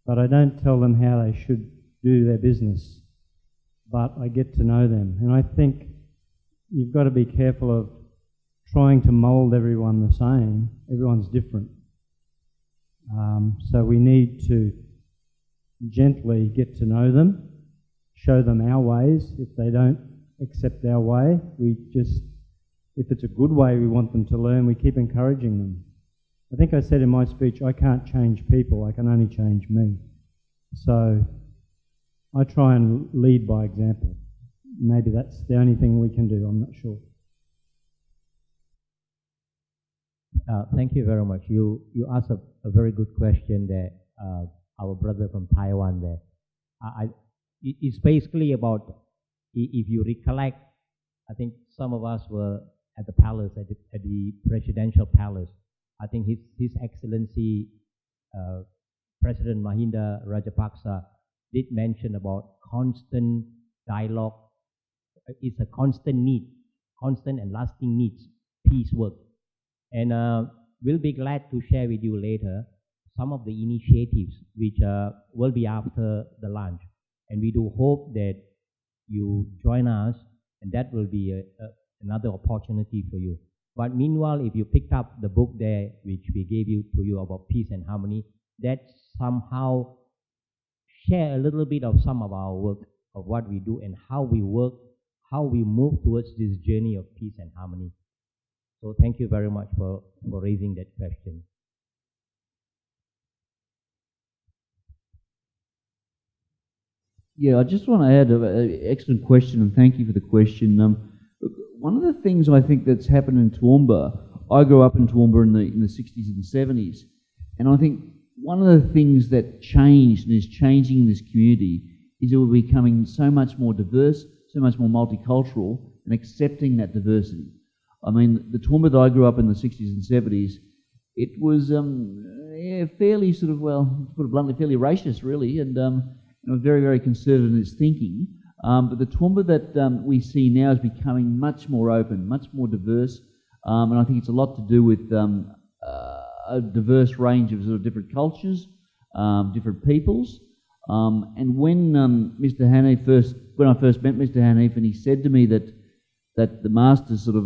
But I don't tell them how they should do their business, but I get to know them. And I think you've got to be careful of trying to mould everyone the same. Everyone's different. So we need to gently get to know them, show them our ways. If they don't accept our way, if it's a good way we want them to learn, we keep encouraging them. I think I said in my speech, I can't change people, I can only change me. So I try and lead by example. Maybe that's the only thing we can do, I'm not sure. Thank you very much. You asked a very good question there, our brother from Taiwan there. It's basically about, if you recollect, I think some of us were at the palace, at the presidential palace. I think His Excellency President Mahinda Rajapaksa did mention about constant dialogue. It's a constant need, constant and lasting needs, peace work. And we'll be glad to share with you later some of the initiatives which will be after the lunch. And we do hope that you join us, and that will be another opportunity for you. But meanwhile, if you picked up the book there, which we gave to you about peace and harmony, that somehow share a little bit of some of our work of what we do and how we work, how we move towards this journey of peace and harmony. So thank you very much for raising that question. Yeah, I just want to add an excellent question, and thank you for the question. One of the things I think that's happened in Toowoomba, I grew up in Toowoomba in the 60s and 70s, and I think one of the things that changed and is changing in this community is that we're becoming so much more diverse, so much more multicultural, and accepting that diversity. I mean, the Toowoomba that I grew up in the 60s and 70s, it was fairly sort of, well, to put it bluntly, fairly racist, really, and very, very conservative in its thinking. But the Toowoomba that we see now is becoming much more open, much more diverse, and I think it's a lot to do with a diverse range of sort of different cultures, different peoples. And when Mr. Hanif when I first met Mr. Hanif, and he said to me that the master's sort of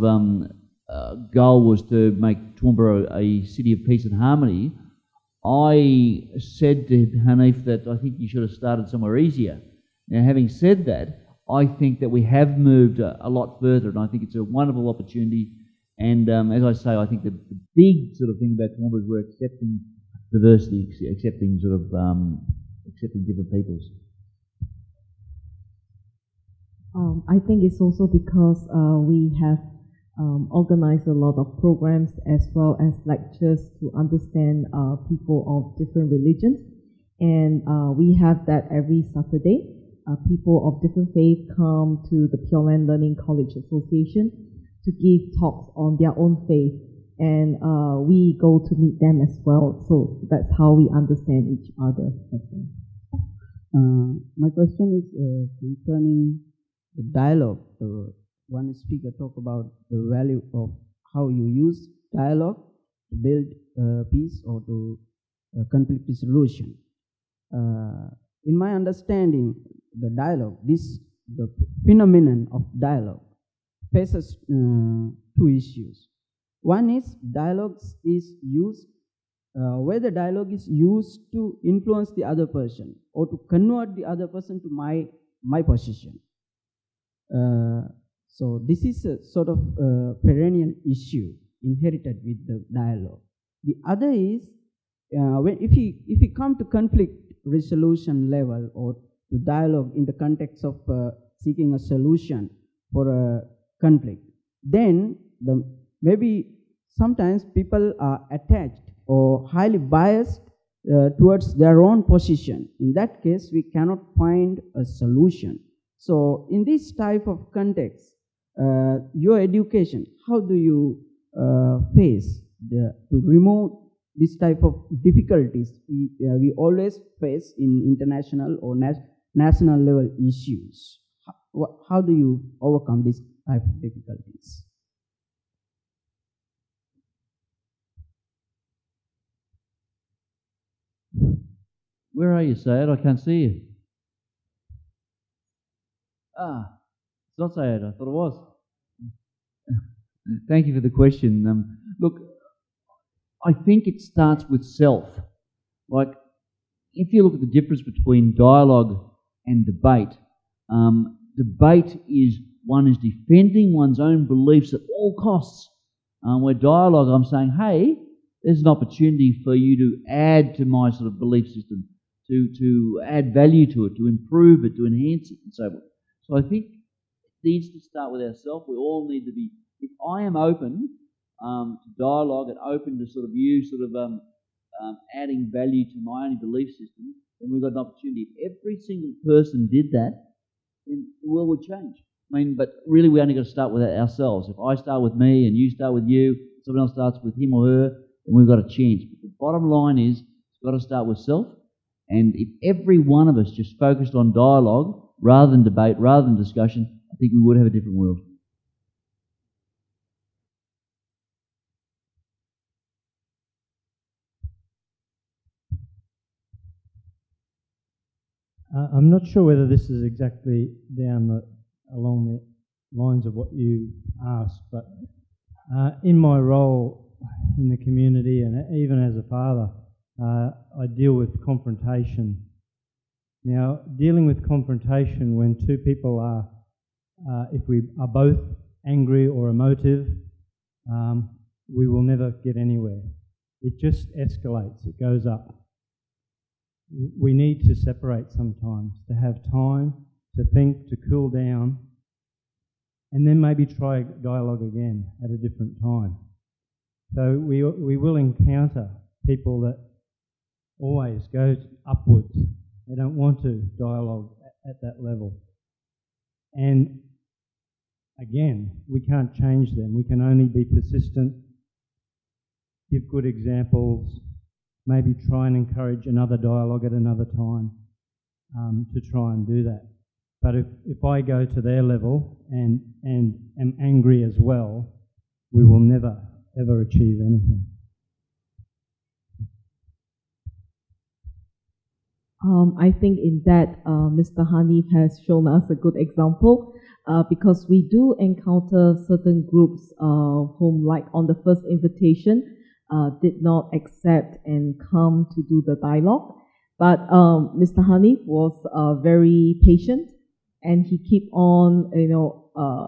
goal was to make Toowoomba a city of peace and harmony, I said to Hanif that I think you should have started somewhere easier. Now, having said that, I think that we have moved a lot further, and I think it's a wonderful opportunity. And as I say, I think that the big sort of thing about Toowoomba is we're accepting diversity, accepting sort of accepting different peoples. I think it's also because we have organized a lot of programs as well as lectures to understand people of different religions. And we have that every Saturday. People of different faith come to the Pure Land Learning College Association to give talks on their own faith. And we go to meet them as well. So that's how we understand each other as well. My question is concerning the dialogue. One speaker talked about the value of how you use dialogue to build peace or to conflict resolution. In my understanding, the dialogue, the phenomenon of dialogue faces two issues. One is dialogues is used, whether dialogue is used to influence the other person or to convert the other person to my position. So this is a sort of perennial issue inherited with the dialogue. The other is if we come to conflict resolution level or to dialogue in the context of seeking a solution for a conflict, then maybe sometimes people are attached or highly biased towards their own position. In that case, we cannot find a solution. So in this type of context, your education, how do you face to remove this type of difficulties we always face in international or national level issues? How do you overcome this type of difficulties? Where are you, Sayed? I can't see you. It's not Sayed. I thought it was. Thank you for the question. Look, I think it starts with self. Like, if you look at the difference between dialogue and debate, debate is one is defending one's own beliefs at all costs. Where dialogue, I'm saying, hey, there's an opportunity for you to add to my sort of belief system, to add value to it, to improve it, to enhance it, and so forth. So I think it needs to start with ourselves. We all need to be, if I am open to dialogue and open to sort of you sort of adding value to my own belief system, then we've got an opportunity. If every single person did that, then the world would change. I mean, but really we only got to start with ourselves. If I start with me and you start with you, someone else starts with him or her, then we've got a chance. But the bottom line is, it's got to start with self. And if every one of us just focused on dialogue rather than debate, rather than discussion, I think we would have a different world. I'm not sure whether this is exactly along the lines of what you asked, but in my role in the community and even as a father, I deal with confrontation Now, dealing with confrontation when two people are, if we are both angry or emotive, we will never get anywhere. It just escalates, it goes up. We need to separate sometimes, to have time, to think, to cool down, and then maybe try dialogue again at a different time. So we will encounter people that always go upwards. They don't want to dialogue at that level. And again, we can't change them. We can only be persistent, give good examples, maybe try and encourage another dialogue at another time to try and do that. But if I go to their level and am angry as well, we will never, ever achieve anything. I think in that Mr. Hanif has shown us a good example because we do encounter certain groups whom, like on the first invitation, did not accept and come to do the dialogue. But Mr. Hanif was very patient, and he keep on,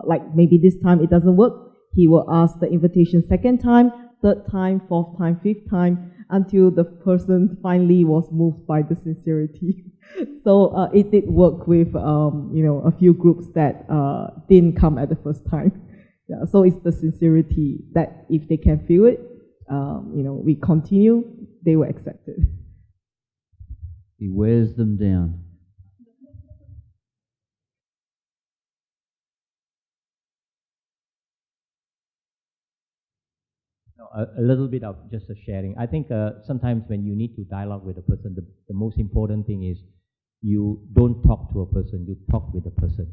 like maybe this time it doesn't work, he will ask the invitation second time, third time, fourth time, fifth time, until the person finally was moved by the sincerity. So it did work with, a few groups that didn't come at the first time. Yeah, so it's the sincerity that if they can feel it, we continue, they will accept it. He wears them down. A little bit of just a sharing. I think sometimes when you need to dialogue with a person, the most important thing is you don't talk to a person, you talk with a person.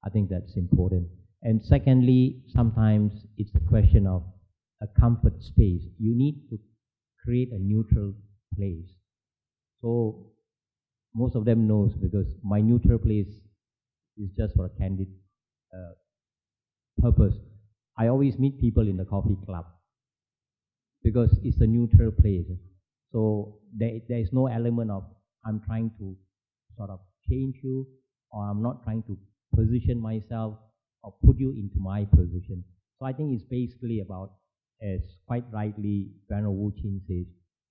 I think that's important. And secondly, sometimes it's a question of a comfort space. You need to create a neutral place. So most of them knows because my neutral place is just for a candid purpose. I always meet people in the coffee club because it's a neutral place. So there is no element of I'm trying to sort of change you, or I'm not trying to position myself or put you into my position. So I think it's basically about, as quite rightly Venerable Wu Chin says,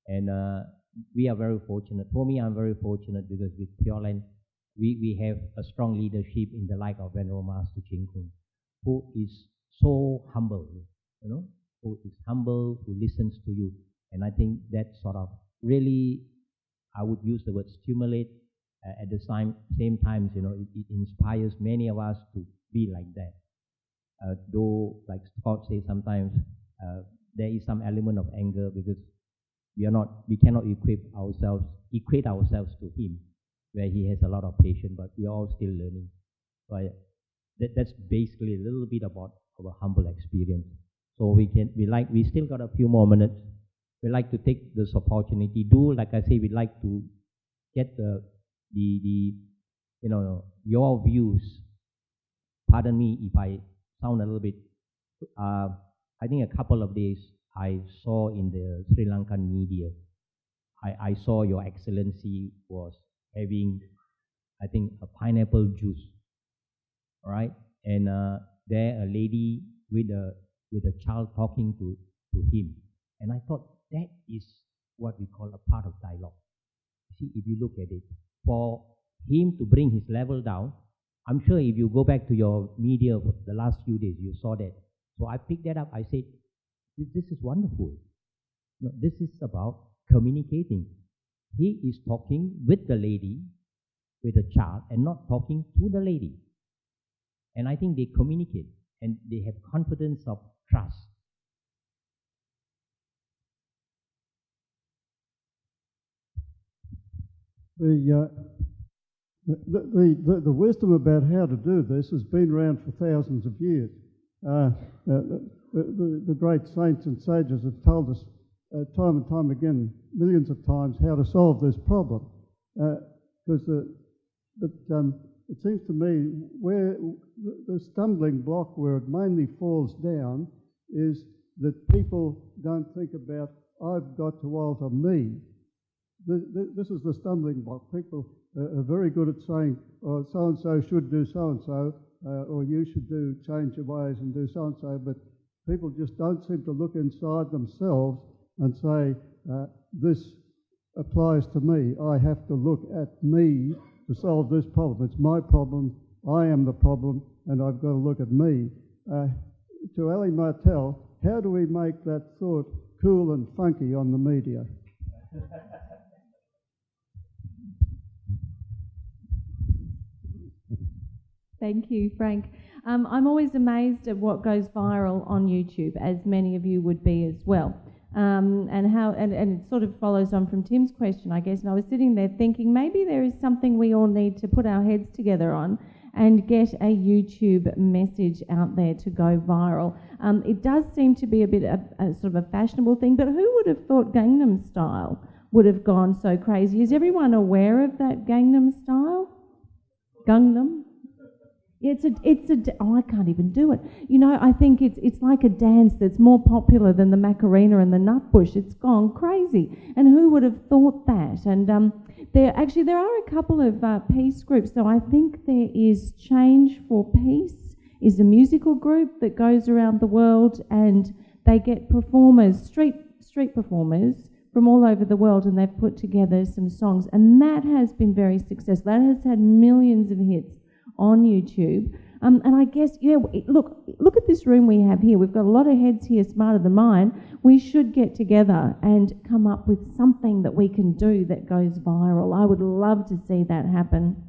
and we are very fortunate. For me, I'm very fortunate because with Pure Land, we have a strong leadership in the like of Venerable Master Ching Kung, who is so humble, who is humble, who listens to you. And I think that sort of really, I would use the word stimulate. At the same time, it inspires many of us to be like that. Though, like Scott says, sometimes there is some element of anger because we cannot equate ourselves to him, where he has a lot of patience, but we are all still learning. So that's basically a little bit about our humble experience. So we still got a few more minutes. We like to take this opportunity. Like I say, we'd like to get your views. Pardon me if I sound a little bit. I think a couple of days I saw in the Sri Lankan media. I saw Your Excellency was having, I think, a pineapple juice. All right, and there a lady with a child talking to him, and I thought that is what we call a part of dialogue. See, if you look at it, for him to bring his level down, I'm sure if you go back to your media for the last few days, you saw that. So I picked that up. I said, this is wonderful. No, this is about communicating. He is talking with the lady, with the child, and not talking to the lady. And I think they communicate, and they have confidence of trust. The wisdom about how to do this has been around for thousands of years. The great saints and sages have told us time and time again, millions of times, how to solve this problem. It seems to me where the stumbling block where it mainly falls down is that people don't think about, I've got to alter me. This is the stumbling block. People are very good at saying, oh, so-and-so should do so-and-so, or you should change your ways and do so-and-so, but people just don't seem to look inside themselves and say, this applies to me. I have to look at me to solve this problem. It's my problem, I am the problem, and I've got to look at me. To Ali Martel, how do we make that thought cool and funky on the media? Thank you, Frank. I'm always amazed at what goes viral on YouTube, as many of you would be as well. And it sort of follows on from Tim's question, I guess. And I was sitting there thinking maybe there is something we all need to put our heads together on and get a YouTube message out there to go viral. It does seem to be a bit of a sort of a fashionable thing, but who would have thought Gangnam Style would have gone so crazy? Is everyone aware of that Gangnam Style? Gangnam? Oh, I can't even do it. You know, I think it's like a dance that's more popular than the Macarena and the Nutbush. It's gone crazy. And who would have thought that? And there are a couple of peace groups. So I think there is Change for Peace, is a musical group that goes around the world, and they get performers, street performers from all over the world, and they've put together some songs. And that has been very successful. That has had millions of hits on YouTube. And I guess, look at this room we have here. We've got a lot of heads here smarter than mine. We should get together and come up with something that we can do that goes viral. I would love to see that happen.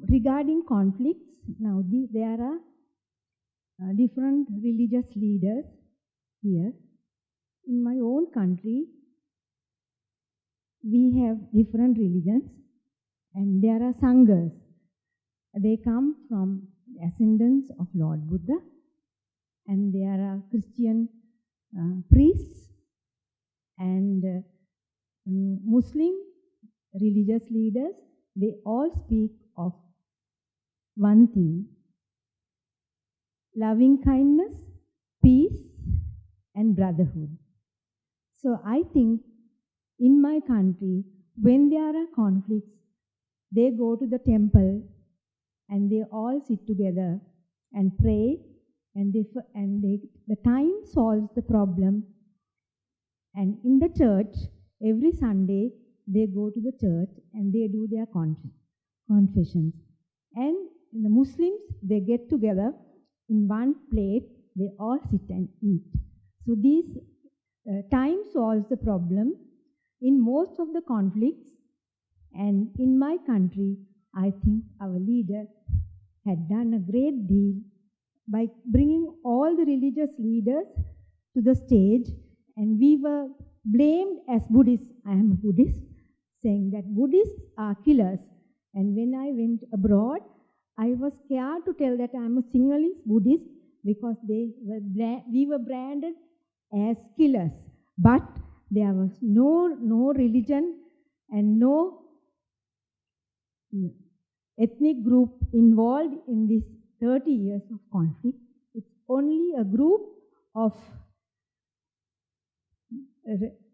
Regarding conflicts, now there are different religious leaders here. In my own country, we have different religions, and there are sanghas. They come from ascendants of Lord Buddha, and there are Christian priests and Muslim religious leaders. They all speak of one thing: loving kindness, peace, and brotherhood. So I think in my country, when there are conflicts, they go to the temple and they all sit together and pray, and the time solves the problem. And in the church, every Sunday, they go to the church and they do their confessions. And the Muslims, they get together in one plate, they all sit and eat. So this time solves the problem in most of the conflicts. And in my country, I think our leader had done a great deal by bringing all the religious leaders to the stage, and we were blamed as Buddhists. I am a Buddhist, saying that Buddhists are killers. And when I went abroad, I was scared to tell that I am a Sinhalese Buddhist because we were branded as killers. But there was no religion and no ethnic group involved in this 30 years of conflict. It's only a group of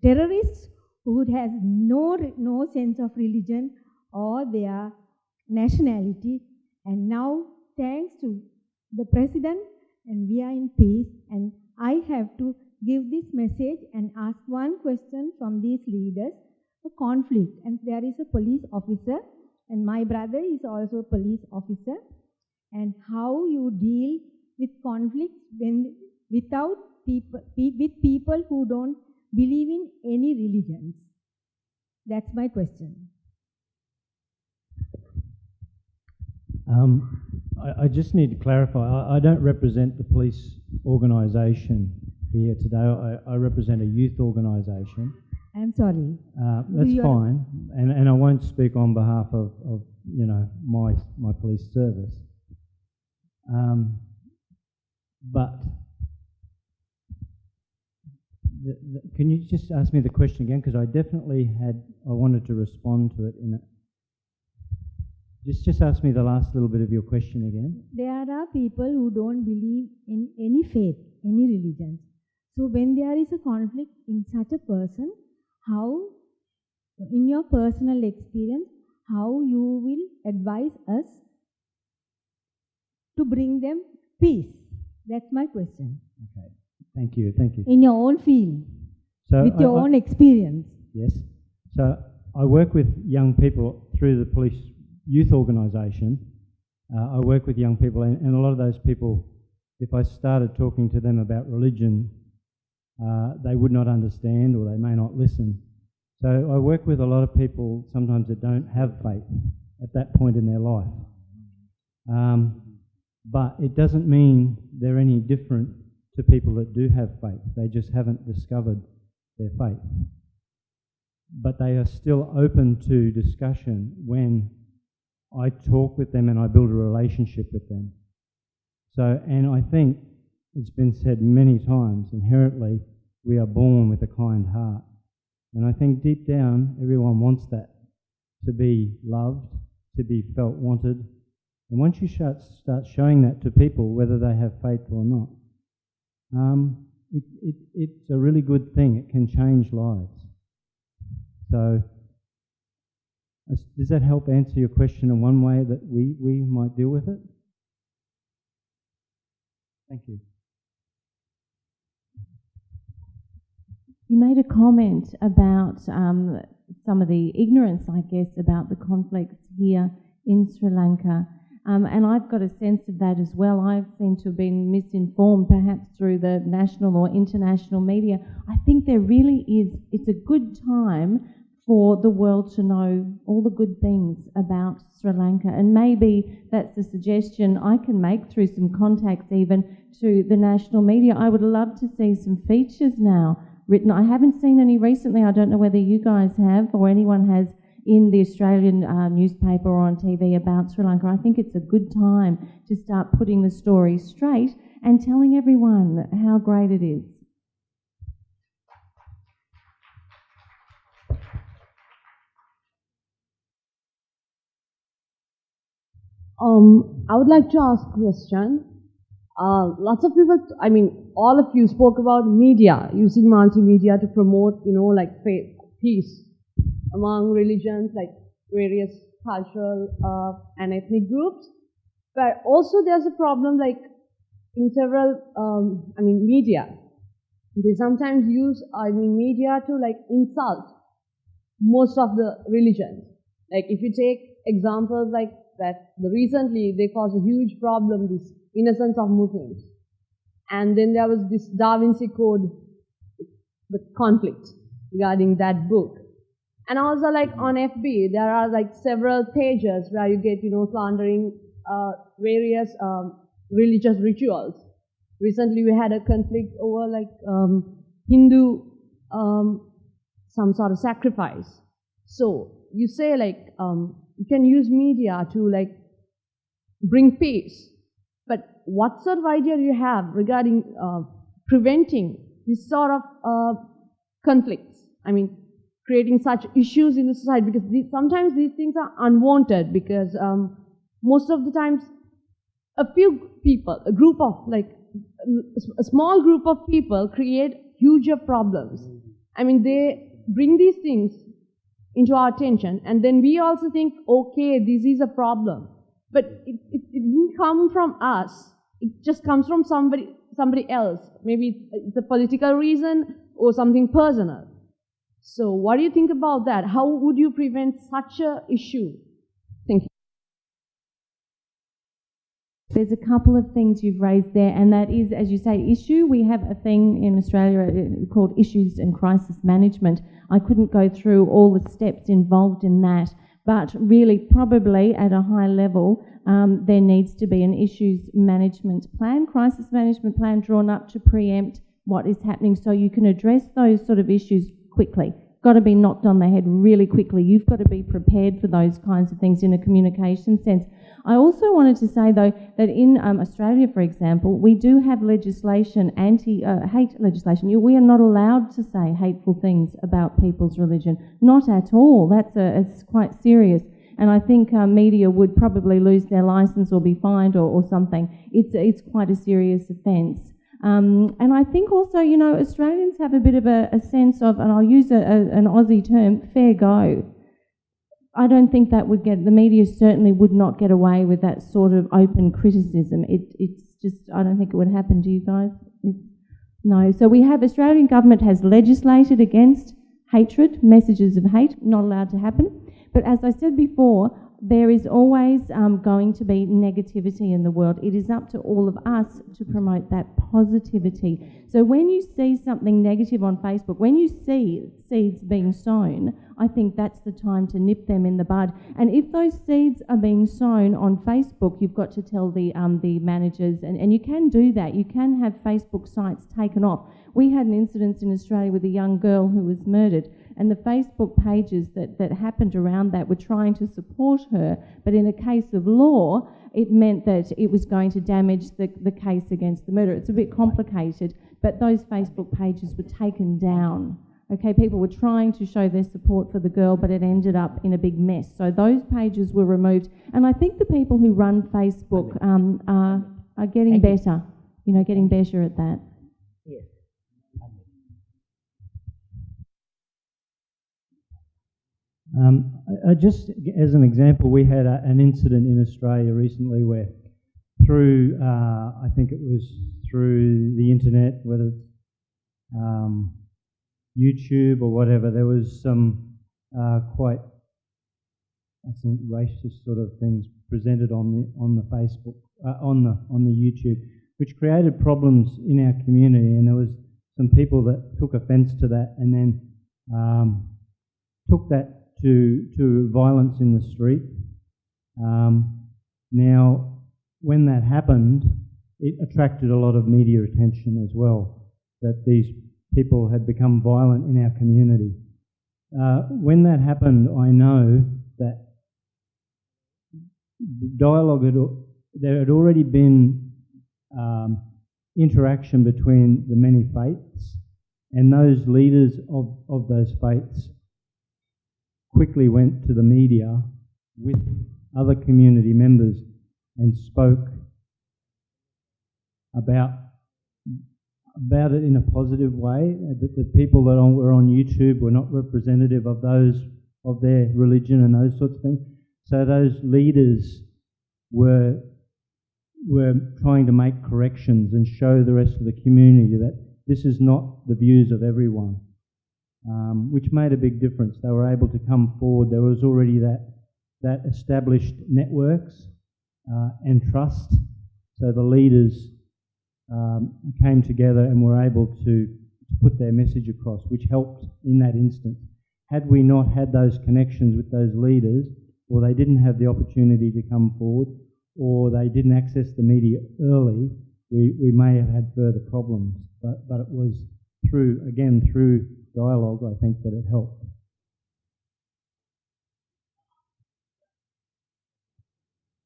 terrorists who has no sense of religion or their nationality. And now, thanks to the President, and we are in peace, and I have to give this message and ask one question from these leaders: a conflict, and there is a police officer, and my brother is also a police officer, and how you deal with conflicts with people who don't believe in any religions. That's my question. I just need to clarify. I don't represent the police organisation here today. I represent a youth organisation. I'm sorry. That's fine, and I won't speak on behalf of my police service. But can you just ask me the question again? Because I wanted to respond to it in a... Just ask me the last little bit of your question again. There are people who don't believe in any faith, any religion. So when there is a conflict in such a person, how, in your personal experience, how you will advise us to bring them peace? That's my question. Okay. Thank you. Thank you. In your own field, with your own experience. Yes. So I work with young people through the police youth organisation. I work with young people, and a lot of those people, if I started talking to them about religion, they would not understand, or they may not listen. So I work with a lot of people sometimes that don't have faith at that point in their life. But it doesn't mean they're any different to people that do have faith. They just haven't discovered their faith. But they are still open to discussion when I talk with them and I build a relationship with them. So, and I think it's been said many times, inherently we are born with a kind heart. And I think deep down everyone wants that, to be loved, to be felt wanted. And once you start showing that to people, whether they have faith or not, it's a really good thing. It can change lives. So, does that help answer your question in one way that we might deal with it? Thank you. You made a comment about some of the ignorance, I guess, about the conflicts here in Sri Lanka. And I've got a sense of that as well. I seem to have been misinformed, perhaps through the national or international media. I think there really is, it's a good time for the world to know all the good things about Sri Lanka. And maybe that's a suggestion I can make through some contacts even to the national media. I would love to see some features now written. I haven't seen any recently. I don't know whether you guys have or anyone has in the Australian newspaper or on TV about Sri Lanka. I think it's a good time to start putting the story straight and telling everyone how great it is. I would like to ask a question. Lots of people, I mean, all of you spoke about media, using multimedia to promote, like faith, peace among religions, like various cultural and ethnic groups. But also there's a problem, like in several, media. They sometimes use, media to like insult most of the religions. Like if you take examples like that, recently they caused a huge problem, this innocence of Muslims. And then there was this Da Vinci Code, the conflict regarding that book. And also like on FB, there are like several pages where you get, slandering various religious rituals. Recently we had a conflict over like Hindu, some sort of sacrifice. So you say like, you can use media to like bring peace. But what sort of idea do you have regarding preventing this sort of conflicts? I mean, creating such issues in the society, because sometimes these things are unwanted, because most of the times a few people, a group of like, a small group of people create huger problems. I mean, they bring these things into our attention, and then we also think, okay, this is a problem. But it didn't come from us. It just comes from somebody else. Maybe it's a political reason or something personal. So what do you think about that? How would you prevent such an issue? Thank you. There's a couple of things you've raised there, and that is, as you say, issue. We have a thing in Australia called issues and crisis management. I couldn't go through all the steps involved in that, but really probably at a high level there needs to be an issues management plan, crisis management plan drawn up to preempt what is happening so you can address those sort of issues quickly. Got to be knocked on the head really quickly. You've got to be prepared for those kinds of things in a communication sense. I also wanted to say, though, that in Australia, for example, we do have legislation, anti-hate legislation. We are not allowed to say hateful things about people's religion. Not at all. It's quite serious. and I think media would probably lose their licence or be fined or something. It's quite a serious offence. And I think also, you know, Australians have a bit of a sense of, and I'll use an Aussie term, fair go. I don't think that would the media certainly would not get away with that sort of open criticism. It's just, I don't think it would happen. Do you guys? No. So Australian government has legislated against hatred, messages of hate, not allowed to happen. But as I said before, there is always going to be negativity in the world. It is up to all of us to promote that positivity. So when you see something negative on Facebook, when you see seeds being sown, I think that's the time to nip them in the bud. And if those seeds are being sown on Facebook, you've got to tell the managers, and you can do that. You can have Facebook sites taken off. We had an incident in Australia with a young girl who was murdered, and the Facebook pages that happened around that were trying to support her, but in a case of law, it meant that it was going to damage the case against the murderer. It's a bit complicated, but those Facebook pages were taken down. Okay, people were trying to show their support for the girl, but it ended up in a big mess. So those pages were removed, and I think the people who run Facebook are getting better, you know, getting better at that. Yes. Just as an example, we had an incident in Australia recently where through, I think it was through the internet, whether it's YouTube or whatever, there was some quite, I think, racist sort of things presented on the Facebook, on the YouTube, which created problems in our community, and there was some people that took offence to that and then took that to violence in the street. Now, when that happened, it attracted a lot of media attention as well, that these people had become violent in our community. When that happened, I know that there had already been interaction between the many faiths, and those leaders of those faiths quickly went to the media with other community members and spoke about it in a positive way, that the people that were on YouTube were not representative of those, of their religion and those sorts of things. So those leaders were trying to make corrections and show the rest of the community that this is not the views of everyone, which made a big difference. They were able to come forward. There was already that established networks and trust. So the leaders came together and were able to put their message across, which helped in that instance. Had we not had those connections with those leaders, or they didn't have the opportunity to come forward, or they didn't access the media early, we may have had further problems. But it was through dialogue, I think, that it helped.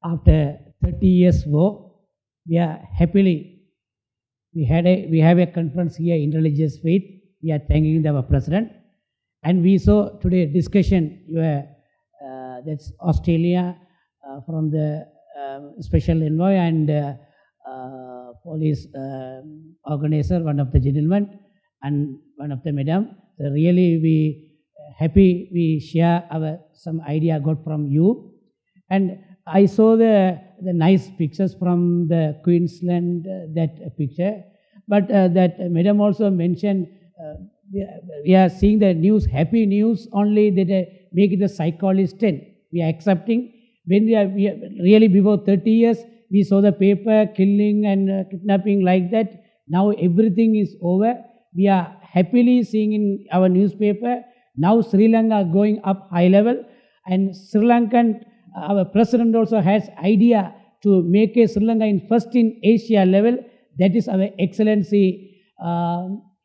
After 30 years war, we are happily, we have a conference here in religious faith. We are thanking our president, and we saw today discussion. That's Australia from the special envoy and police organizer, one of the gentlemen and one of the madam. So really we happy we share some idea got from you, and I saw the nice pictures from the Queensland, that picture, but that madam also mentioned we are seeing the news, happy news only, that make it a psychologist 10. We are accepting. When we are really before 30 years, we saw the paper killing and kidnapping like that. Now everything is over. We are happily seeing in our newspaper, now Sri Lanka going up high level, and Sri Lankan, our president also has idea to make a Sri Lanka first in Asia level. That is our excellency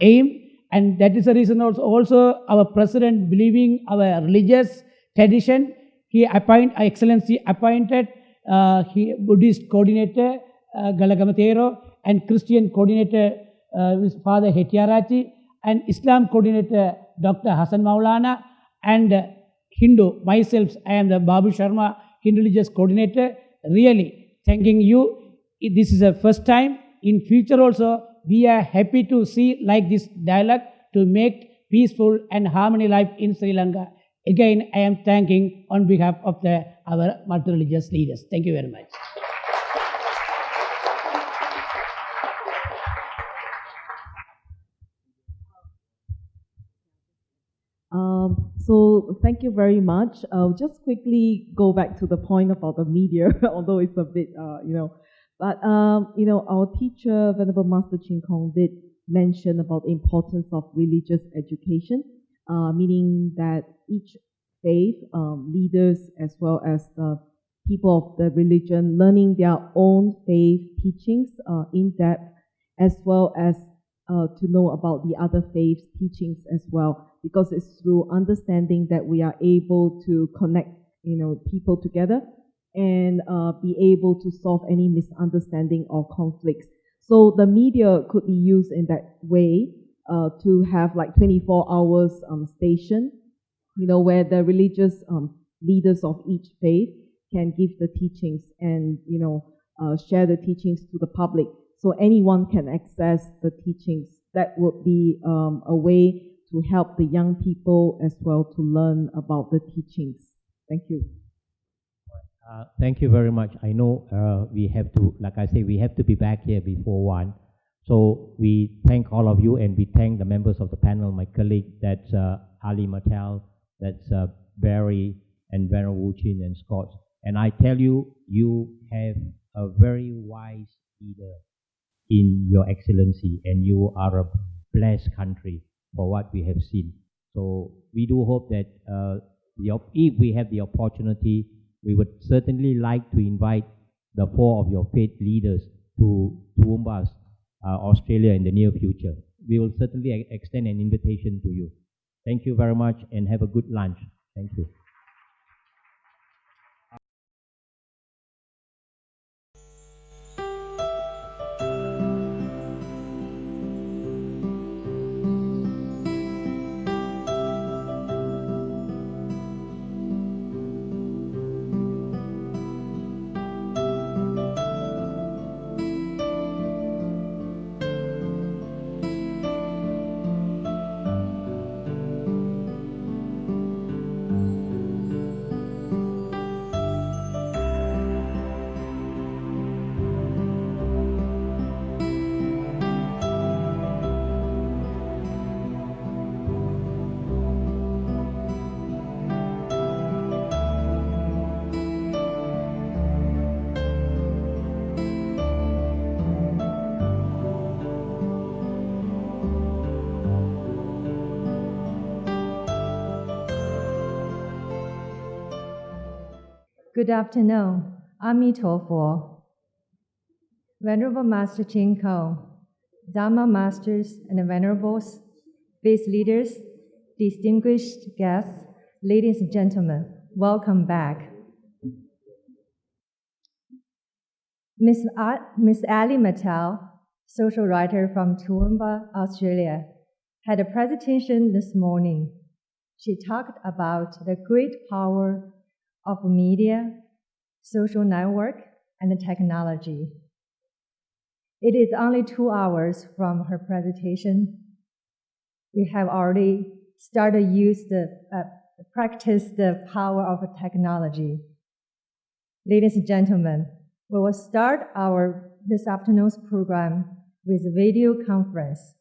aim, and that is the reason also our president believing our religious tradition. He excellency appointed Buddhist coordinator Galagamatero, and Christian coordinator Father Hetiarachi, and Islam coordinator Dr. Hassan Maulana, and Hindu. Myself, I am the Babu Sharma Hindu Religious Coordinator. Really thanking you. This is the first time. In future also, we are happy to see like this dialogue to make peaceful and harmony life in Sri Lanka. Again, I am thanking on behalf of our multi-religious leaders. Thank you very much. So thank you very much. Just quickly go back to the point about the media, although it's a bit, but our teacher, Venerable Master Chin Kong, did mention about the importance of religious education, meaning that each faith leaders as well as the people of the religion learning their own faith teachings in depth, as well as to know about the other faiths teachings as well, because it's through understanding that we are able to connect people together and be able to solve any misunderstanding or conflicts. So the media could be used in that way to have like 24 hours station, where the religious leaders of each faith can give the teachings and share the teachings to the public, so anyone can access the teachings. That would be a way to help the young people as well to learn about the teachings. Thank you. Thank you very much. I know we have to, like I say, we have to be back here before 1. So we thank all of you, and we thank the members of the panel, my colleague, that's Ali Mattel, that's Barry, and Venerable Wu Chin and Scott. And I tell you, you have a very wise leader in Your Excellency, and you are a blessed country for what we have seen. So we do hope that if we have the opportunity, we would certainly like to invite the 4 of your faith leaders to Toowoomba, Australia in the near future. We will certainly extend an invitation to you. Thank you very much, and have a good lunch. Thank you. Good afternoon. Amitofo. Venerable Master Chin Kong, Dharma Masters and Venerables, faith leaders, distinguished guests, ladies and gentlemen, welcome back. Miss Ali Mattel, social writer from Toowoomba, Australia, had a presentation this morning. She talked about the great power of media, social network, and technology. It is only 2 hours from her presentation. We have already started practice the power of technology. Ladies and gentlemen, we will start this afternoon's program with a video conference.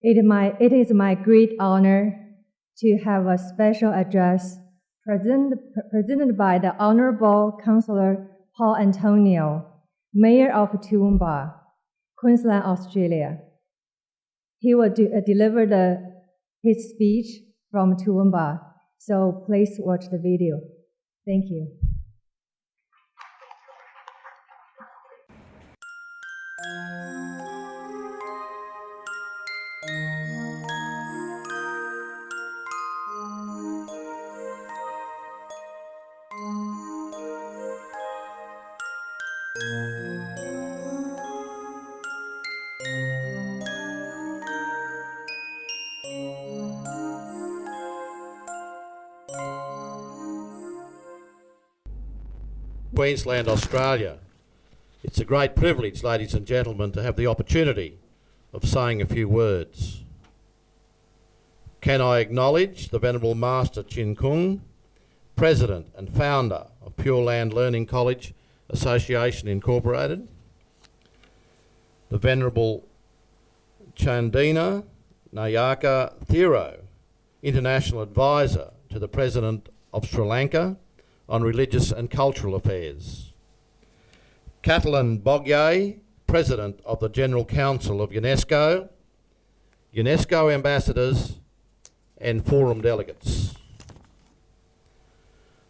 It is my great honor to have a special address presented by the Honorable Councillor Paul Antonio, Mayor of Toowoomba, Queensland, Australia. He will deliver his speech from Toowoomba, so please watch the video. Thank you. Queensland, Australia. It's a great privilege, ladies and gentlemen, to have the opportunity of saying a few words. Can I acknowledge the Venerable Master Chin Kung, President and Founder of Pure Land Learning College Association Incorporated, the Venerable Chandina Nayaka Thero, International Advisor to the President of Sri Lanka on Religious and Cultural Affairs, Catalin Bogye, President of the General Council of UNESCO, UNESCO ambassadors and forum delegates.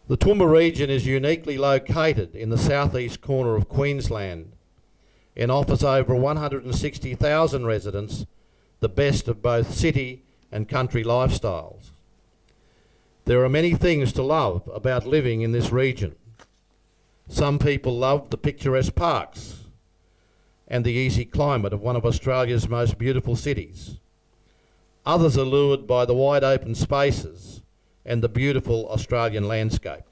The Toowoomba region is uniquely located in the southeast corner of Queensland and offers over 160,000 residents the best of both city and country lifestyles. There are many things to love about living in this region. Some people love the picturesque parks and the easy climate of one of Australia's most beautiful cities. Others are lured by the wide open spaces and the beautiful Australian landscape.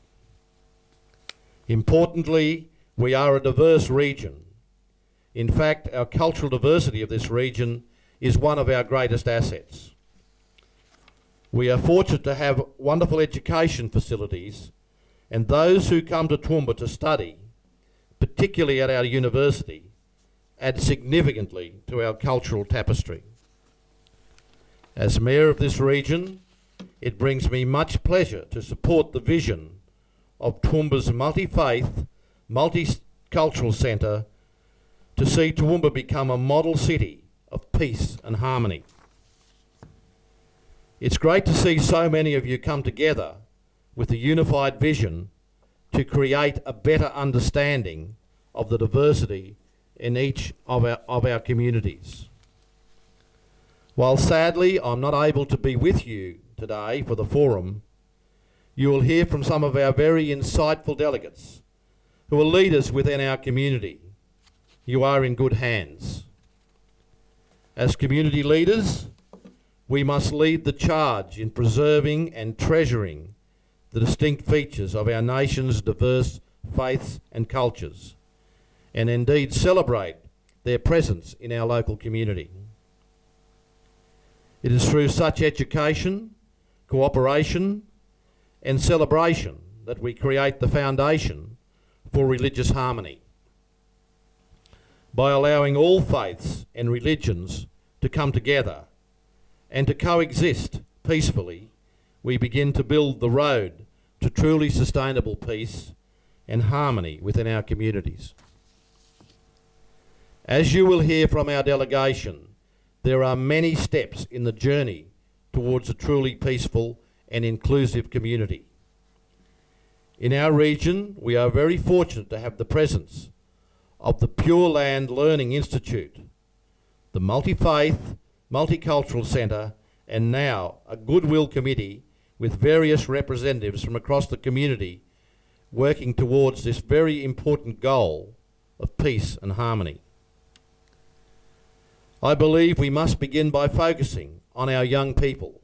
Importantly, we are a diverse region. In fact, our cultural diversity of this region is one of our greatest assets. We are fortunate to have wonderful education facilities, and those who come to Toowoomba to study, particularly at our university, add significantly to our cultural tapestry. As Mayor of this region, it brings me much pleasure to support the vision of Toowoomba's multi-faith, multicultural centre to see Toowoomba become a model city of peace and harmony. It's great to see so many of you come together with a unified vision to create a better understanding of the diversity in each of our communities. While sadly I'm not able to be with you today for the forum, you will hear from some of our very insightful delegates who are leaders within our community. You are in good hands. As community leaders, we must lead the charge in preserving and treasuring the distinct features of our nation's diverse faiths and cultures, and indeed celebrate their presence in our local community. It is through such education, cooperation, and celebration that we create the foundation for religious harmony. By allowing all faiths and religions to come together and to coexist peacefully, we begin to build the road to truly sustainable peace and harmony within our communities. As you will hear from our delegation, there are many steps in the journey towards a truly peaceful and inclusive community. In our region, we are very fortunate to have the presence of the Pure Land Learning Institute, the Multi-Faith, Multicultural Centre, and now a Goodwill Committee with various representatives from across the community working towards this very important goal of peace and harmony. I believe we must begin by focusing on our young people.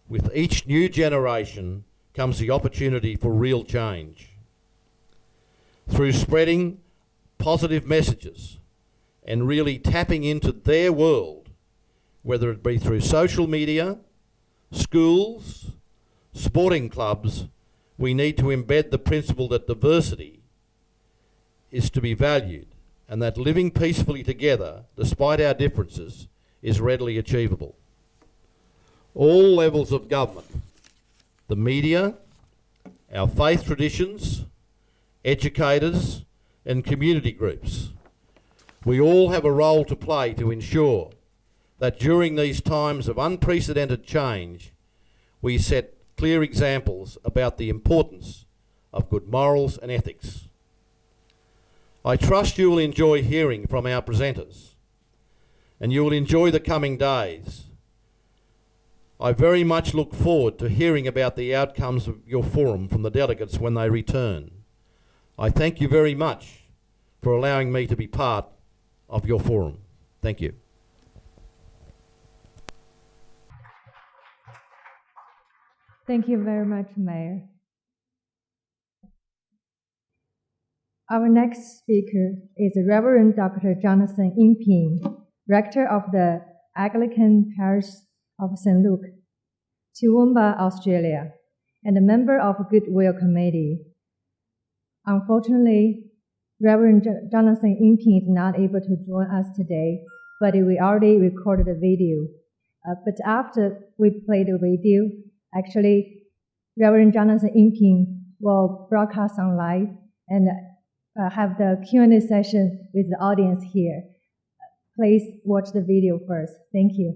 With each new generation comes the opportunity for real change. Through spreading positive messages and really tapping into their world, whether it be through social media, schools, sporting clubs, we need to embed the principle that diversity is to be valued and that living peacefully together, despite our differences, is readily achievable. All levels of government, the media, our faith traditions, educators, and community groups, we all have a role to play to ensure that during these times of unprecedented change, we set clear examples about the importance of good morals and ethics. I trust you will enjoy hearing from our presenters, and you will enjoy the coming days. I very much look forward to hearing about the outcomes of your forum from the delegates when they return. I thank you very much for allowing me to be part of your forum. Thank you. Thank you very much, Mayor. Our next speaker is Reverend Dr. Jonathan Impin, Rector of the Anglican Parish of St. Luke, Toowoomba, Australia, and a member of the Goodwill Committee. Unfortunately, Reverend Jonathan Impin is not able to join us today, but we already recorded a video. But after we play the video, actually, Reverend Jonathan Impin will broadcast on live and have the Q&A session with the audience here. Please watch the video first. Thank you.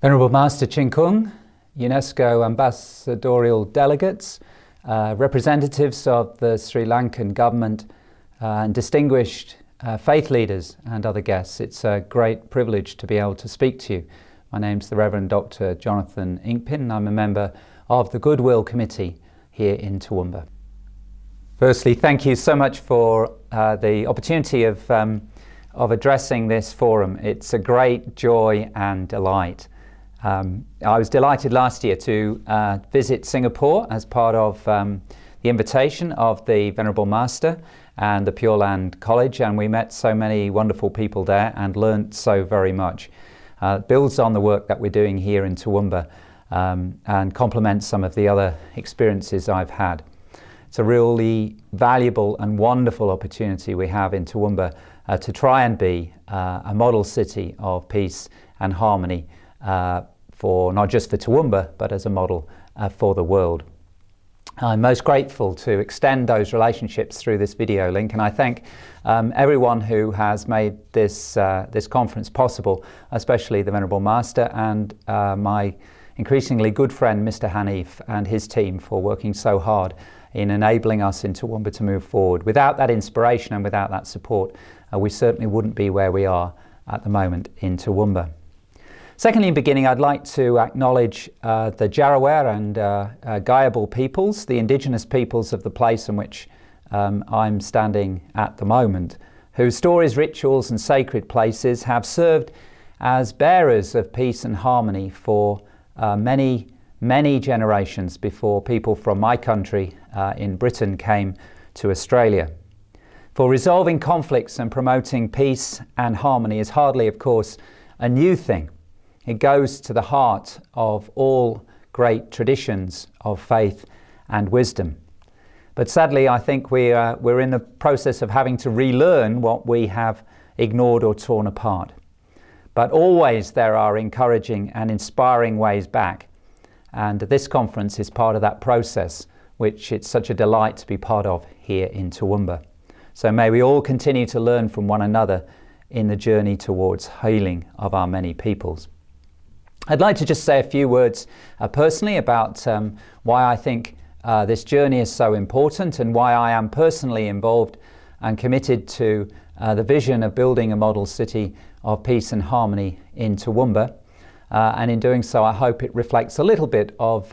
Venerable Master Ching Kung, UNESCO ambassadorial delegates, representatives of the Sri Lankan government, and distinguished faith leaders and other guests. It's a great privilege to be able to speak to you. My name's the Reverend Dr. Jonathan Impin. I'm a member of the Goodwill Committee here in Toowoomba. Firstly, thank you so much for the opportunity of addressing this forum. It's a great joy and delight. I was delighted last year to visit Singapore as part of the invitation of the Venerable Master and the Pure Land College, and we met so many wonderful people there and learnt so very much. It builds on the work that we're doing here in Toowoomba and complements some of the other experiences I've had. It's a really valuable and wonderful opportunity we have in Toowoomba to try and be a model city of peace and harmony for not just for Toowoomba, but as a model for the world. I'm most grateful to extend those relationships through this video link, and I thank everyone who has made this conference possible, especially the Venerable Master and my increasingly good friend Mr. Hanif and his team for working so hard in enabling us in Toowoomba to move forward. Without that inspiration and without that support, we certainly wouldn't be where we are at the moment in Toowoomba. Secondly, in beginning, I'd like to acknowledge the Jarawar and Gayabal peoples, the indigenous peoples of the place in which I'm standing at the moment, whose stories, rituals and sacred places have served as bearers of peace and harmony for many, many generations before people from my country in Britain came to Australia. For resolving conflicts and promoting peace and harmony is hardly, of course, a new thing. It goes to the heart of all great traditions of faith and wisdom. But sadly, I think we're in the process of having to relearn what we have ignored or torn apart. But always there are encouraging and inspiring ways back. And this conference is part of that process, which it's such a delight to be part of here in Toowoomba. So may we all continue to learn from one another in the journey towards healing of our many peoples. I'd like to just say a few words personally about why I think this journey is so important and why I am personally involved and committed to the vision of building a model city of peace and harmony in Toowoomba. And in doing so, I hope it reflects a little bit of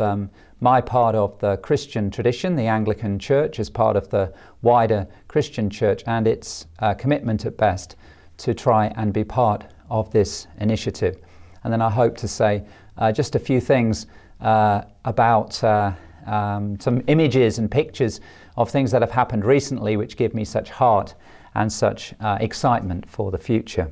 my part of the Christian tradition, the Anglican Church, as part of the wider Christian Church, and its commitment at best to try and be part of this initiative. And then I hope to say just a few things about some images and pictures of things that have happened recently which give me such heart and such excitement for the future.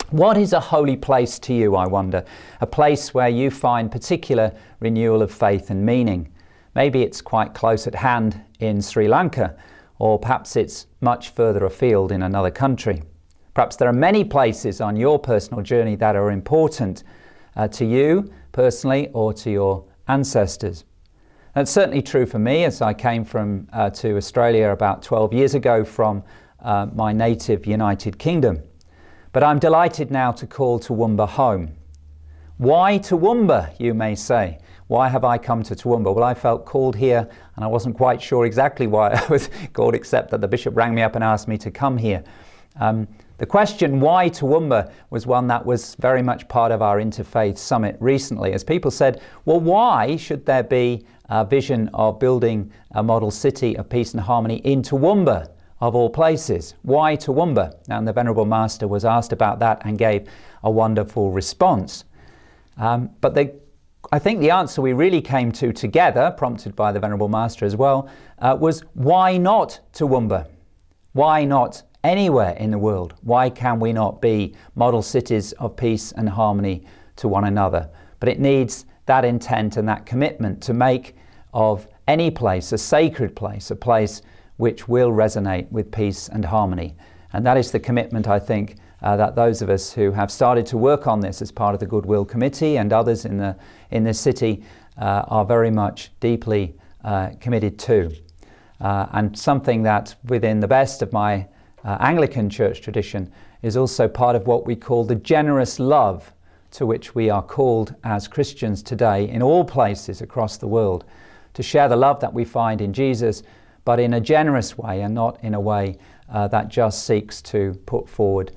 What is a holy place to you, I wonder? A place where you find particular renewal of faith and meaning. Maybe it's quite close at hand in Sri Lanka, or perhaps it's much further afield in another country. Perhaps there are many places on your personal journey that are important to you personally or to your ancestors. That's certainly true for me, as I came to Australia about 12 years ago from my native United Kingdom. But I'm delighted now to call Toowoomba home. Why Toowoomba, you may say? Why have I come to Toowoomba? Well, I felt called here, and I wasn't quite sure exactly why I was called, except that the bishop rang me up and asked me to come here. The question, why Toowoomba, was one that was very much part of our Interfaith Summit recently, as people said, well, why should there be a vision of building a model city of peace and harmony in Toowoomba, of all places? Why Toowoomba? And the Venerable Master was asked about that and gave a wonderful response. But I think the answer we really came to together, prompted by the Venerable Master as well, was why not Toowoomba? Why not anywhere in the world? Why can we not be model cities of peace and harmony to one another? But it needs that intent and that commitment to make of any place a sacred place, a place which will resonate with peace and harmony. And that is the commitment, I think, that those of us who have started to work on this as part of the Goodwill Committee and others in the city are very much deeply committed to. And something that within the best of my Anglican church tradition is also part of what we call the generous love to which we are called as Christians today in all places across the world, to share the love that we find in Jesus, but in a generous way and not in a way that just seeks to put forward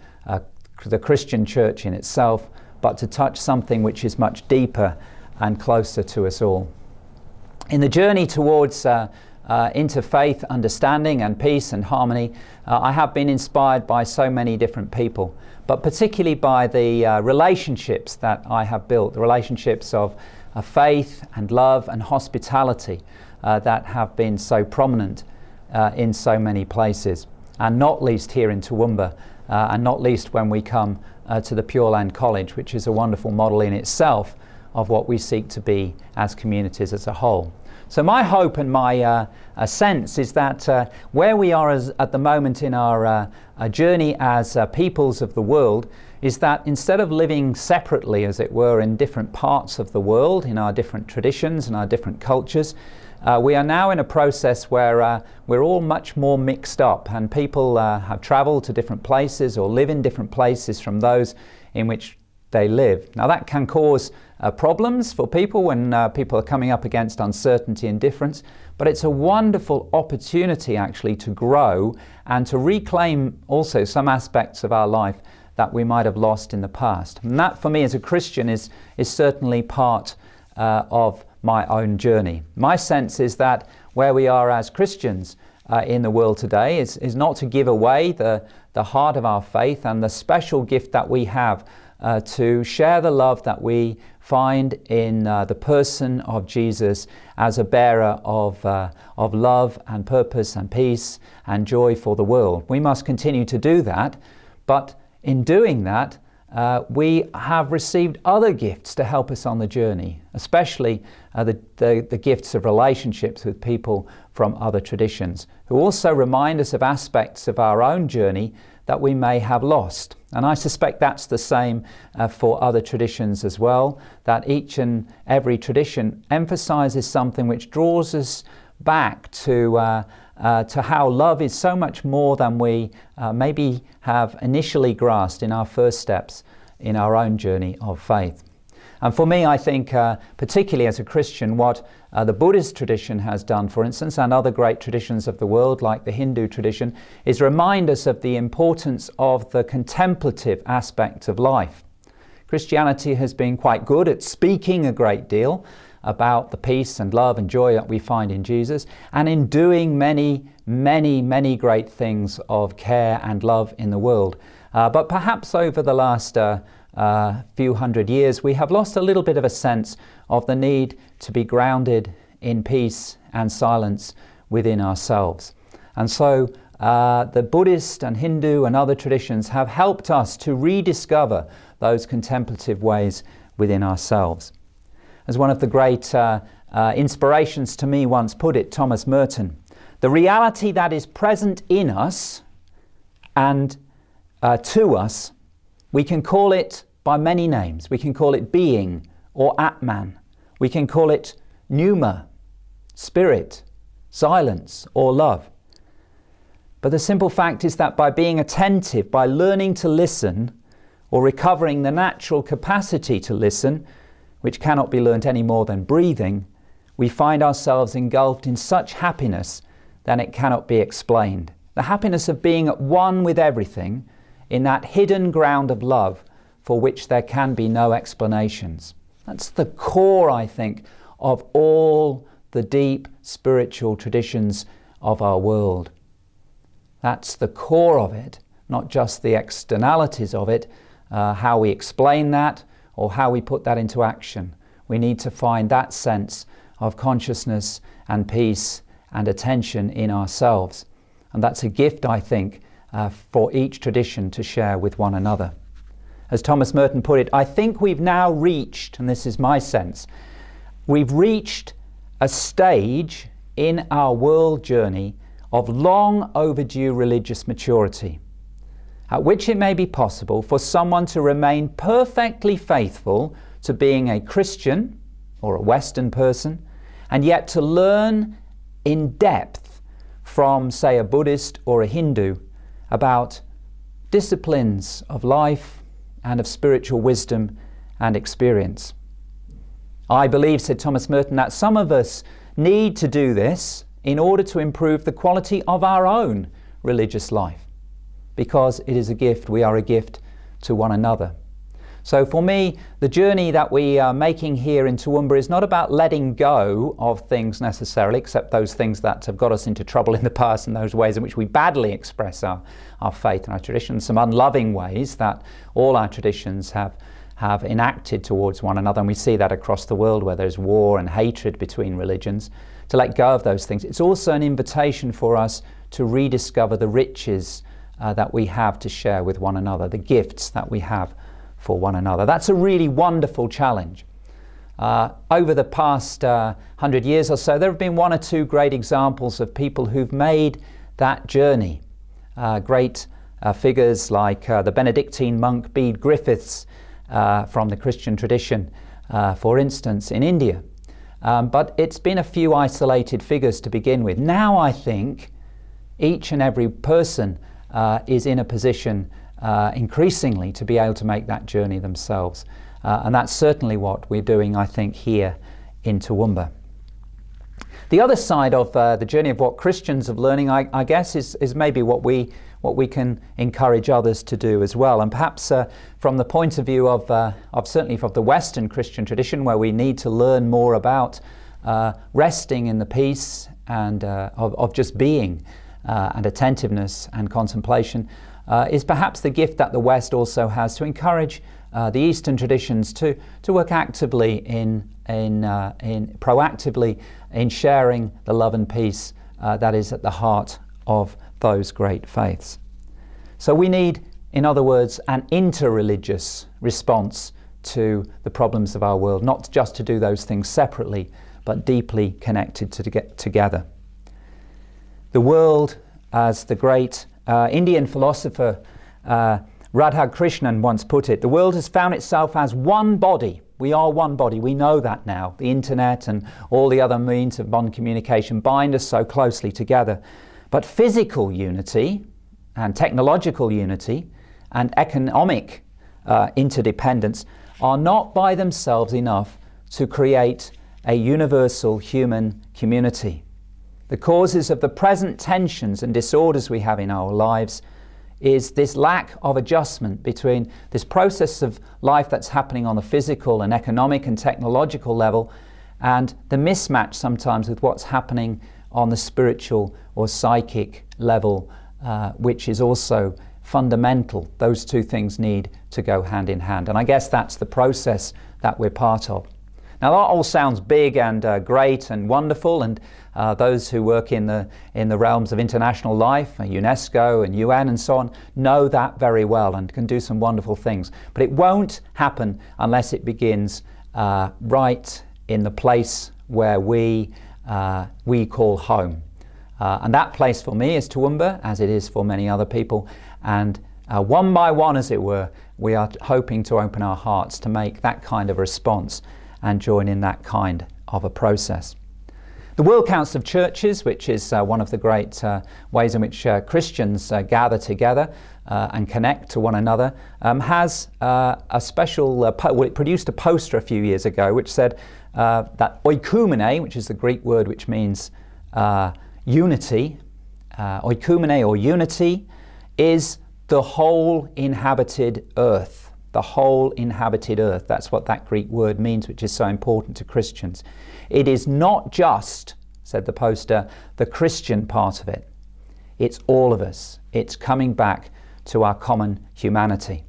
the Christian church in itself, but to touch something which is much deeper and closer to us all. In the journey towards interfaith understanding and peace and harmony, I have been inspired by so many different people, but particularly by the relationships that I have built, the relationships of faith and love and hospitality that have been so prominent in so many places, and not least here in Toowoomba, and not least when we come to the Pure Land College, which is a wonderful model in itself of what we seek to be as communities as a whole. So my hope and my sense is that where we are at the moment in our journey as peoples of the world is that instead of living separately, as it were, in different parts of the world, in our different traditions and our different cultures, we are now in a process where we're all much more mixed up, and people have travelled to different places or live in different places from those in which they live. Now that can cause problems for people when people are coming up against uncertainty and difference, but it's a wonderful opportunity actually to grow and to reclaim also some aspects of our life that we might have lost in the past. And that for me as a Christian is certainly part of my own journey. My sense is that where we are as Christians in the world today is not to give away the heart of our faith and the special gift that we have to share the love that we find in the person of Jesus as a bearer of love and purpose and peace and joy for the world. We must continue to do that, but in doing that, we have received other gifts to help us on the journey, especially the gifts of relationships with people from other traditions, who also remind us of aspects of our own journey that we may have lost. And I suspect that's the same for other traditions as well, that each and every tradition emphasizes something which draws us back to how love is so much more than we maybe have initially grasped in our first steps in our own journey of faith. And for me, I think, particularly as a Christian, what the Buddhist tradition has done, for instance, and other great traditions of the world, like the Hindu tradition, is remind us of the importance of the contemplative aspect of life. Christianity has been quite good at speaking a great deal about the peace and love and joy that we find in Jesus, and in doing many, many, many great things of care and love in the world. But perhaps over the last few hundred years, we have lost a little bit of a sense of the need to be grounded in peace and silence within ourselves. And so the Buddhist and Hindu and other traditions have helped us to rediscover those contemplative ways within ourselves. As one of the great inspirations to me once put it, Thomas Merton, the reality that is present in us and to us, we can call it by many names. We can call it being or Atman. We can call it pneuma, spirit, silence, or love. But the simple fact is that by being attentive, by learning to listen, or recovering the natural capacity to listen, which cannot be learnt any more than breathing, we find ourselves engulfed in such happiness that it cannot be explained. The happiness of being at one with everything in that hidden ground of love for which there can be no explanations. That's the core, I think, of all the deep spiritual traditions of our world. That's the core of it, not just the externalities of it, how we explain that or how we put that into action. We need to find that sense of consciousness and peace and attention in ourselves. And that's a gift, I think, for each tradition to share with one another. As Thomas Merton put it, I think we've now reached, and this is my sense, we've reached a stage in our world journey of long overdue religious maturity, at which it may be possible for someone to remain perfectly faithful to being a Christian or a Western person, and yet to learn in depth from, say, a Buddhist or a Hindu about disciplines of life and of spiritual wisdom and experience. I believe, said Thomas Merton, that some of us need to do this in order to improve the quality of our own religious life, because it is a gift. We are a gift to one another. So for me, the journey that we are making here in Toowoomba is not about letting go of things necessarily, except those things that have got us into trouble in the past and those ways in which we badly express our faith and our traditions, some unloving ways that all our traditions have enacted towards one another, and we see that across the world where there's war and hatred between religions. To let go of those things. It's also an invitation for us to rediscover the riches that we have to share with one another, the gifts that we have for one another. That's a really wonderful challenge. Over the past 100 years or so, there have been one or two great examples of people who've made that journey. Great figures like the Benedictine monk Bede Griffiths from the Christian tradition, for instance, in India. But it's been a few isolated figures to begin with. Now I think each and every person is in a position increasingly to be able to make that journey themselves. And that's certainly what we're doing, I think, here in Toowoomba. The other side of the journey of what Christians are learning, I guess, is maybe what we can encourage others to do as well. And perhaps from the point of view of certainly from the Western Christian tradition, where we need to learn more about resting in the peace and of just being and attentiveness and contemplation, is perhaps the gift that the West also has to encourage the Eastern traditions to work actively proactively in sharing the love and peace that is at the heart of those great faiths. So we need, in other words, an interreligious response to the problems of our world, not just to do those things separately, but deeply connected together. The world, as the great Indian philosopher Radhakrishnan once put it, the world has found itself as one body. We are one body. We know that now. The internet and all the other means of modern communication bind us so closely together. But physical unity and technological unity and economic interdependence are not by themselves enough to create a universal human community. The causes of the present tensions and disorders we have in our lives is this lack of adjustment between this process of life that's happening on the physical and economic and technological level and the mismatch sometimes with what's happening on the spiritual or psychic level, which is also fundamental. Those two things need to go hand in hand. And I guess that's the process that we're part of. Now that all sounds big and great and wonderful, and those who work in the realms of international life, UNESCO and UN and so on, know that very well and can do some wonderful things. But it won't happen unless it begins right in the place where we call home. And that place for me is Toowoomba, as it is for many other people. And one by one, as it were, we are hoping to open our hearts to make that kind of response and join in that kind of a process. The World Council of Churches, which is one of the great ways in which Christians gather together and connect to one another, has a special, it produced a poster a few years ago which said that oikumene, which is the Greek word which means unity, oikumene or unity, is the whole inhabited earth. The whole inhabited earth. That's what that Greek word means, which is so important to Christians. It is not just, said the poster, the Christian part of it. It's all of us. It's coming back to our common humanity.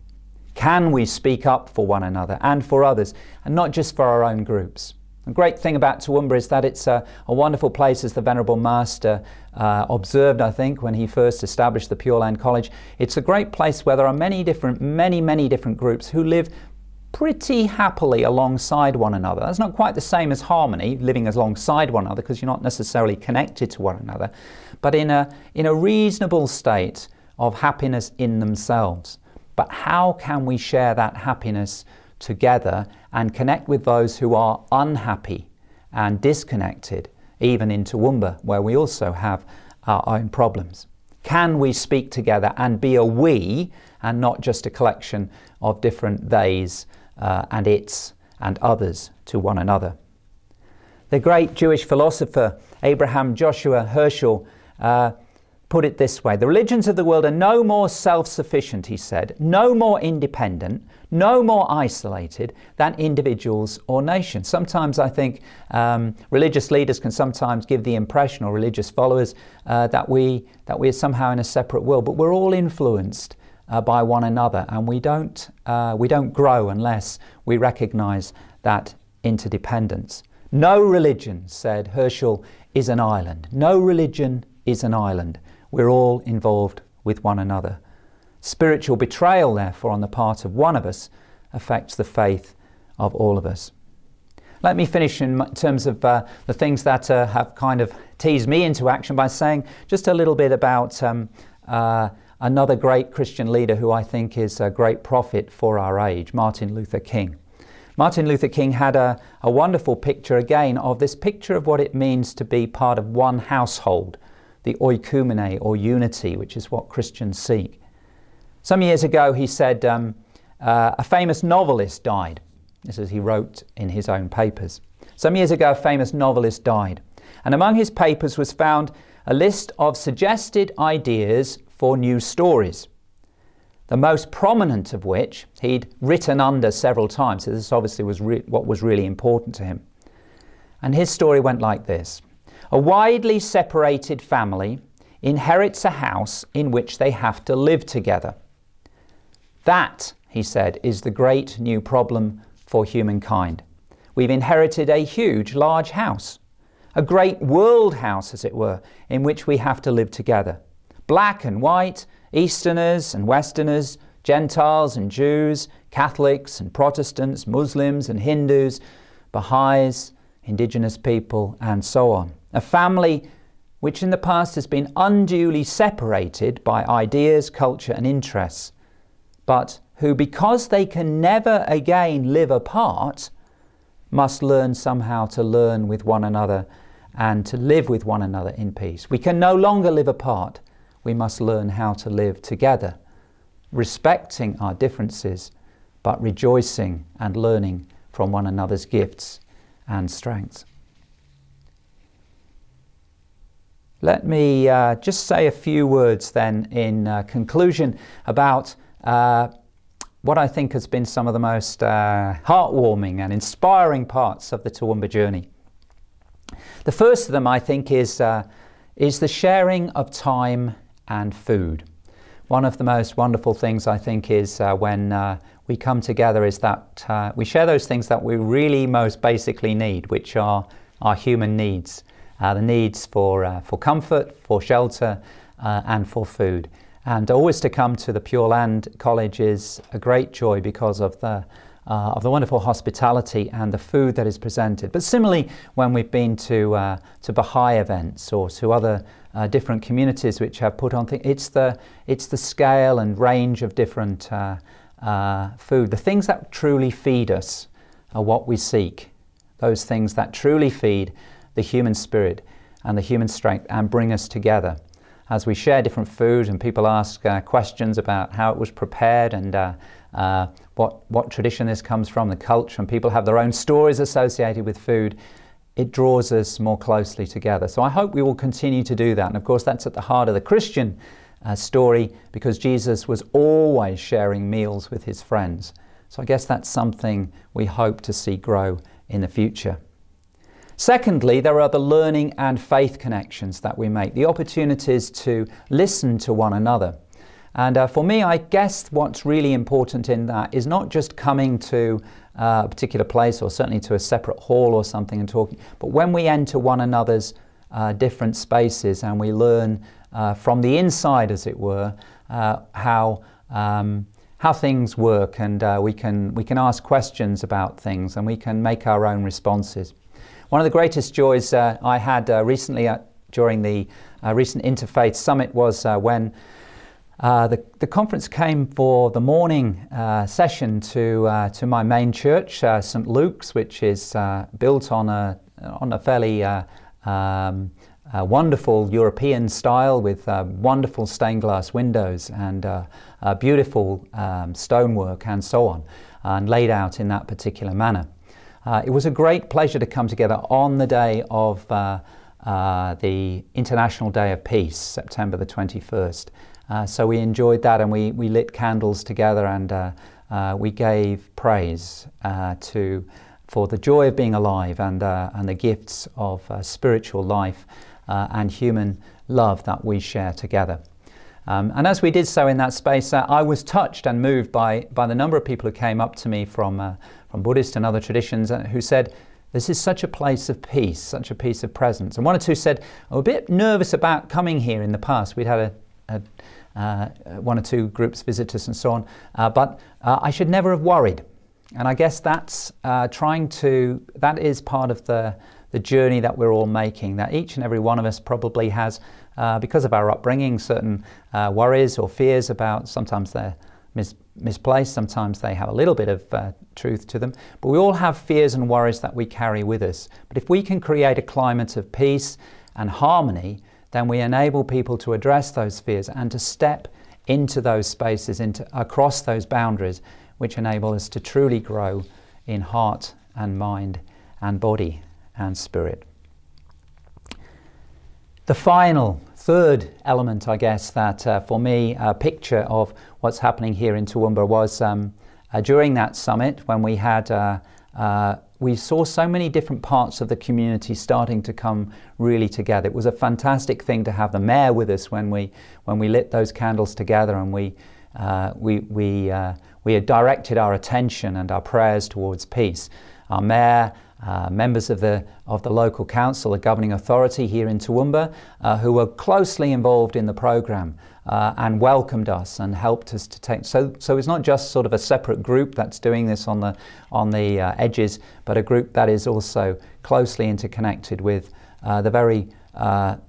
Can we speak up for one another and for others, and not just for our own groups? The great thing about Toowoomba is that it's a wonderful place, as the Venerable Master observed, I think, when he first established the Pure Land College. It's a great place where there are many different groups who live pretty happily alongside one another. That's not quite the same as harmony, living alongside one another, because you're not necessarily connected to one another, but in a reasonable state of happiness in themselves. But how can we share that happiness together and connect with those who are unhappy and disconnected, even in Toowoomba, where we also have our own problems? Can we speak together and be a we and not just a collection of different theys and its and others to one another? The great Jewish philosopher Abraham Joshua Heschel put it this way: the religions of the world are no more self-sufficient, he said, no more independent, no more isolated than individuals or nations. Sometimes I think religious leaders can sometimes give the impression, or religious followers, that we are somehow in a separate world, but we're all influenced by one another, and we don't grow unless we recognize that interdependence. No religion, said Heschel, is an island. No religion is an island. We're all involved with one another. Spiritual betrayal, therefore, on the part of one of us affects the faith of all of us. Let me finish in terms of the things that have kind of teased me into action by saying just a little bit about another great Christian leader who I think is a great prophet for our age, Martin Luther King. Martin Luther King had a wonderful picture again of this picture of what it means to be part of one household, the oikumene or unity, which is what Christians seek. Some years ago he said a famous novelist died. This is he wrote in his own papers. Some years ago a famous novelist died, and among his papers was found a list of suggested ideas for new stories, the most prominent of which he'd written under several times. So this obviously was what was really important to him. And his story went like this: a widely separated family inherits a house in which they have to live together. That, he said, is the great new problem for humankind. We've inherited a huge, large house, a great world house, as it were, in which we have to live together. Black and white, Easterners and Westerners, Gentiles and Jews, Catholics and Protestants, Muslims and Hindus, Baha'is, indigenous people, and so on. A family which in the past has been unduly separated by ideas, culture and interests, but who, because they can never again live apart, must learn somehow to learn with one another and to live with one another in peace. We can no longer live apart. We must learn how to live together, respecting our differences, but rejoicing and learning from one another's gifts and strengths. Let me just say a few words then in conclusion about what I think has been some of the most heartwarming and inspiring parts of the Toowoomba journey. The first of them, I think, is the sharing of time and food. One of the most wonderful things, I think, is when we come together is that we share those things that we really most basically need, which are our human needs. The needs for comfort, for shelter, and for food. And always to come to the Pure Land College is a great joy because of the wonderful hospitality and the food that is presented. But similarly, when we've been to Baha'i events or to other different communities which have put on things, it's the scale and range of different food. The things that truly feed us are what we seek. Those things that truly feed the human spirit and the human strength and bring us together. As we share different food and people ask questions about how it was prepared and what tradition this comes from, the culture, and people have their own stories associated with food, it draws us more closely together. So I hope we will continue to do that. And of course that's at the heart of the Christian story, because Jesus was always sharing meals with his friends. So I guess that's something we hope to see grow in the future. Secondly, there are the learning and faith connections that we make, the opportunities to listen to one another. And for me, I guess what's really important in that is not just coming to a particular place or certainly to a separate hall or something and talking, but when we enter one another's different spaces and we learn from the inside, as it were, how things work, and we can ask questions about things and we can make our own responses. One of the greatest joys I had recently during the recent Interfaith Summit was when the conference came for the morning session to my main church, St Luke's, which is built on a fairly wonderful European style with wonderful stained glass windows and beautiful stonework and so on, and laid out in that particular manner. It was a great pleasure to come together on the day of the International Day of Peace, September the 21st. So we enjoyed that, and we lit candles together, and we gave praise for the joy of being alive and the gifts of spiritual life and human love that we share together. And as we did so in that space, I was touched and moved by the number of people who came up to me from Buddhist and other traditions who said, "This is such a place of peace, such a peace of presence." And one or two said, "I'm a bit nervous about coming here in the past." We'd had one or two groups visit us and so on, but I should never have worried. And I guess that's that is part of the journey that we're all making, that each and every one of us probably has, because of our upbringing, certain worries or fears about, sometimes they're misplaced, sometimes they have a little bit of truth to them, but we all have fears and worries that we carry with us. But if we can create a climate of peace and harmony, then we enable people to address those fears and to step into those spaces, across those boundaries, which enable us to truly grow in heart and mind and body and spirit. The final, third element, I guess, that for me, a picture of what's happening here in Toowoomba was during that summit when we had, we saw so many different parts of the community starting to come really together. It was a fantastic thing to have the mayor with us when we lit those candles together, and we had directed our attention and our prayers towards peace. Our mayor, members of the local council, the governing authority here in Toowoomba, who were closely involved in the program and welcomed us and helped us to take. So it's not just sort of a separate group that's doing this on the edges, but a group that is also closely interconnected with the very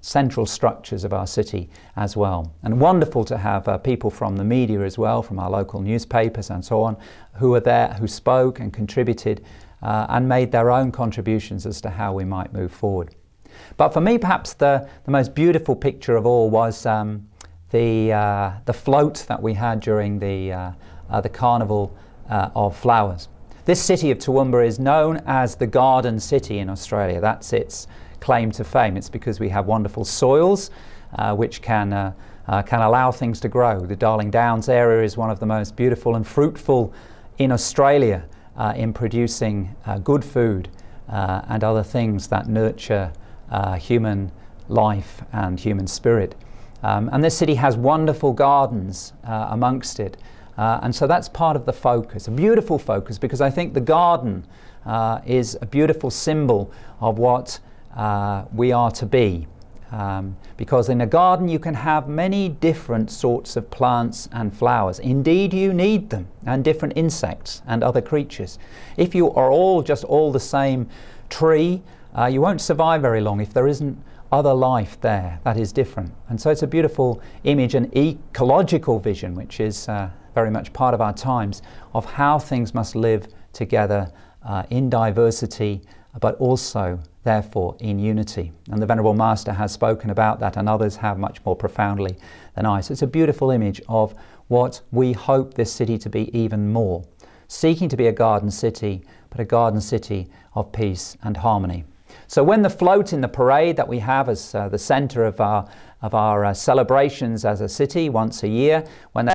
central structures of our city as well. And wonderful to have people from the media as well, from our local newspapers and so on, who were there, who spoke and contributed and made their own contributions as to how we might move forward. But for me, perhaps the most beautiful picture of all was the float that we had during the Carnival of Flowers. This city of Toowoomba is known as the Garden City in Australia. That's its claim to fame. It's because we have wonderful soils which can allow things to grow. The Darling Downs area is one of the most beautiful and fruitful in Australia in producing good food and other things that nurture human life and human spirit. And this city has wonderful gardens amongst it. And so that's part of the focus, a beautiful focus, because I think the garden is a beautiful symbol of what we are to be. Because in a garden you can have many different sorts of plants and flowers. Indeed, you need them, and different insects and other creatures. If you are all the same tree, you won't survive very long if there isn't other life there that is different. And so it's a beautiful image, an ecological vision, which is very much part of our times, of how things must live together in diversity, but also therefore in unity. And the Venerable Master has spoken about that, and others have much more profoundly than I. So it's a beautiful image of what we hope this city to be even more, seeking to be a garden city, but a garden city of peace and harmony. So when the float in the parade that we have as the centre of our celebrations as a city once a year, when